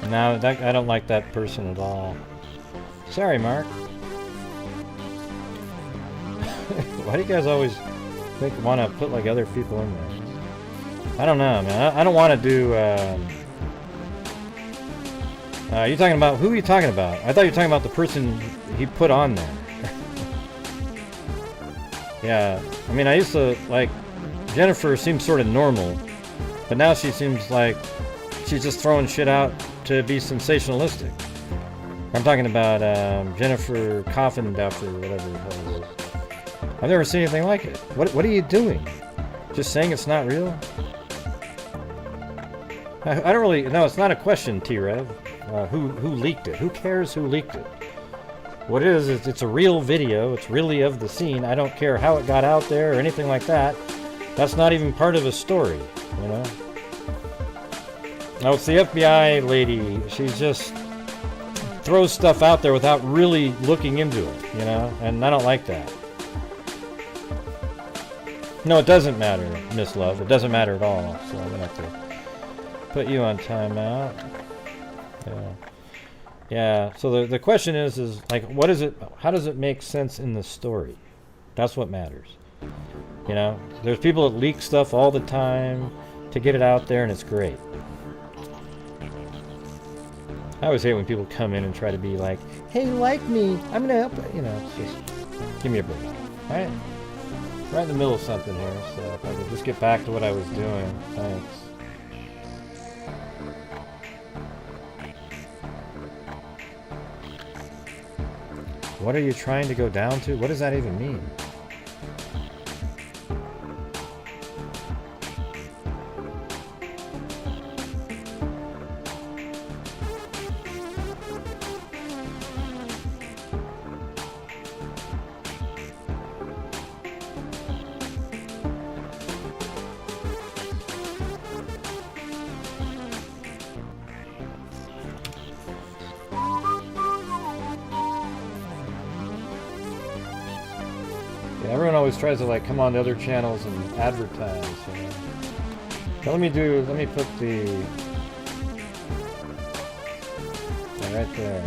No, I don't like that person at all. Sorry, Mark. Why do you guys always want to put like other people in there? I don't know, man. I don't want to do. You talking about who are you talking about? I thought you were talking about the person he put on there. Yeah, I mean, I used to like Jennifer seems sort of normal, but now she seems like she's just throwing shit out to be sensationalistic. I'm talking about Jennifer Coffin Duff or whatever the hell it is. I've never seen anything like it. What are you doing? Just saying it's not real? I don't really. No, it's not a question, T-Rev. Who leaked it? Who cares who leaked it? What it is it's a real video. It's really of the scene. I don't care how it got out there or anything like that. That's not even part of a story, you know? No, it's the FBI lady. She just throws stuff out there without really looking into it, you know? And I don't like that. No, it doesn't matter, Miss Love. It doesn't matter at all. So I'm gonna have to put you on timeout. Yeah. Yeah. So the question is like, what is it? How does it make sense in the story? That's what matters. You know, there's people that leak stuff all the time to get it out there, and it's great. I always hate when people come in and try to be like, hey, like me, I'm gonna help. You know, it's just give me a break. All right. Right in the middle of something here, so if I could just get back to what I was doing. Thanks. What are you trying to go down to? What does that even mean? Everyone always tries to like come on to other channels and advertise. You know? But let me put the right there.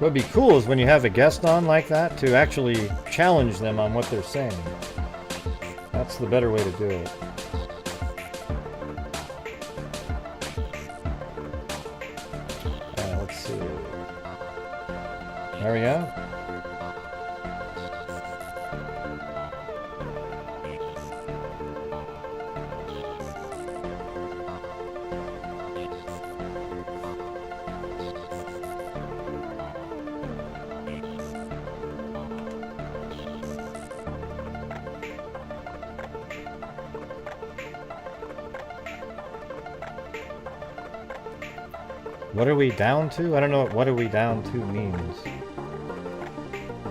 What would be cool is when you have a guest on like that to actually challenge them on what they're saying. That's the better way to do it. Let's see. There we go. What are we down to? I don't know what are we down to means.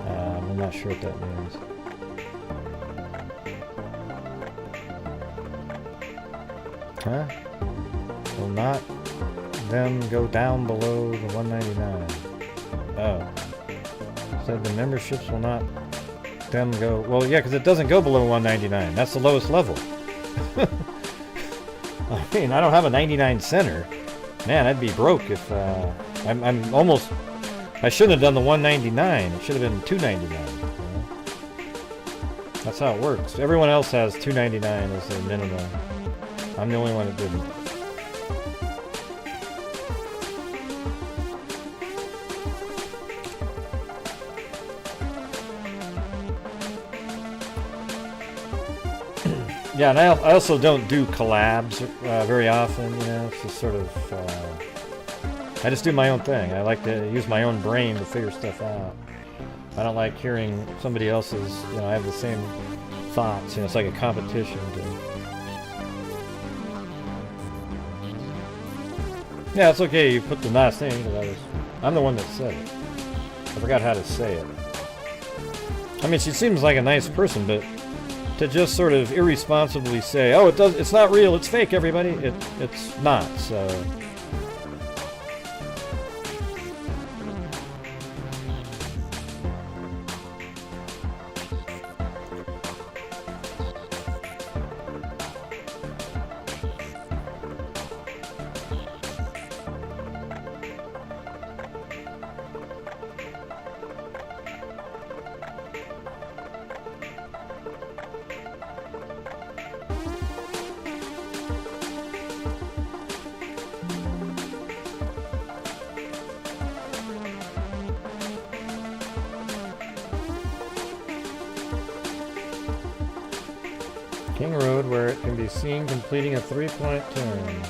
I'm not sure what that means. Huh? Will not them go down below the 199. Oh. Said the memberships will not them go... Well, yeah, because it doesn't go below 199. That's the lowest level. I mean, I don't have a 99 center. Man, I'd be broke if I'm almost. I shouldn't have done the 199. It should have been 299. You know? That's how it works. Everyone else has 299 as their minimum. I'm the only one that didn't. Yeah, and I also don't do collabs very often, you know, it's just sort of, I just do my own thing. I like to use my own brain to figure stuff out. I don't like hearing somebody else's, you know, I have the same thoughts, you know, it's like a competition. Yeah, it's okay, you put the last name, but I'm the one that said it. I forgot how to say it. I mean, she seems like a nice person, but to just sort of irresponsibly say, "Oh, it's not real, it's fake, everybody," it's not. So. King Road, where it can be seen completing a 3-point turn.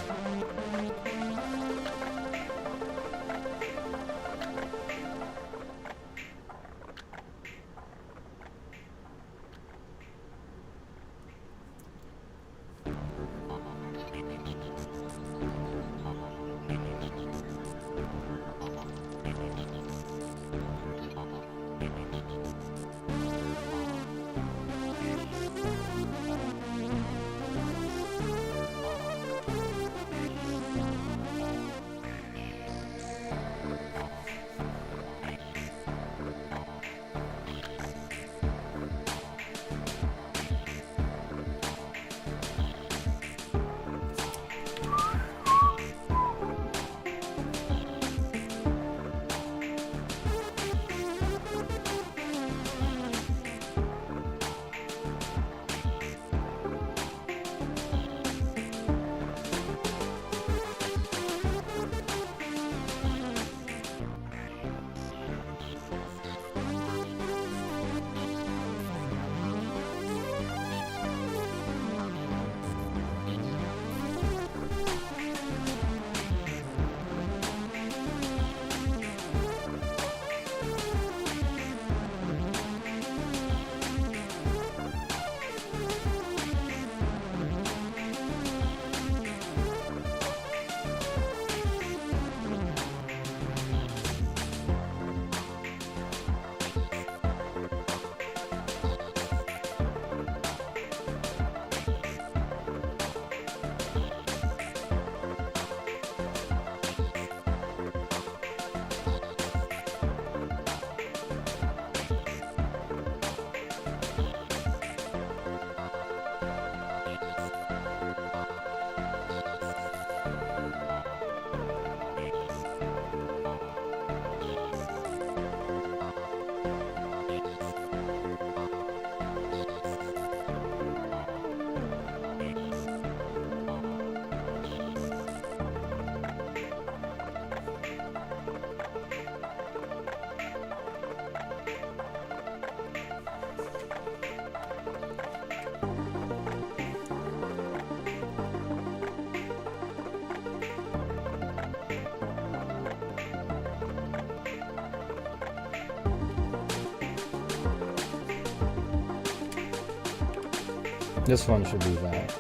This one should be that.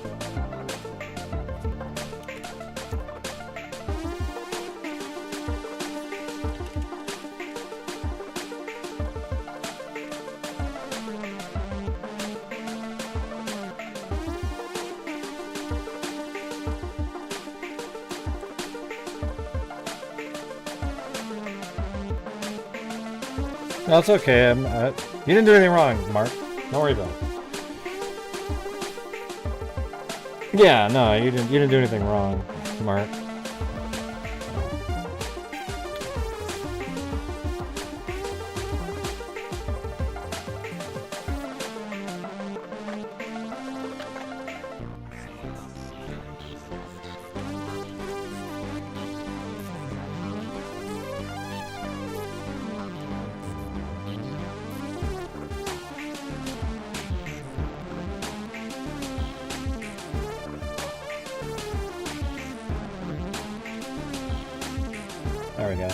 No, it's okay. You didn't do anything wrong, Mark. Don't worry about it. Yeah, no, you didn't do anything wrong, Mark. There we go. I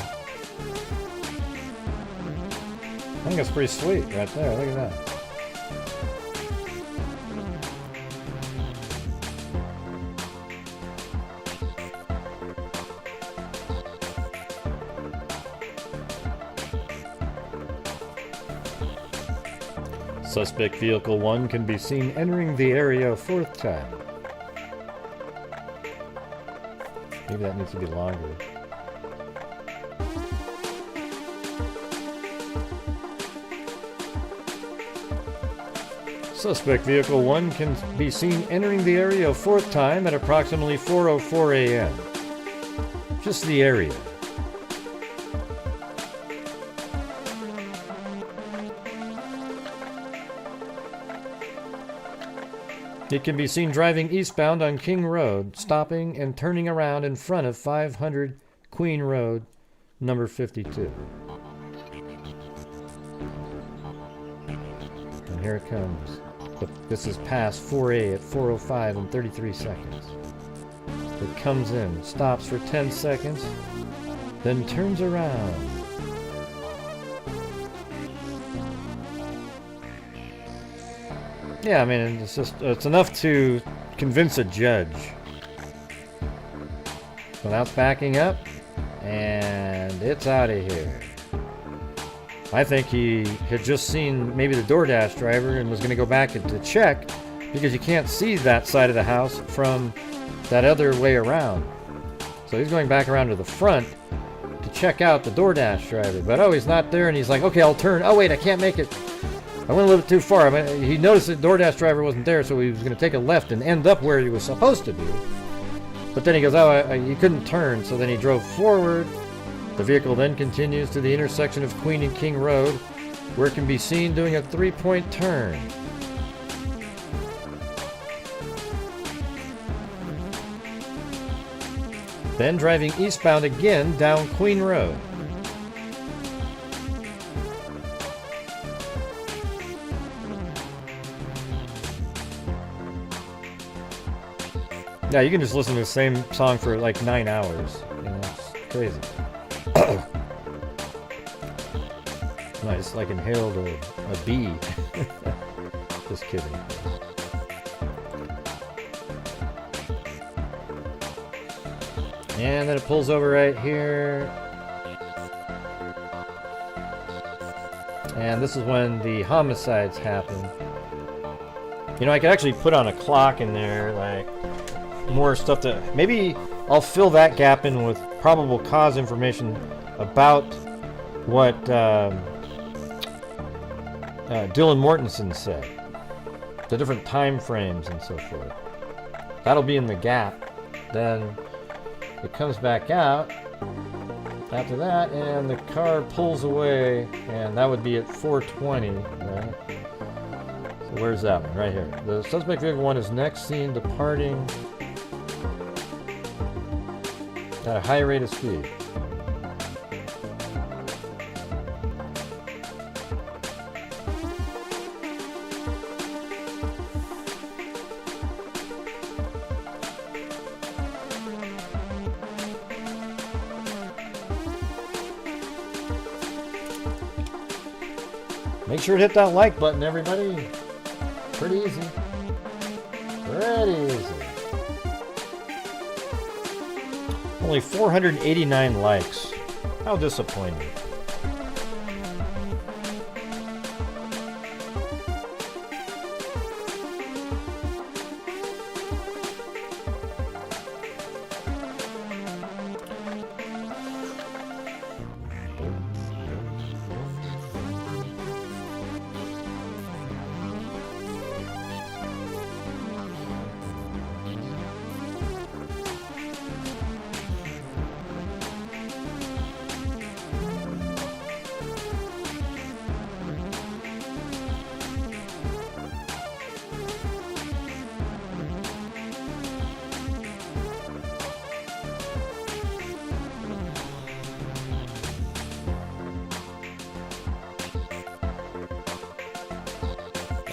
think that's pretty sweet right there. Look at that. Suspect Vehicle 1 can be seen entering the area a fourth time. Maybe that needs to be longer. Suspect Vehicle 1 can be seen entering the area a fourth time at approximately 4:04 a.m. Just the area. It can be seen driving eastbound on King Road, stopping and turning around in front of 500 Queen Road, number 52. And here it comes. But this is past 4A at 4:05 and 33 seconds. It comes in, stops for 10 seconds, then turns around. Yeah, I mean, it's enough to convince a judge. So now it's backing up, and it's out of here. I think he had just seen maybe the DoorDash driver and was going to go back to check, because you can't see that side of the house from that other way around. So he's going back around to the front to check out the DoorDash driver. But oh, he's not there, and he's like, okay, I'll turn. Oh wait, I can't make it. I went a little bit too far. I mean, he noticed the DoorDash driver wasn't there, so he was going to take a left and end up where he was supposed to be. But then he goes, oh, he couldn't turn, so then he drove forward. The vehicle then continues to the intersection of Queen and King Road, where it can be seen doing a 3-point turn. Then driving eastbound again down Queen Road. Yeah, you can just listen to the same song for like 9 hours. You know, it's crazy. I just like inhaled a bee. Just kidding. And then it pulls over right here. And this is when the homicides happen. You know, I could actually put on a clock in there, like more stuff that maybe I'll fill that gap in with probable cause information about what Dylan Mortensen said, the different time frames and so forth. That'll be in the gap. Then it comes back out after that, and the car pulls away, and that would be at 4:20, right? So where's that one? Right here. The suspect vehicle 1 is next seen departing at a high rate of speed. Make sure to hit that like button, everybody. Pretty easy. Pretty easy. Only 489 likes. How disappointing.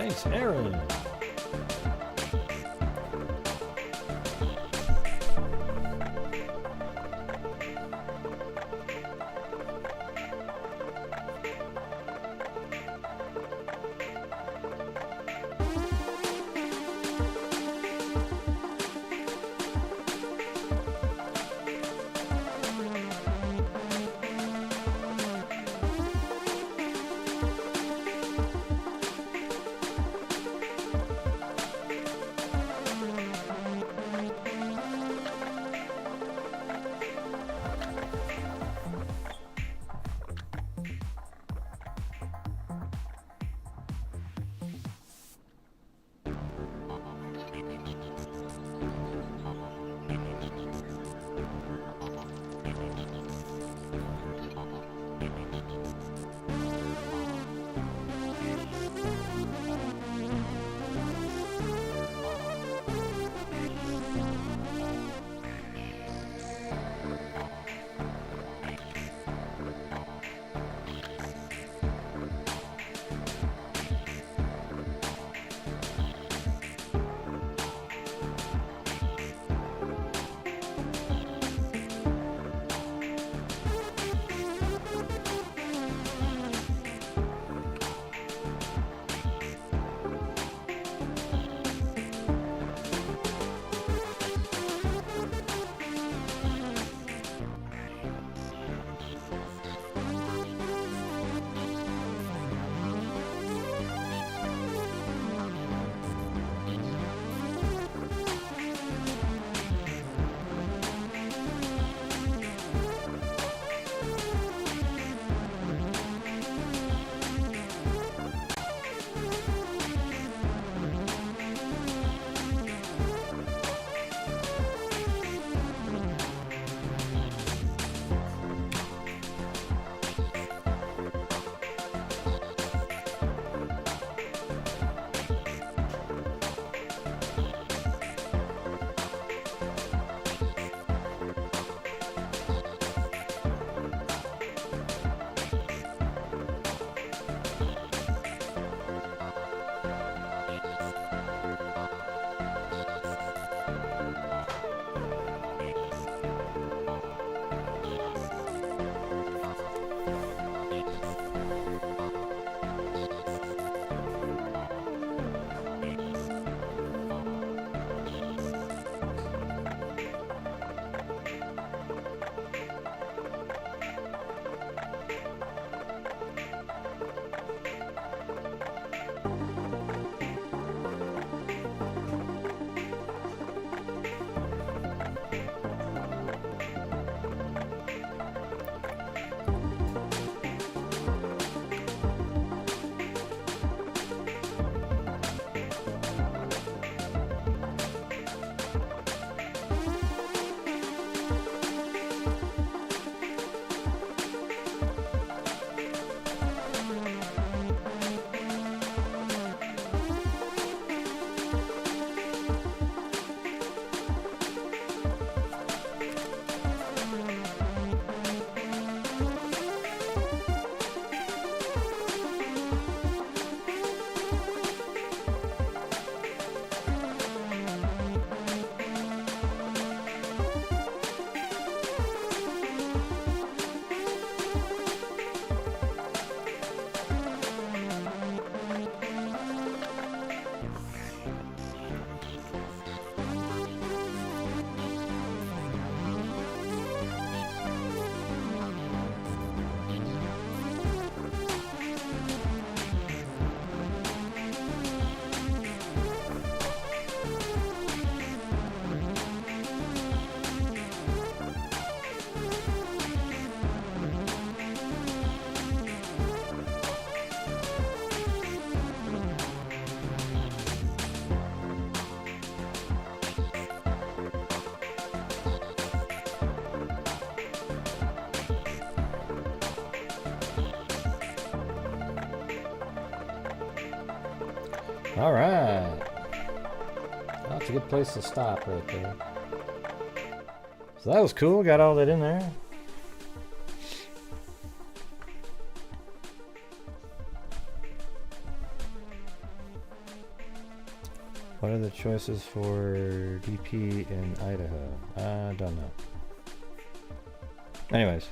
Thanks, Aaron. All right. Well, that's a good place to stop right there. So that was cool. Got all that in there. What are the choices for DP in Idaho? I don't know. Anyways,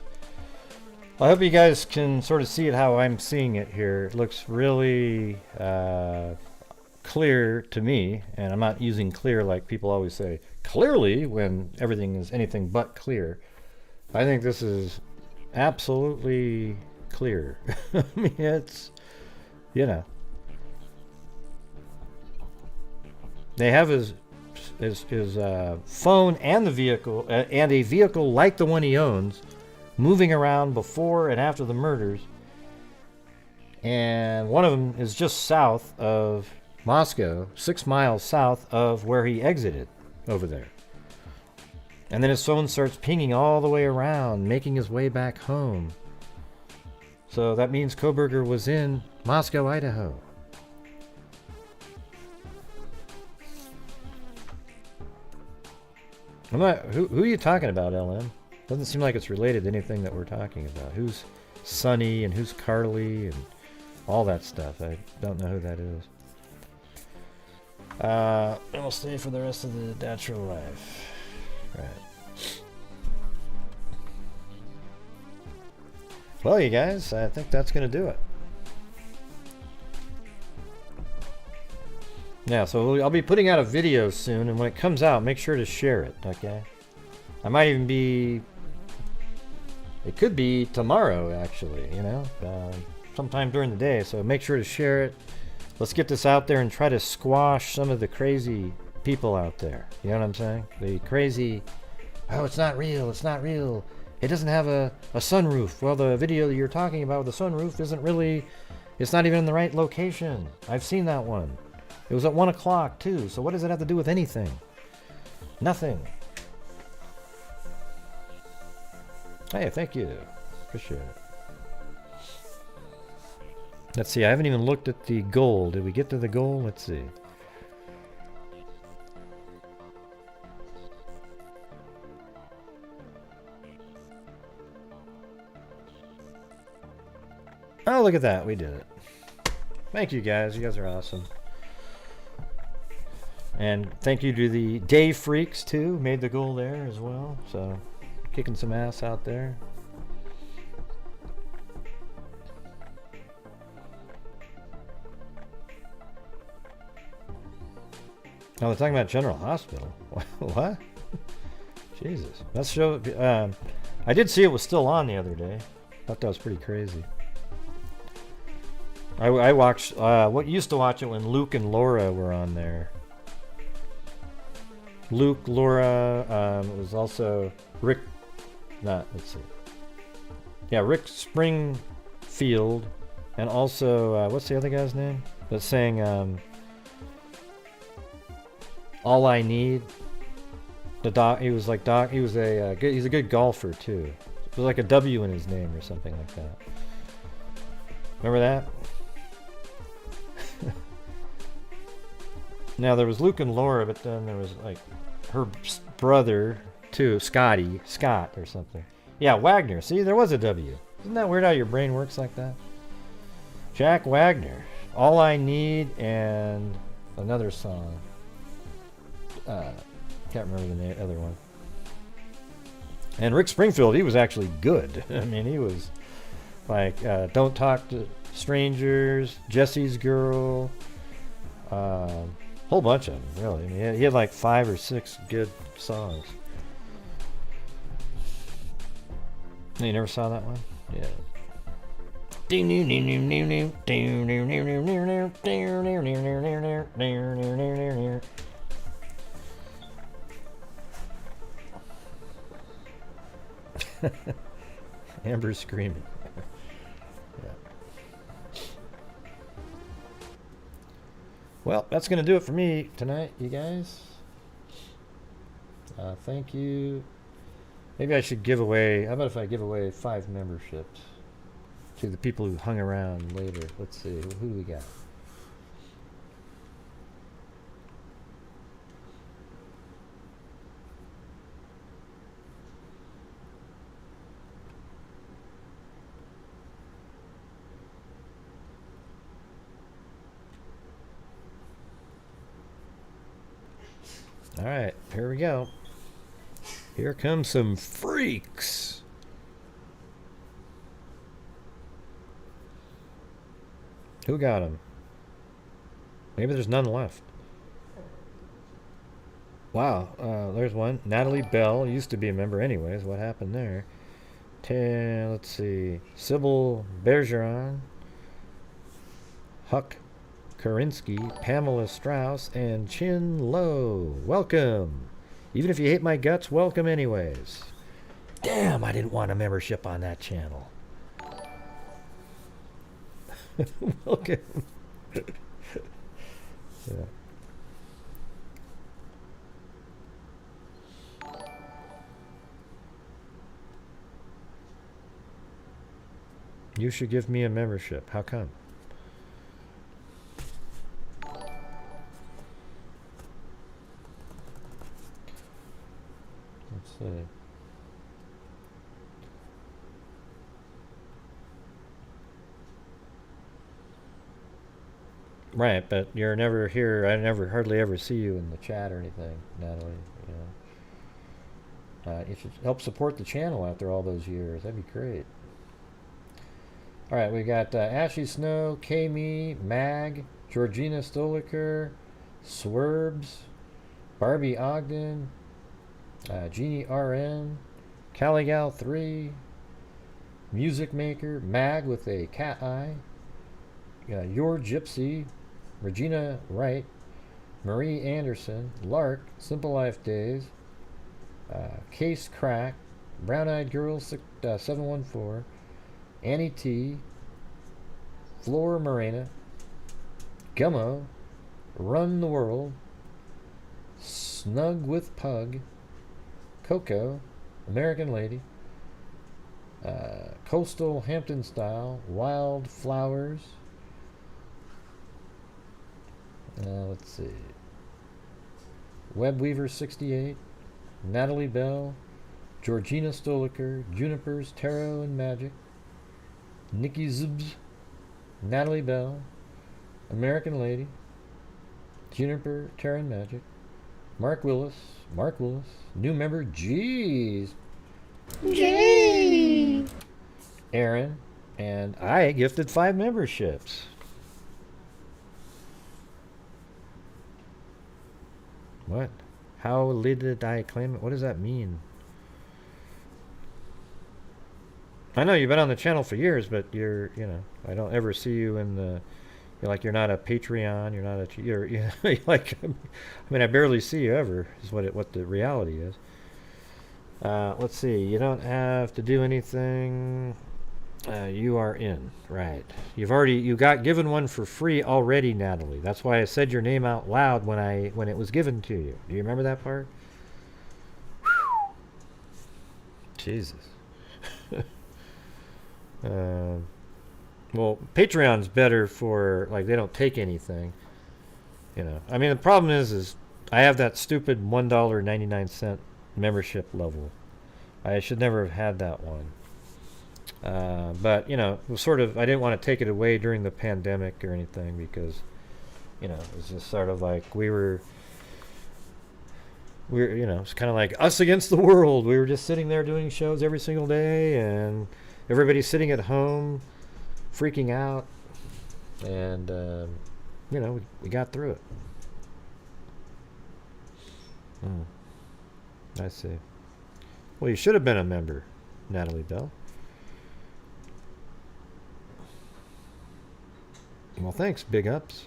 I hope you guys can sort of see it how I'm seeing it here. It looks really clear to me, and I'm not using clear like people always say clearly when everything is anything but clear. I think this is absolutely clear. I mean, it's, you know. They have his phone and the vehicle, and a vehicle like the one he owns, moving around before and after the murders. And one of them is just south of Moscow, 6 miles south of where he exited over there. And then his phone starts pinging all the way around, making his way back home. So that means Kohberger was in Moscow, Idaho. I'm not, who are you talking about, LM? Doesn't seem like it's related to anything that we're talking about. Who's Sonny and who's Carly and all that stuff? I don't know who that is. And we'll stay for the rest of the natural life. Right. Well, you guys, I think that's going to do it. Yeah, so I'll be putting out a video soon, and when it comes out, make sure to share it, okay? I might even be... It could be tomorrow, actually, you know? Sometime during the day, so make sure to share it. Let's get this out there and try to squash some of the crazy people out there. You know what I'm saying? The crazy, oh, it's not real, it's not real. It doesn't have a sunroof. Well, the video that you're talking about with the sunroof isn't really... It's not even in the right location. I've seen that one. It was at 1 o'clock, too, so what does it have to do with anything? Nothing. Hey, thank you. Appreciate it. Let's see, I haven't even looked at the goal. Did we get to the goal? Let's see. Oh, look at that. We did it. Thank you, guys. You guys are awesome. And thank you to the Day Freaks, too. Made the goal there as well. So, kicking some ass out there. Oh, they're talking about General Hospital. What? Jesus. That show... I did see it was still on the other day. Thought that was pretty crazy. I watched... used to watch it when Luke and Laura were on there. Luke, Laura, it was also Rick... let's see. Yeah, Rick Springfield. And also, what's the other guy's name? That's saying, All I Need. The doc, he was like doc. He was a good. He's a good golfer too. It was like a W in his name or something like that. Remember that? Now there was Luke and Laura, but then there was like her brother too, Scott or something. Yeah, Wagner. See, there was a W. Isn't that weird how your brain works like that? Jack Wagner. All I Need and another song. Can't remember the other one. And Rick Springfield, he was actually good. I mean, he was like Don't Talk to Strangers, Jesse's Girl, whole bunch of them, really. I mean, he had like 5 or 6 good songs. You never saw that one? Yeah. Amber's screaming. Yeah. Well, that's going to do it for me tonight, you guys. Thank you. Maybe I should give away... How about if I give away 5 memberships to the people who hung around later? Let's see. Who do we got? All right, here we go. Here comes some freaks. Who got him? Maybe there's none left. Wow, there's one. Natalie Bell used to be a member anyways. What happened there? Let's see. Sybil Bergeron, Huck Karinsky, Pamela Strauss, and Chin Lo. Welcome. Even if you hate my guts, welcome anyways. Damn, I didn't want a membership on that channel. Welcome. Yeah. You should give me a membership. How come? Let's see. Right, but you're never here. I never hardly ever see you in the chat or anything, Natalie. You know, you should help support the channel after all those years. That'd be great. All right, we got Ashley Snow, K-Me, Mag, Georgina Stoliker, Swerbs, Barbie Ogden, Jeannie RN, Caligal 3, Music Maker, Mag with a cat eye, Your Gypsy, Regina Wright, Marie Anderson, Lark, Simple Life Days, Case Crack, Brown Eyed Girl 714, Annie T, Flora Morena, Gummo, Run the World, Snug with Pug, Coco, American Lady, Coastal Hampton Style, Wild Flowers. Let's see. Webweaver 68, Natalie Bell, Georgina Stoliker, Junipers, Tarot and Magic, Nikki Zubs, Natalie Bell, American Lady, Juniper, Tarot and Magic, Mark Willis, new member, Jeez, Aaron, and I gifted 5 memberships. What? How did I claim it? What does that mean? I know you've been on the channel for years, but you're, I don't ever see you in the, you're not a Patreon, you're not a, you're like, I mean, I barely see you ever, is what the reality is. Let's see, you don't have to do anything, you are in, right. You got given one for free already, Natalie. That's why I said your name out loud when it was given to you. Do you remember that part? Whew. Jesus. Well, Patreon's better for, they don't take anything. I mean, the problem is I have that stupid $1.99 membership level. I should never have had that one. But, it was sort of, I didn't want to take it away during the pandemic or anything because, it was just sort of like we're it's kind of like us against the world. We were just sitting there doing shows every single day and everybody's sitting at home freaking out, and we got through it. I see. Well, you should have been a member, Natalie Bell. Well, thanks, big ups.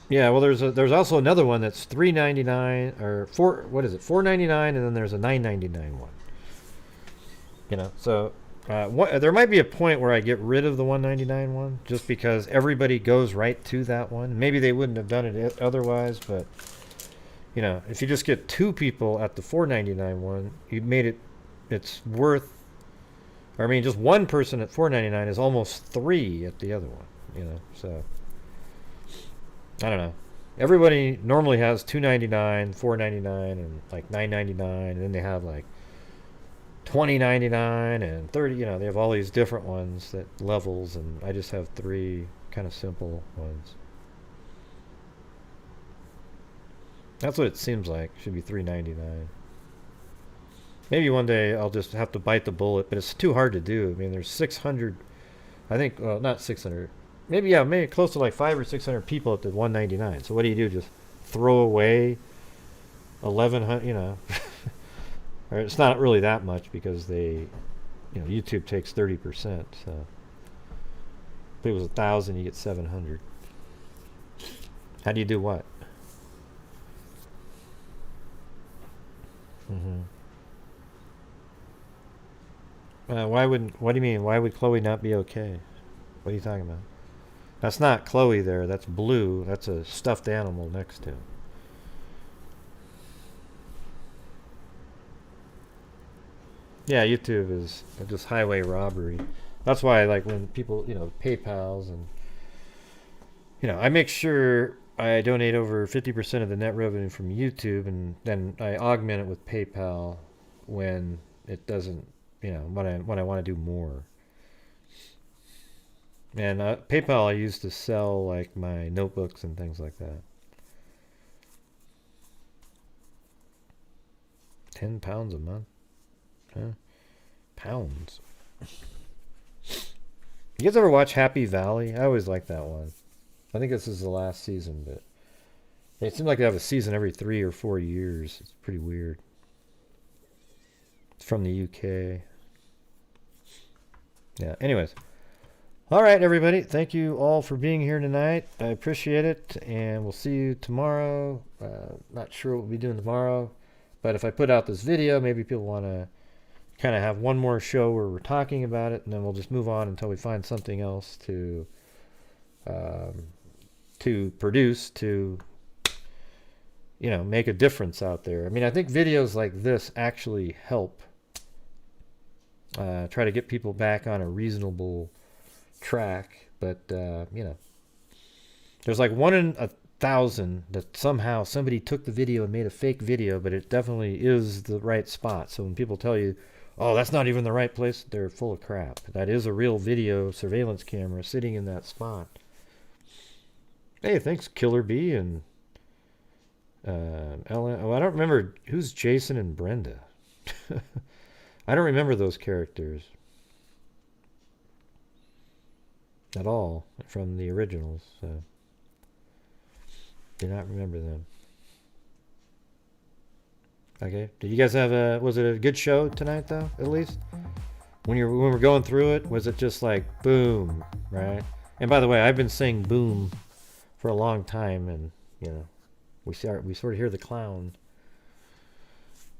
Yeah, well, there's also another one that's $3.99 or $4.99, and then there's a $9.99 one. So there might be a point where I get rid of the $1.99 one just because everybody goes right to that one. Maybe they wouldn't have done it otherwise, but if you just get 2 people at the $4.99 one, you made it's worth. I mean, just one person at $4.99 is almost 3 at the other one. So I don't know. Everybody normally has $2.99, $4.99, and $9.99, and then they have $20.99 and $30. They have all these different ones that levels, and I just have 3 kind of simple ones. That's what it seems like. Should be $3.99. Maybe one day I'll just have to bite the bullet, but it's too hard to do. I mean, there's 600. I think, well, not 600. Maybe, yeah, maybe close to like 500 or 600 people at the $1.99. So what do? Just throw away 1,100, you know. Or it's not really that much because they, you know, YouTube takes 30%. So if it was 1,000, you get 700. How do you do what? Why would? What do you mean? Why would Chloe not be okay? What are you talking about? That's not Chloe there. That's Blue. That's a stuffed animal next to him. Yeah, YouTube is just highway robbery. That's why, like, when people, you know, PayPal's and, you know, I make sure I donate over 50% of the net revenue from YouTube, and then I augment it with PayPal when it doesn't, you know, when I want to do more. And PayPal I use to sell like my notebooks and things like that. £10 a month, huh? Pounds. You guys ever watch Happy Valley? I always like that one. I think this is the last season, but it seems like they have a season every 3 or 4 years. It's pretty weird. It's from the UK. Yeah, anyways. All right, everybody. Thank you all for being here tonight. I appreciate it, and we'll see you tomorrow. Not sure what we'll be doing tomorrow, but if I put out this video, maybe people want to kind of have one more show where we're talking about it, and then we'll just move on until we find something else to produce to, you know, make a difference out there. I mean, I think videos like this actually help try to get people back on a reasonable track, but you know, there's like 1 in 1,000 that somehow somebody took the video and made a fake video, but it definitely is the right spot. So when people tell you, oh, that's not even the right place, they're full of crap. That is a real video surveillance camera sitting in that spot. Hey, thanks Killer B and Ellen. Oh, I don't remember who's Jason and Brenda. I don't remember those characters at all from the originals, so do not remember them. Okay, did you guys have was it a good show tonight though? At least when we're going through it, was it just like boom, right? And by the way, I've been saying boom for a long time, and you know, we sort of hear the clown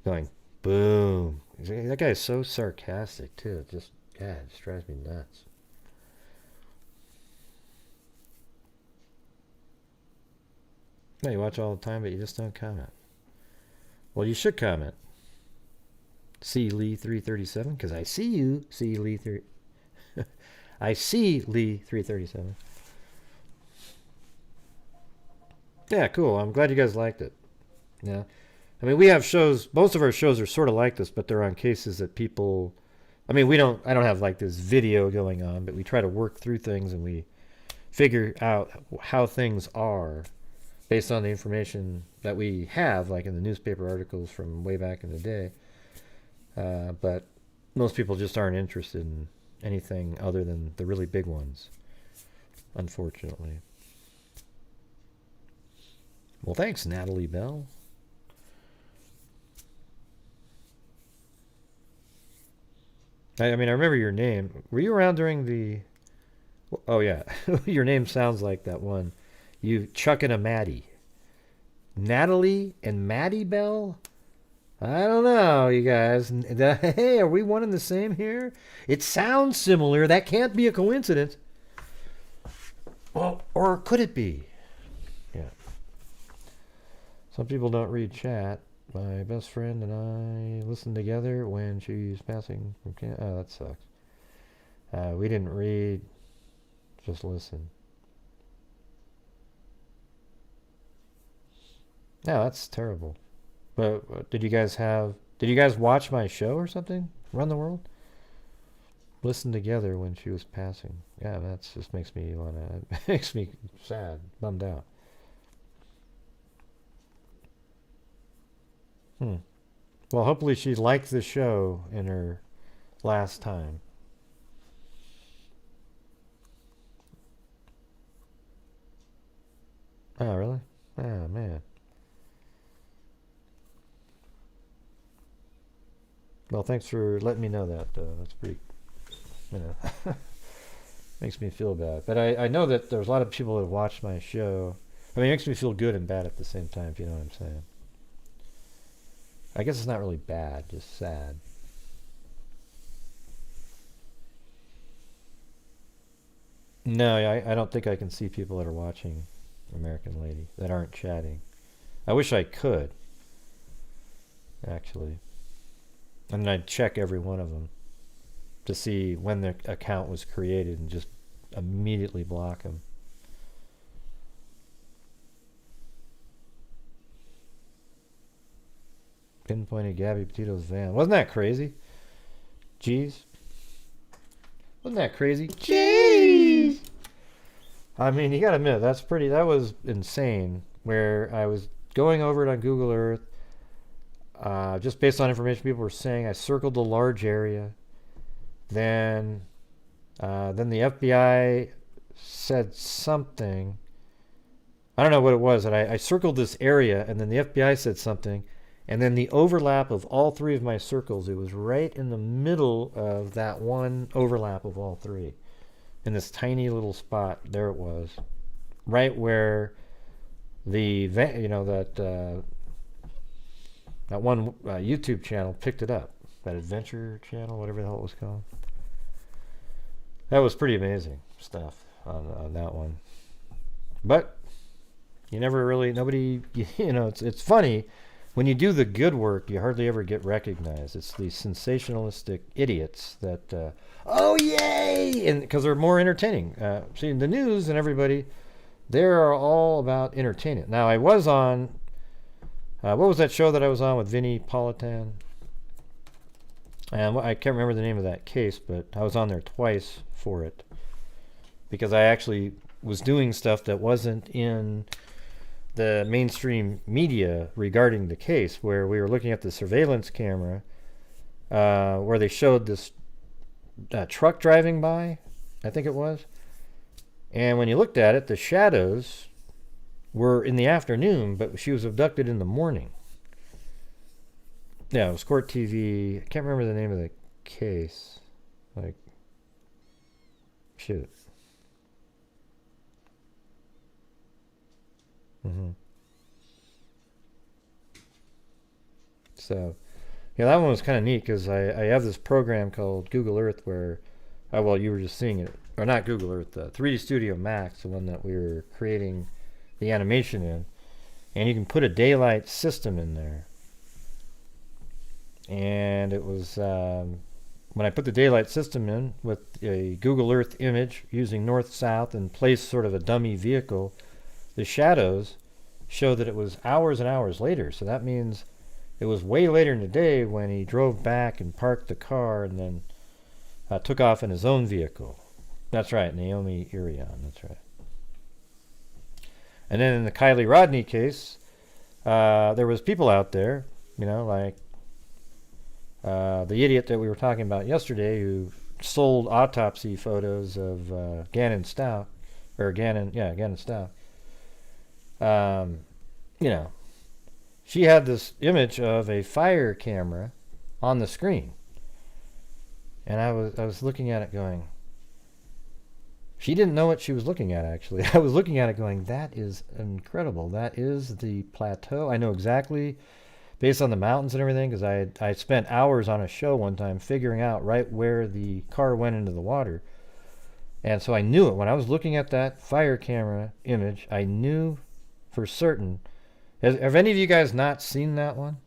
going boom. That guy is so sarcastic too. It just, God, it just drives me nuts. No, you watch all the time, but you just don't comment. Well, you should comment. C Lee 337, because I see you. C Lee 3. I see Lee 337. Yeah, cool. I'm glad you guys liked it. Yeah. I mean, we have shows, most of our shows are sort of like this, but they're on cases that people, I mean, I don't have like this video going on, but we try to work through things and we figure out how things are based on the information that we have, like in the newspaper articles from way back in the day. But most people just aren't interested in anything other than the really big ones, unfortunately. Well, thanks, Natalie Bell. I mean, I remember your name. Were you around during the... Oh, yeah. Your name sounds like that one. You Chuck and a Maddie. Natalie and Maddie Bell? I don't know, you guys. Hey, are we one and the same here? It sounds similar. That can't be a coincidence. Well, or could it be? Yeah. Some people don't read chat. My best friend and I listened together when she's passing from camp. Oh, that sucks. We didn't read. Just listen. Yeah, that's terrible. But did you guys watch my show or something? Run the World? Listen together when she was passing. Yeah, that just makes me makes me sad, bummed out. Well, hopefully she liked the show in her last time. Oh, really? Oh, man. Well, thanks for letting me know that. That's pretty, makes me feel bad. But I know that there's a lot of people that have watched my show. I mean, it makes me feel good and bad at the same time, if you know what I'm saying. I guess it's not really bad, just sad. No, I don't think I can see people that are watching American Lady that aren't chatting. I wish I could, actually. And then I'd check every one of them to see when the account was created and just immediately block them. Pinpointed Gabby Petito's van. Wasn't that crazy? Jeez. Wasn't that crazy? Jeez. I mean, you gotta admit, that was insane. Where I was going over it on Google Earth, just based on information people were saying, I circled a large area. Then the FBI said something. I don't know what it was. And I circled this area, and then the FBI said something. And then the overlap of all three of my circles, it was right in the middle of that one overlap of all three. In this tiny little spot, there it was. Right where the, that one YouTube channel picked it up. That adventure channel, whatever the hell it was called. That was pretty amazing stuff on that one. But you never really, nobody, it's funny. When you do the good work, you hardly ever get recognized. It's the sensationalistic idiots that, oh yay, and because they're more entertaining. See, the news and everybody, they're all about entertainment. Now, I was on, what was that show that I was on with Vinny Politan? And I can't remember the name of that case, but I was on there twice for it because I actually was doing stuff that wasn't in the mainstream media regarding the case, where we were looking at the surveillance camera where they showed this truck driving by, I think it was. And when you looked at it, the shadows were in the afternoon, but she was abducted in the morning. Yeah, it was Court TV. I can't remember the name of the case. Like, shoot. So, yeah, that one was kind of neat because I have this program called Google Earth where, well, you were just seeing it, or not Google Earth, 3D Studio Max, the one that we were creating the animation in, and you can put a daylight system in there. And it was when I put the daylight system in with a Google Earth image using north-south and placed sort of a dummy vehicle, the shadows show that it was hours and hours later. So that means it was way later in the day when he drove back and parked the car and then took off in his own vehicle. That's right, Naomi Irion, that's right. And then in the Kylie Rodney case, there was people out there, like the idiot that we were talking about yesterday who sold autopsy photos of Gannon Stout, or Gannon Stout. She had this image of a fire camera on the screen, and I was looking at it going, she didn't know what she was looking at, actually. I was looking at it going, that is incredible. That is the plateau. I know exactly, based on the mountains and everything, because I spent hours on a show one time figuring out right where the car went into the water. And so I knew it. When I was looking at that fire camera image, I knew for certain. Have any of you guys not seen that one?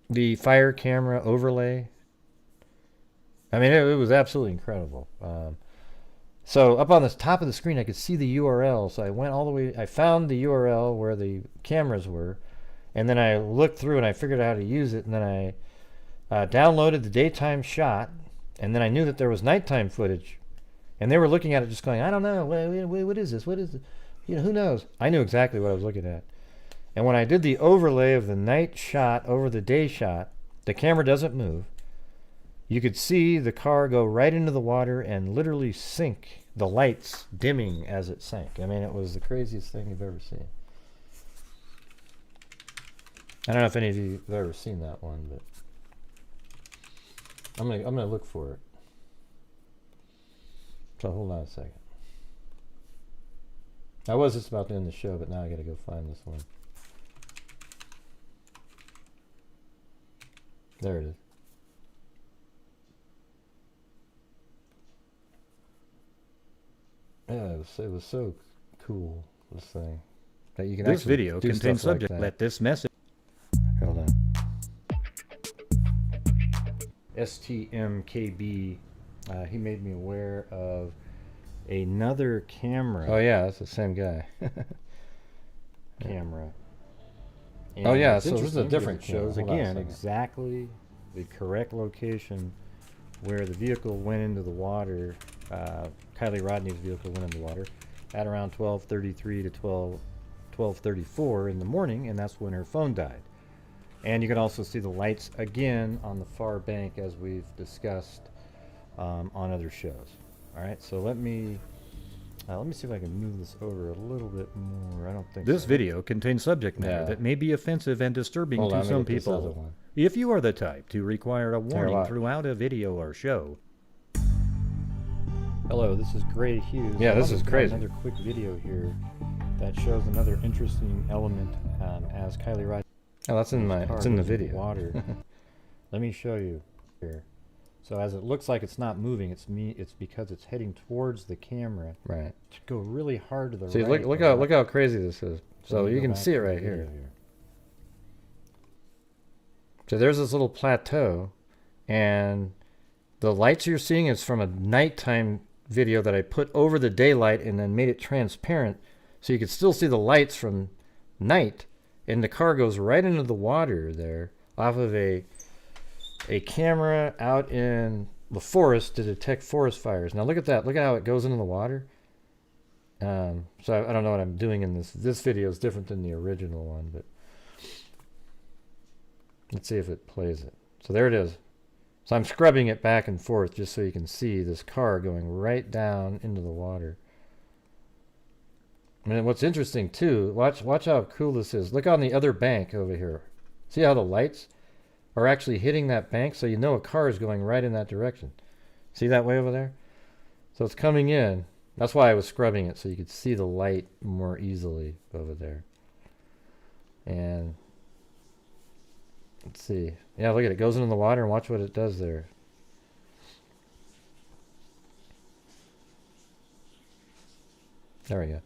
The fire camera overlay? I mean, it was absolutely incredible. So up on the top of the screen, I could see the URL. So I went all the way. I found the URL where the cameras were, and then I looked through and I figured out how to use it. And then I downloaded the daytime shot, and then I knew that there was nighttime footage, and they were looking at it just going, I don't know, what is this? What is it? Who knows? I knew exactly what I was looking at, And when I did the overlay of the night shot over the day shot, the camera doesn't move. You could see the car go right into the water and literally sink, the lights dimming as it sank. I mean, it was the craziest thing you've ever seen. I don't know if any of you have ever seen that one, but I'm gonna look for it. So hold on a second. I was just about to end the show, but now I gotta go find this one. There it is. Yeah, it was so cool, this thing. That you can This actually video do contains stuff like subject. that. Let this message. Hold on. STMKB, he made me aware of another camera. Oh yeah, that's the same guy. Camera. And Oh, yeah, it's so this is a interesting different because it shows camera. Hold on a again second. exactly the correct location where the vehicle went into the water. Kylie Rodney's vehicle went into the water at around 12:33 to 12:34 in the morning, and that's when her phone died. And you can also see the lights again on the far bank, as we've discussed on other shows. All right, so let me see if I can move this over a little bit more. I don't think This so. video contains subject matter Yeah. that may be offensive and disturbing Hold on, to let me some get this other people. one. If you are the type to require a warning watch. throughout a video or show, Hello, this is Grant Hughes. Yeah, I this wanted is to throw crazy. Another quick video here that shows another interesting element as Kylie Rodney. Oh, that's in my. It's in the video. Water. Let me show you here. So as it looks like it's not moving, it's because it's heading towards the camera. Right. To go really hard to the see, right. look how crazy this is. So let me you go can back see it to the right video here. So there's this little plateau, and the lights you're seeing is from a nighttime video that I put over the daylight and then made it transparent so you could still see the lights from night, and the car goes right into the water there off of a camera out in the forest to detect forest fires. Now look at that. Look at how it goes into the water. So I don't know what I'm doing in this. This video is different than the original one, but let's see if it plays it. So there it is. So I'm scrubbing it back and forth just so you can see this car going right down into the water. And what's interesting too, watch how cool this is. Look on the other bank over here. See how the lights are actually hitting that bank, so you know a car is going right in that direction. See that way over there? So it's coming in. That's why I was scrubbing it, so you could see the light more easily over there. And let's see. Yeah, look at it. It goes into the water, and watch what it does there. There we go.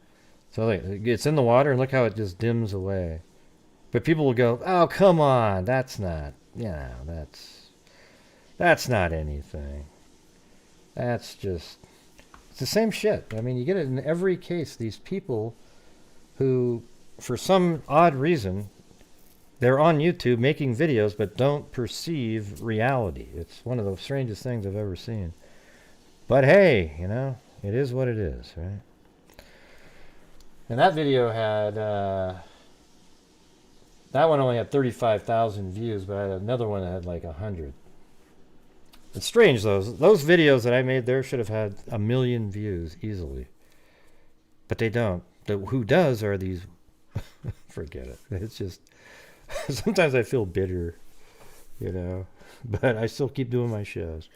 So look, it's in the water, and look how it just dims away. But people will go, "Oh, come on, that's not, that's not anything. That's just, it's the same shit." I mean, you get it in every case. These people who, for some odd reason, they're on YouTube making videos but don't perceive reality. It's one of the strangest things I've ever seen. But hey, you know, it is what it is, right? And that video had, that one only had 35,000 views, but I had another one that had like 100. It's strange, those videos that I made there should have had 1 million views easily. But they don't. Who does are these, forget it. It's just, sometimes I feel bitter, you know, but I still keep doing my shows.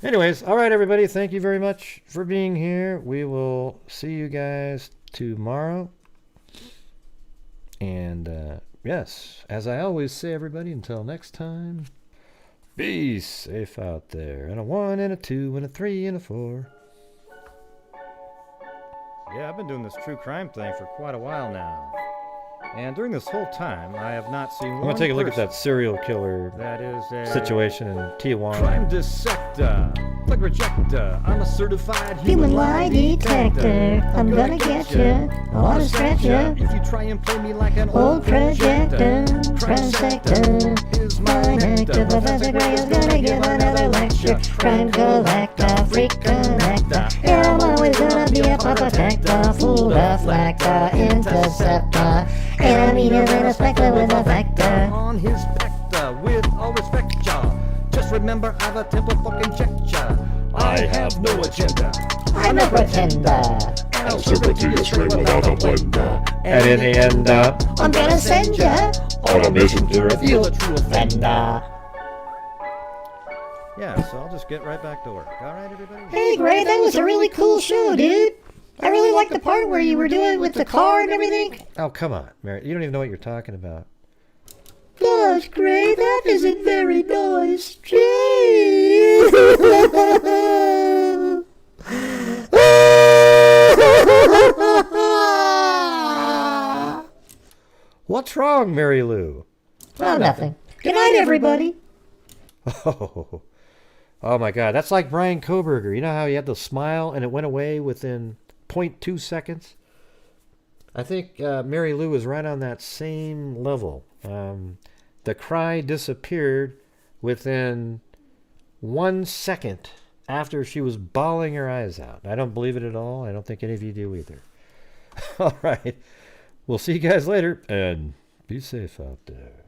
Anyways, all right, everybody. Thank you very much for being here. We will see you guys tomorrow. And yes, as I always say, everybody, until next time, be safe out there. And a 1 and a 2 and a 3 and a 4. Yeah, I've been doing this true crime thing for quite a while now. And during this whole time, I have not seen one I'm gonna take a look at person that serial killer that is a situation in Tijuana. crime dissector, plug rejector. I'm a certified Human lie detector, I'm gonna get ya, I wanna scratch ya. If you try and play me like an Old projector, crime sector, is my nectar. Professor Gray is gonna give another lecture. Crime collector, freak connector. Yeah, I'm always gonna be a protector. Fool deflector, interceptor. Centimeters and a spectre with a vector. On his pector, with all respect, ya. Just remember I've a temper fucking check, ya. I have no agenda. I'm no pretender. I'll serve it to you straight without a blender. And in the end, I'm gonna send ya On a mission to Reveal a true offender. fender. Yeah, so I'll just get right back to work. All right, everybody? Hey, Gray, that was a really cool show, dude. I really liked the part where you were doing with the car and everything. oh, come on, Mary. You don't even know what you're talking about. Gosh, Gray, that isn't very nice. What's wrong, Mary Lou? Oh, nothing. Good night, everybody. Oh, oh my God. That's like Bryan Kohberger. You know how he had the smile and it went away within 0.2 seconds? I think Mary Lou is right on that same level. The cry disappeared within 1 second after she was bawling her eyes out. I don't believe it at all. I don't think any of you do either. All right. We'll see you guys later, and be safe out there.